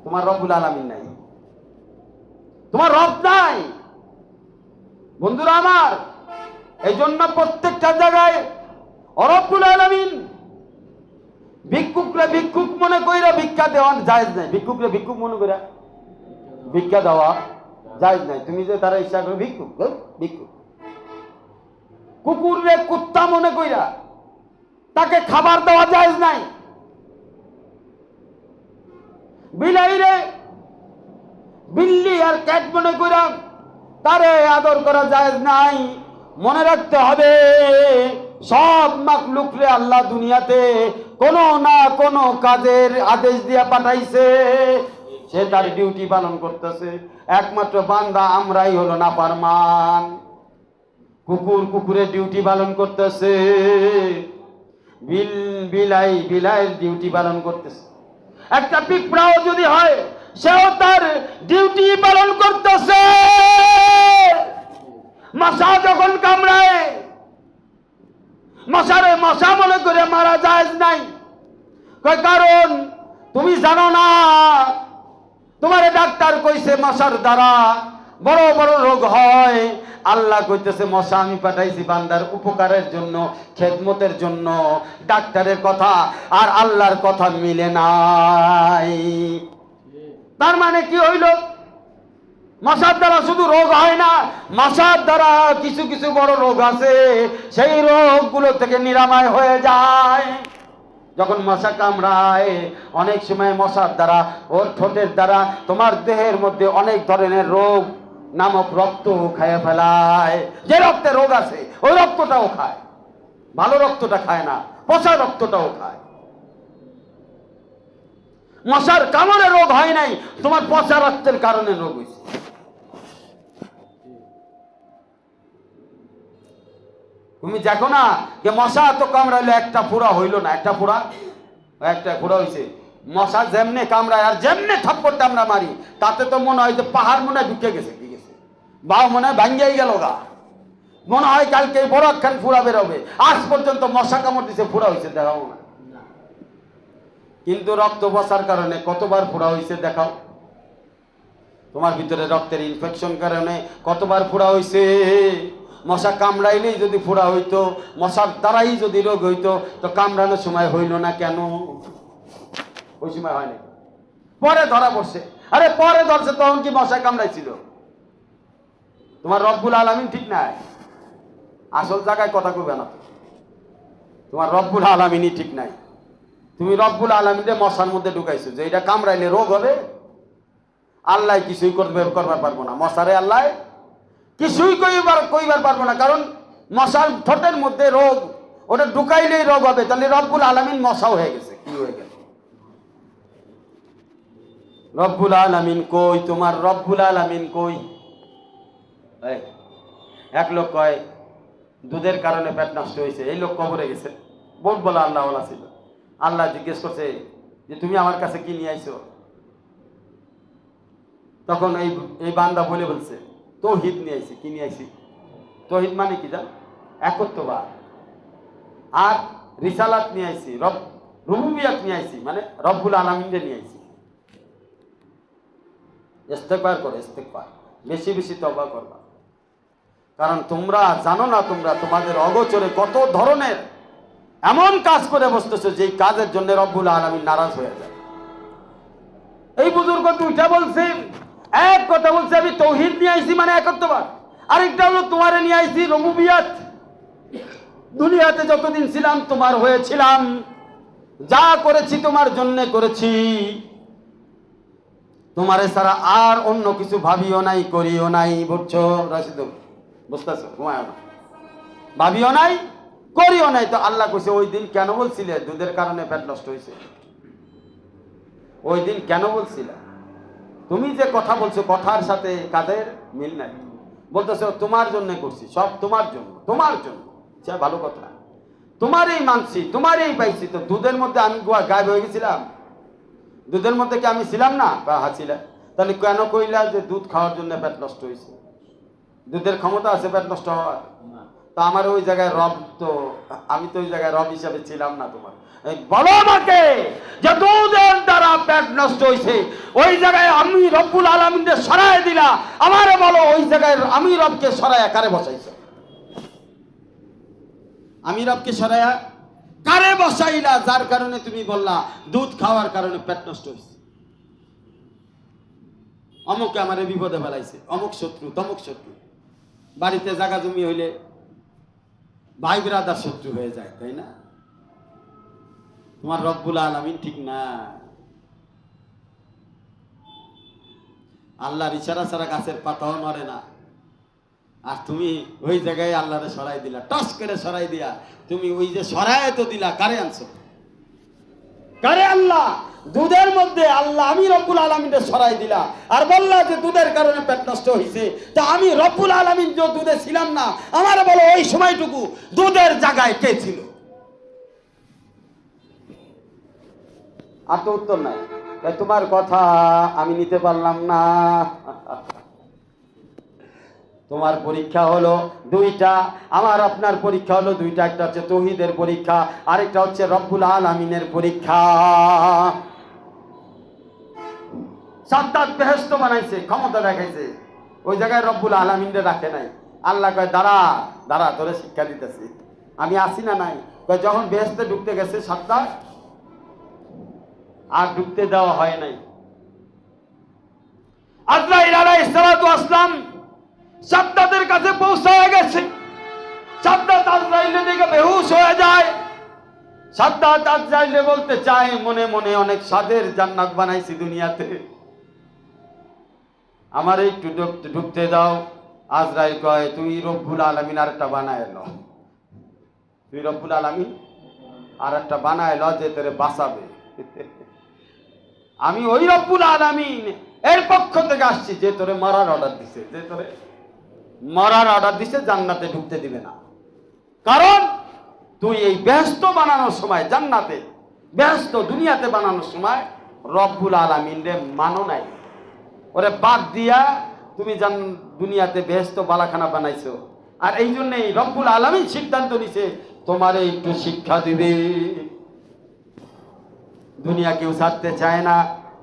তোমার রব্বুল আলামিন নাই, তোমার রব নাই। বন্ধুরা আমার, এই জন্য প্রত্যেকটা জায়গায় রব্বুল আলামিন ভিক্ষুকরে ভিক্ষুক মনে কইরা ভিক্ষা দেওয়া জায়েজ নাই। ভিক্ষুকরে ভিক্ষুক মনে কইরা ভিক্ষা দেওয়া জায়েজ নাই। তুমি যে তারা ইচ্ছা করে ভিক্ষুক ভিক্ষুক, কুকুরে কুত্তা মনে কইরা তাকে খাবার দেওয়া জায়েজ নাই। বিলাইরে বিল্লি আর ক্যাট মনে কইরা তারে আদর করা জায়েজ নাই। মনে রাখতে হবে, সব মাখলুকরে আল্লাহ দুনিয়াতে কোনো না কোনো কাজের আদেশ দিয়া পাঠাইছে, সে তার ডিউটি পালন করতেছে। একমাত্র বান্দা আমরাই হলো নাফরমান। কুকুর কুকুরের ডিউটি পালন করতেছে, বিলাই ডিউটি পালন করতেছে। একটা পিঁপড়াও যদি হয়, সেও তার ডিউটি পালন করতেছে। মশা যখন কামড়ায়, মশারে মশা মনে করে মারা যায় নাই, কারণ তুমি জানো না, তোমার ডাক্তার কইছে মশার দ্বারা বড় বড় রোগ হয়। আল্লাহ কইতেছে মশা আমি পাঠাইছি বান্দার উপকারের জন্য, খেদমতের জন্য। ডাক্তারের কথা আর আল্লাহর কথা মিলে নাই। তার মানে কি হইল? মশার দ্বারা শুধু রোগ হয় না, মশার দ্বারা কিছু কিছু বড় রোগ আছে, সেই রোগগুলো থেকে নিরাময় হয়ে যায়। যখন মশা কামড়ায়, অনেক সময় মশার দ্বারা, ওর ঠোঁটের দ্বারা তোমার দেহের মধ্যে অনেক ধরনের রোগ নামক রক্ত খায় ফেলায়। যে রক্তে রোগ আছে ওই রক্তটাও খায়, ভালো রক্তটা খায় না, পচা রক্তটাও খায়। মশার কামড়ে রোগ হয় নাই, তোমার পচা রক্তের কারণে রোগ হয়েছে। তুমি দেখো না যে মশা তো কামড়াইলো, একটা ফোড়া হইল না, একটা ফোড়া হয়েছে। মশা যেমনে কামড়ায় আর যেমনে থাপ্পড়টা আমরা মারি, তাতে তো মনে হয় যে পাহাড় মনে হয় ঢুকে গেছে, কি গেছে বাও মনে হয় ভাঙ্গিয়াই গেল গা, মনে হয় কালকে বড় একখান ফোড়া বেরোবে। আজ পর্যন্ত মশা কামড় দিছে, ফোড়া হয়েছে দেখাও না। কিন্তু রক্ত বসার কারণে কতবার ফোড়া হয়েছে দেখাও। তোমার ভিতরে রক্তের ইনফেকশন কারণে কতবার ফোড়া হয়েছে। মশা কামড়াইলেই যদি ফোড়া হইতো, মশার দ্বারাই যদি রোগ হইতো, তো কামড়ানোর সময় হইল না কেন? ওই সময় হয়নি, পরে ধরা পড়ছে। আরে পরে ধরছে, তখন কি মশা কামড়াইছিল? তোমার রব্বুল আলামিন ঠিক নাই, আসল জায়গায় কথা কইবে না। তোমার রব্বুল আলামিনই ঠিক নাই। তুমি রব্বুল আলামিনকে মশার মধ্যে ঢুকাইছো যে এটা কামড়াইলে রোগ হবে। আল্লাহ কিছুই করবার পারবো না, মশারে আল্লাহ কিছুই কইবার পারবো না, কারণ মশার ঠোঁটের মধ্যে রোগ, ওটা ঢুকাইলেই রোগ হবে। তাহলে রব্বুল আলামিন মশাও হয়ে গেছে, কি হয়ে গেল? রব্বুল আলামিন কই? তোমার রব্বুল আলামিন কই? এক লোক কয় দুধের কারণে পেট নষ্ট হয়েছে, এই লোক কবরে গেছে, বহুত বলা আল্লাহ ছিল। আল্লাহ জিজ্ঞেস করছে যে তুমি আমার কাছে কি নিয়ে আইছো? তখন এই বান্দা বলে বলছে তৌহিদ নিয়ে আইছি। কি নিয়ে আইছি? তৌহিদ মানে কি জান? একত্ববাদ। আর রিসালাত নিয়ে আইছি, রুবুবিয়াত নিয়ে আইছি, মানে রব্বুল আলামিনকে নিয়ে আইছি। ইস্তেগফার করো, ইস্তেগফার বেশি বেশি তওবা করবা। কারণ তোমরা জানো না, তোমরা তোমাদের অগোচরে কত ধরনের এমন কাজ করে বসতেছো যেই কাজের জন্য রব্বুল আলামিন নারাজ হয়ে যায়। এই বুজুর্গ দুইটা বলছে এক কথা বলছে আমি তৌহিদ নিয়ে আইছি মানে একত্ববাদ, আরেকটা হলো তোমারে নিয়ে আইছি রুবুবিয়াত। দুনিয়াতে যতদিন ছিলাম তোমার হয়েছিলাম, যা করেছি তোমার জন্য করেছি, তোমারে ছাড়া আর অন্য কিছু ভাবিও নাই, করিও নাই। বুঝছো রাশিদ? বুঝতেছো? ভাবিও নাই, করিও নাই। তো আল্লাহ কইছে ওই দিন কেন বলছিলে দুধের কারণে পেট নষ্ট হয়েছে? ওই দিন কেন বলছিলে? তুমি যে কথা বলছো কথার সাথে কাজের মিল নাই। বলতেছো তোমার জন্য করছি, সব তোমার জন্য, তোমার জন্য। সে ভালো কথা, তোমারই মানছি, তোমারই পাইছি। তো দুধের মধ্যে আমি গায়েব হয়ে গেছিলাম? দুধের মধ্যে কি আমি ছিলাম না? হাসিলা। তাহলে কেন কইলা যে দুধ খাওয়ার জন্য পেট নষ্ট হয়েছে? দুধের ক্ষমতা আছে পেট নষ্ট হওয়ার? তা আমার ওই জায়গায় রব তো, আমি তো ওই জায়গায় রব হিসাবে ছিলাম না তোমার। বলো আমাকে যে দুধের দ্বারা পেট নষ্ট হয়েছে, ওই জায়গায় আমি রব্বুল আলামিনকে সরায় দিলা, আমারে বলো ওই জায়গায় আমি রবকে সরায়া কারে বসাইছ? আমি রবকে সরায়া কারে বসাইলা, যার কারণে তুমি বললা দুধ খাওয়ার কারণে পেট নষ্ট হয়েছে? অমুকে আমারে বিপদে ফেলাইছে, অমুক শত্রু, তমুক শত্রু। বাড়িতে জায়গা জমি হইলে ভাই ব্রাদার শত্রু হয়ে যায়, তাই না? তোমার রব্বুল আলামিন ঠিক না। আল্লাহর ইশারা ছাড়া গাছের পাতাও নড়ে না। আর তুমি ওই জায়গায় আল্লাহরে সরাই দিলা, টস করে সরাই দিয়া তুমি ওই যে সরাই তো দিলা, কারে আনছো? কারে? আল্লাহ। দুধের মধ্যে আল্লাহ আমি রব্বুল আলামিনকে সরাই দিলা আর বললা যে দুধের কারণে পেট নষ্ট হয়েছে। তা আমি রব্বুল আলামিন যে দুধে ছিলাম না, আমার বলো ওই সময়টুকু দুধের জায়গায় কে ছিল? আর তো উত্তর নাই। তোমার কথা আমি নিতে পারলাম না। তোমার পরীক্ষা হলো দুইটা, আমার আপনার পরীক্ষা হলো দুইটা। একটা হচ্ছে তৌহিদের পরীক্ষা, আরেকটা হচ্ছে রব্বুল আলামিনের পরীক্ষা। সাদ্দাত বেহেশত বানাইছে, ক্ষমতা দেখাইছে, ওই জায়গায় রব্বুল আলামিনরে রাখে নাই। আল্লাহ কয় দাঁড়া দাঁড়া, তোরে শিক্ষা দিতেছি, আমি আসি না নাই। কয় যখন বেহেশতে ঢুকতে গেছে সাদ্দাত, আর ঢুকতে দেওয়া হয় নাই। আজরাইল আলাইহিস সালাতু ওয়াসসালাম সাদ্দাতের কাছে পৌঁছায় গেছে। সাদ্দাত আজরাইলের দিকে বেহুশ হয়ে যায়। সাদ্দাত আজরাইলে বলতে চায় মনে মনে অনেক স্বাদের জান্নাত বানাইছি দুনিয়াতে, আমার একটু ঢুকতে দাও। আজরাইল কয় তুই রব্বুল আলামিন আরেকটা বানায় ল, তুই রব্বুল আলামিন আরেকটা বানায় ল যে তোরে বাঁচাবে। আমি ওই রব্বুল আলামিন এর পক্ষ থেকে আসছি যে তোরে মরার অর্ডার দিছে, যে তোরে মরার অর্ডার দিছে, জান্নাতে ঢুকতে দিবে না। কারণ তুই এই বেহেশত বানানোর সময়, জান্নাতে বেহেশত দুনিয়াতে বানানোর সময় রব্বুল আলামিনরে মানো নাই। ওরে বাদ দিয়া তুমি দুনিয়াতে বেহেশত বালাখানা বানাইছো। আর এই জন্যই রব্বুল আলামিন সিদ্ধান্ত নিছে তোমারে একটু শিক্ষা দিবে। দুনিয়া কেউ ছাড়তে চায় না,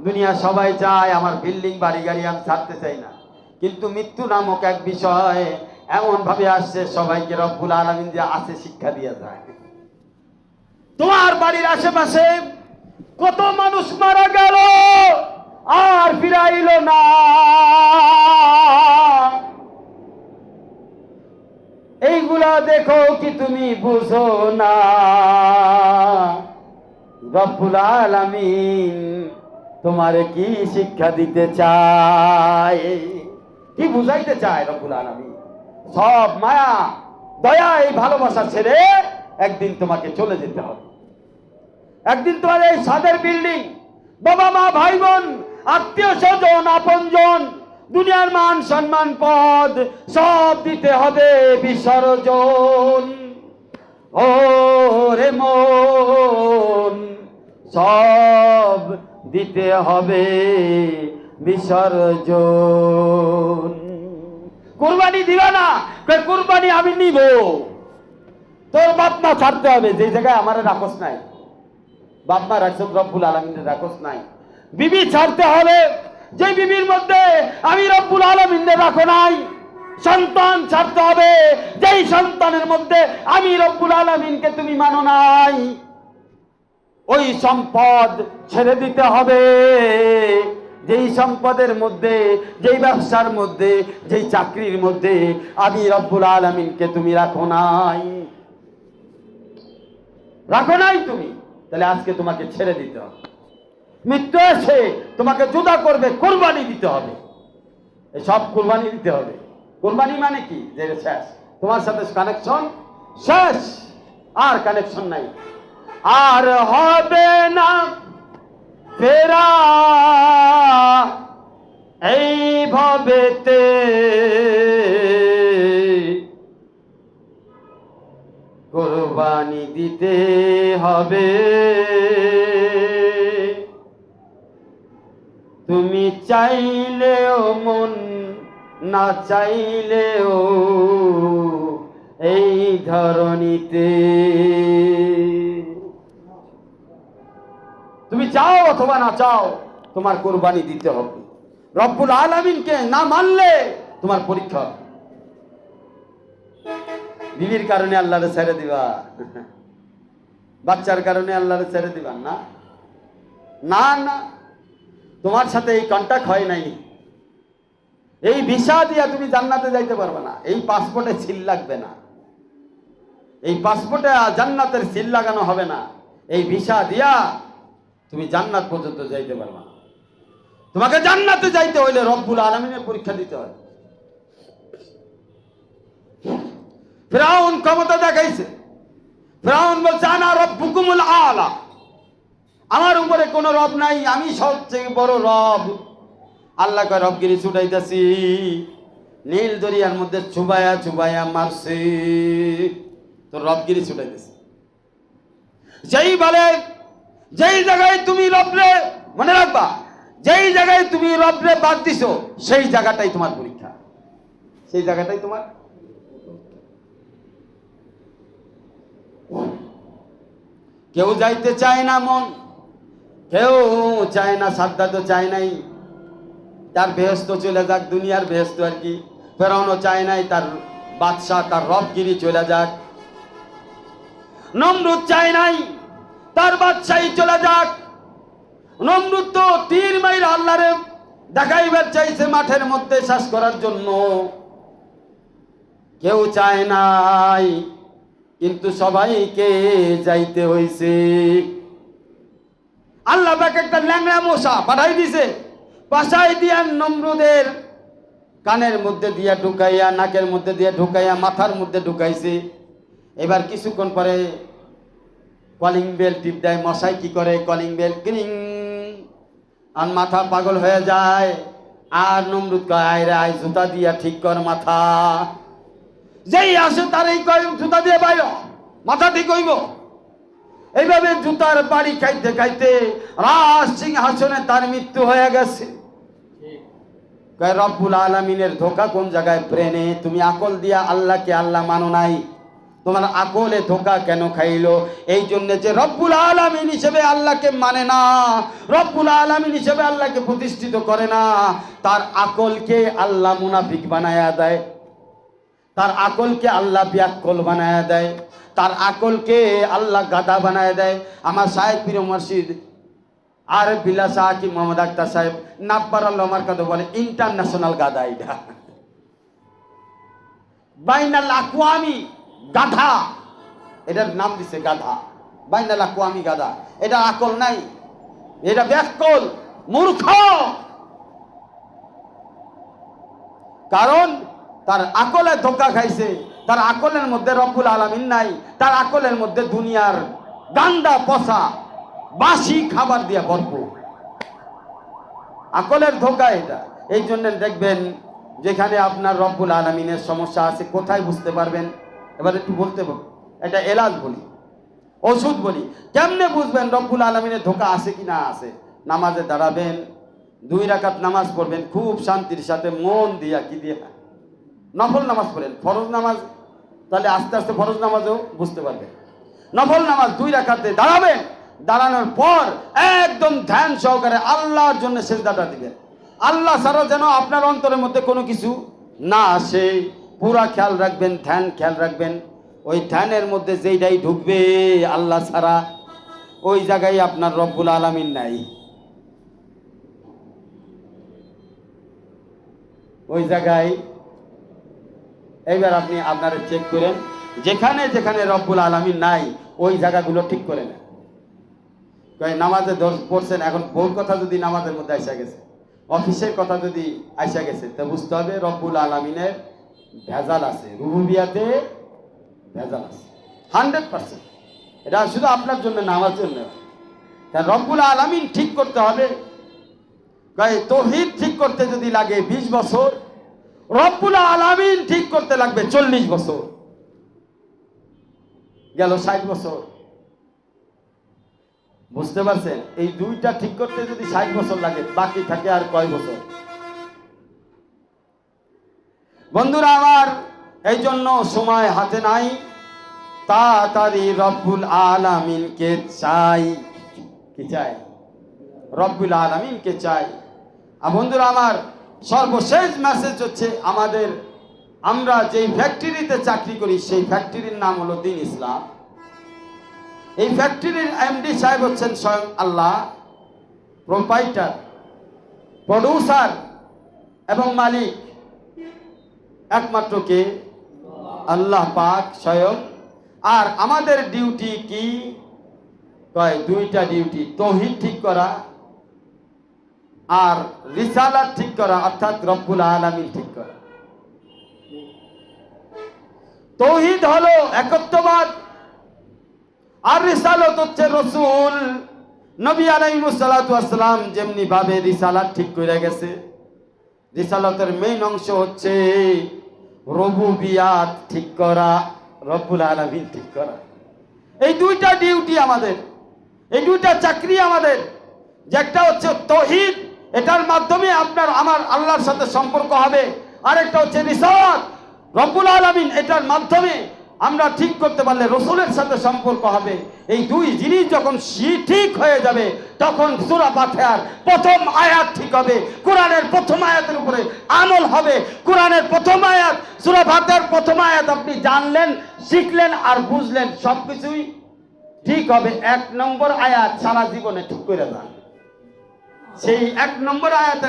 দুনিয়া সবাই চায় আমার বিল্ডিং বাড়ি গাড়ি, আমি ছাড়তে চাই না। কিন্তু মৃত্যু নামক এক বিষয় এমন ভাবে আসছে, সবাইকে রব্বুল আলামিন যে আছে শিক্ষা দিয়ে যায়। তোমার বাড়ির আশেপাশে কত মানুষ মারা গেল আর ফিরাইল না, এইগুলা দেখো কি তুমি বুঝো না? রব্বুল আলামিন তোমারে কি শিক্ষা দিতে চায়, কি বুঝাইতে চায়? রব্বুল আলামিন সব মায়া দয়া এই ভালোবাসা ছেড়ে একদিন তোমাকে চলে যেতে হবে। একদিন তোমার এই সাদের বিল্ডিং, বাবা মা ভাই বোন আত্মীয় স্বজন আপনজন, দুনিয়ার মান সম্মান পদ সব দিতে হবে বিসর্জন। ও রে মন, সব দিতে হবে বিসর্জন। কুরবানি দিবা না? কুরবানি আমি নিব। তোর বাপ মা ছাড়তে হবে, যে জায়গায় আমার রাখস নাই, বাপ মা রাখছ রব্বুল আলামিনের রাখস নাই। বিবি ছাড়তে হবে, যে বিবির মধ্যে আমি রব্বুল আলামিনের রাখো নাই। সন্তান ছাড়তে হবে, যেই সন্তানের মধ্যে আমি রব্বুল আলামিনকে তুমি মানো নাই। ওই সম্পদ ছেড়ে দিতে হবে যেই সম্পদের মধ্যে, যেই ব্যবসার মধ্যে, যেই চাকরির মধ্যে আমি রব্বুল আলামিনকে তুমি রাখো নাই, তুমি, তাহলে আজকে তোমাকে ছেড়ে দিতে হবে। মৃত্যু এসে তোমাকে জুদা করবে, কোরবানি দিতে হবে, সব কোরবানি দিতে হবে। কোরবানি মানে কি? যে শেষ, তোমার সাথে কানেকশন শেষ, আর কানেকশন নাই, আর হবে না ফেরা এই ভবেতে, কোরবানি দিতে হবে। তুমি চাইলেও মন, না চাইলেও এই ধরনীতে, তুমি চাও অথবা না চাও তোমার কোরবানি দিতে হবে। রব্বুল আলামিনকে না মানলে তোমার পরীক্ষা। বিবির কারণে আল্লাহরে ছেড়ে দিবা, বাচ্চার কারণে আল্লাহরে ছেড়ে দিবা না, না না, তোমার সাথে এই কন্টাক্ট হয় নাই, এই ভিসা দিয়া তুমি জান্নাতে যাইতে পারবে না, এই পাসপোর্টে সিল লাগবে না, এই পাসপোর্টে জান্নাতের সিল লাগানো হবে না, এই ভিসা দিয়া তুমি জান্নাত পর্যন্ত যাইতে পারবে না। তোমাকে জান্নাতে যাইতে হইলে রব্বুল আলামিনের পরীক্ষা দিতে হয়। ফিরআউন ক্ষমতা দেখাইছে, ফিরআউন বলছে আনা রব্বুকুমুল আলা, আমার উপরে কোন রব নাই, আমি সবচেয়ে বড় রব। আল্লাহ কয় রবগিরি ছুটাইতেছি, নীল দরিয়ার মধ্যে চুবায়া চুবায়া মারছে, তো রবগিরি ছুটাইতেছে। যেই বলে, যেই জায়গায় তুমি রবরে, মনে রাখবা, যেই জায়গায় তুমি রবরে বাদ দিছো সেই জায়গাটাই তোমার পরীক্ষা, সেই জায়গাটাই তোমার। কেউ যাইতে চায় না মন, কেউ চায় না, সাদ্দাত চায় নাই তার বেহেশত চলে যাক, দুনিয়ার বেহেশত আর কি। ফেরাউনও চায় নাই তার বাদশাহ, তার রবগিরি চলে যাক। নমরুদ চায় নাই তার বাদশাহী চলে যাক। নমরুদ তো তীর মাইর আল্লাহরে দেখাইবার চাইছে মাঠের মধ্যে শেষ করার জন্য। কেউ চায় নাই, কিন্তু সবাইকে যাইতে হইছে। আল্লাহ পাক একটা ল্যাংড়া মশা পাঠাই দিছে, পাশায় দিয়া নমরুদের কানের মধ্যে দিয়া ঢুকাইয়া, নাকের মধ্যে দিয়া ঢুকাইয়া, মাথার মধ্যে ঢুকাইছে। এবার কিছুক্ষণ পরে কলিং বেল টিপ দেয়, মশাই কি করে, কলিং বেল ক্রিং, আর মাথা পাগল হয়ে যায়। আর নমরুদ কয় আয় রে আয়, জুতা দিয়া ঠিক কর মাথা। যেই আসে তারই কয় জুতা দিয়ে বাইর, মাথা ঠিক হইব। এইভাবে জুতার বাড়ি খাইতে খাইতে রাজ সিংহাসনে তার মৃত্যু হয়ে গেছে। রব্বুল আলামিনের ধোকা কোন জায়গায়? ব্রেনে। তুমি আকল দিয়া আল্লাহকে আল্লাহ মানো নাই, তোমার আকলে ধোকা কেন খাইলো? এই জন্য যে রব্বুল আলামিন হিসেবে আল্লাহকে মানে না, রব্বুল আলামিন হিসেবে আল্লাহকে প্রতিষ্ঠিত করে না, তার আকলকে আল্লাহ মুনাফিক বানায়া দেয়, তার আকলকে আল্লাহ ব্যাকল বানায়া দেয়, তার আকলকে আল্লাহ গাদা বানায় দেয়। আমার সাহেব পীর মুর্শিদ আর বিলাসা কি মোহাম্মদ আক্তার সাহেব নাব্বার আল্লাহ আমার কথা বলে ইন্টারন্যাশনাল গাদা, এটা বাইনাল আকওয়ামি গাধা, এটার নাম দিছে গাধা, বাইনাল আকওয়ামি গাধা। এটা আকল নাই, এটা ব্যাকল, মূর্খ। কারণ তার আকলে ধোকা খাইছে, তার আকলের মধ্যে রব্বুল আলামিন নাই, তার আকলের মধ্যে দুনিয়ার গান্দা পচা বাসি খাবার দিয়ে ভরপুর। আকলের ধোকা এটা। এই জন্য দেখবেন যেখানে আপনার রব্বুল আলামিনের সমস্যা আছে, কোথায় বুঝতে পারবেন? এবার একটু বলতে, এটা এলাজ বলি, ওষুধ বলি। কেমনে বুঝবেন রব্বুল আলামিনের ধোকা আছে কি না আছে? নামাজে দাঁড়াবেন, 2 রাকাত নামাজ পড়বেন খুব শান্তির সাথে, মন দিয়া, কি দিয়া, নফল নামাজ পড়েন, ফরজ নামাজ, তাহলে আস্তে আস্তে ফরজ নামাজও বুঝতে পারবেন। নফল নামাজ 2 রাকাতে দাঁড়াবেন, দাঁড়ানোর পর একদম ধ্যান সহকারে আল্লাহর জন্য সিজদাটা দিবেন। আল্লাহ ছাড়া যেন আপনার অন্তরের মধ্যে কোনো কিছু না আসে, পুরা খেয়াল রাখবেন, ধ্যান খেয়াল রাখবেন। ওই ধ্যানের মধ্যে যেইটাই ঢুকবে আল্লাহ ছাড়া, ওই জায়গায় আপনার রব্বুল আলামিন নাই। ওই জায়গায় এইবার আপনি আপনারা চেক করেন, যেখানে যেখানে রব্বুল আলামিন নাই ওই জায়গাগুলো ঠিক করে নেন। নামাজে পড়ছেন, এখন বউর কথা যদি নামাজের মধ্যে আইসা গেছে, অফিসের কথা যদি আইসা গেছে, তা বুঝতে হবে রব্বুল আলামিনের ভেজাল আছে, রুবুবিয়াতে ভেজাল আছে 100%। এটা শুধু আপনার জন্য না, আমার জন্য। কারণ রব্বুল আলামিন ঠিক করতে হবে। তাওহীদ ঠিক করতে যদি লাগে 20 বছর, রব্বুল আলামিন ঠিক করতে লাগবে 40 বছর, গেল 60 বছর। বুঝতে পারছেন? এই দুইটা ঠিক করতে যদি 60 বছর লাগে, বাকি থাকে আর কয় বছর? বন্ধুরা আমার, এই জন্য সময় হাতে নাই, তাড়াতাড়ি রব্বুল আলামিনকে চাই। কি চাই? রব্বুল আলামিনকে চাই। আর বন্ধুরা আমার, সর্বশেষ মেসেজ হচ্ছে আমরা যেই ফ্যাক্টরিতে চাকরি করি সেই ফ্যাক্টরির নাম হলো দ্বীন ইসলাম। এই ফ্যাক্টরির এমডি সাহেব হচ্ছেন স্বয়ং আল্লাহ, প্রোপাইটার, প্রডিউসার এবং মালিক একমাত্র কে? আল্লাহ পাক স্বয়ং। আর আমাদের ডিউটি কি? দুইটা ডিউটি, তাওহীদ ঠিক করা আর রিসালাত ঠিক করা, অর্থাৎ রব্বুল আলামিন ঠিক করা। তাওহীদ হলো একত্ববাদ, আর রিসালাত হচ্ছে রাসূল নবী আলাইহিস সালাতু ওয়াস সালাম যেমনি ভাবে রিসালাত ঠিক করে গেছে। রিসালাতের মেইন অংশ হচ্ছে রুবুবিয়াত ঠিক করা, রব্বুল আলামিন ঠিক করা। এই দুইটা ডিউটি আমাদের, এই দুইটা চাকরি আমাদের। যে একটা হচ্ছে তাওহীদ, এটার মাধ্যমে আপনার আমার আল্লাহর সাথে সম্পর্ক হবে। আরেকটা হচ্ছে রিসালাত, রব্বুল আলামিন, এটার মাধ্যমে আমরা ঠিক করতে পারলে রাসূলের সাথে সম্পর্ক হবে। এই দুই জিনিস যখন ঠিক হয়ে যাবে, তখন সূরা ফাতিহার প্রথম আয়াত ঠিক হবে, কোরআনের প্রথম আয়াতের উপরে আমল হবে। কোরআনের প্রথম আয়াত, সূরা ফাতিহার প্রথম আয়াত আপনি জানলেন, শিখলেন আর বুঝলেন, সবকিছুই ঠিক হবে। 1 নম্বর আয়াত সারা জীবনে ঠিক করে যান। সেই 1 নম্বর আয়াত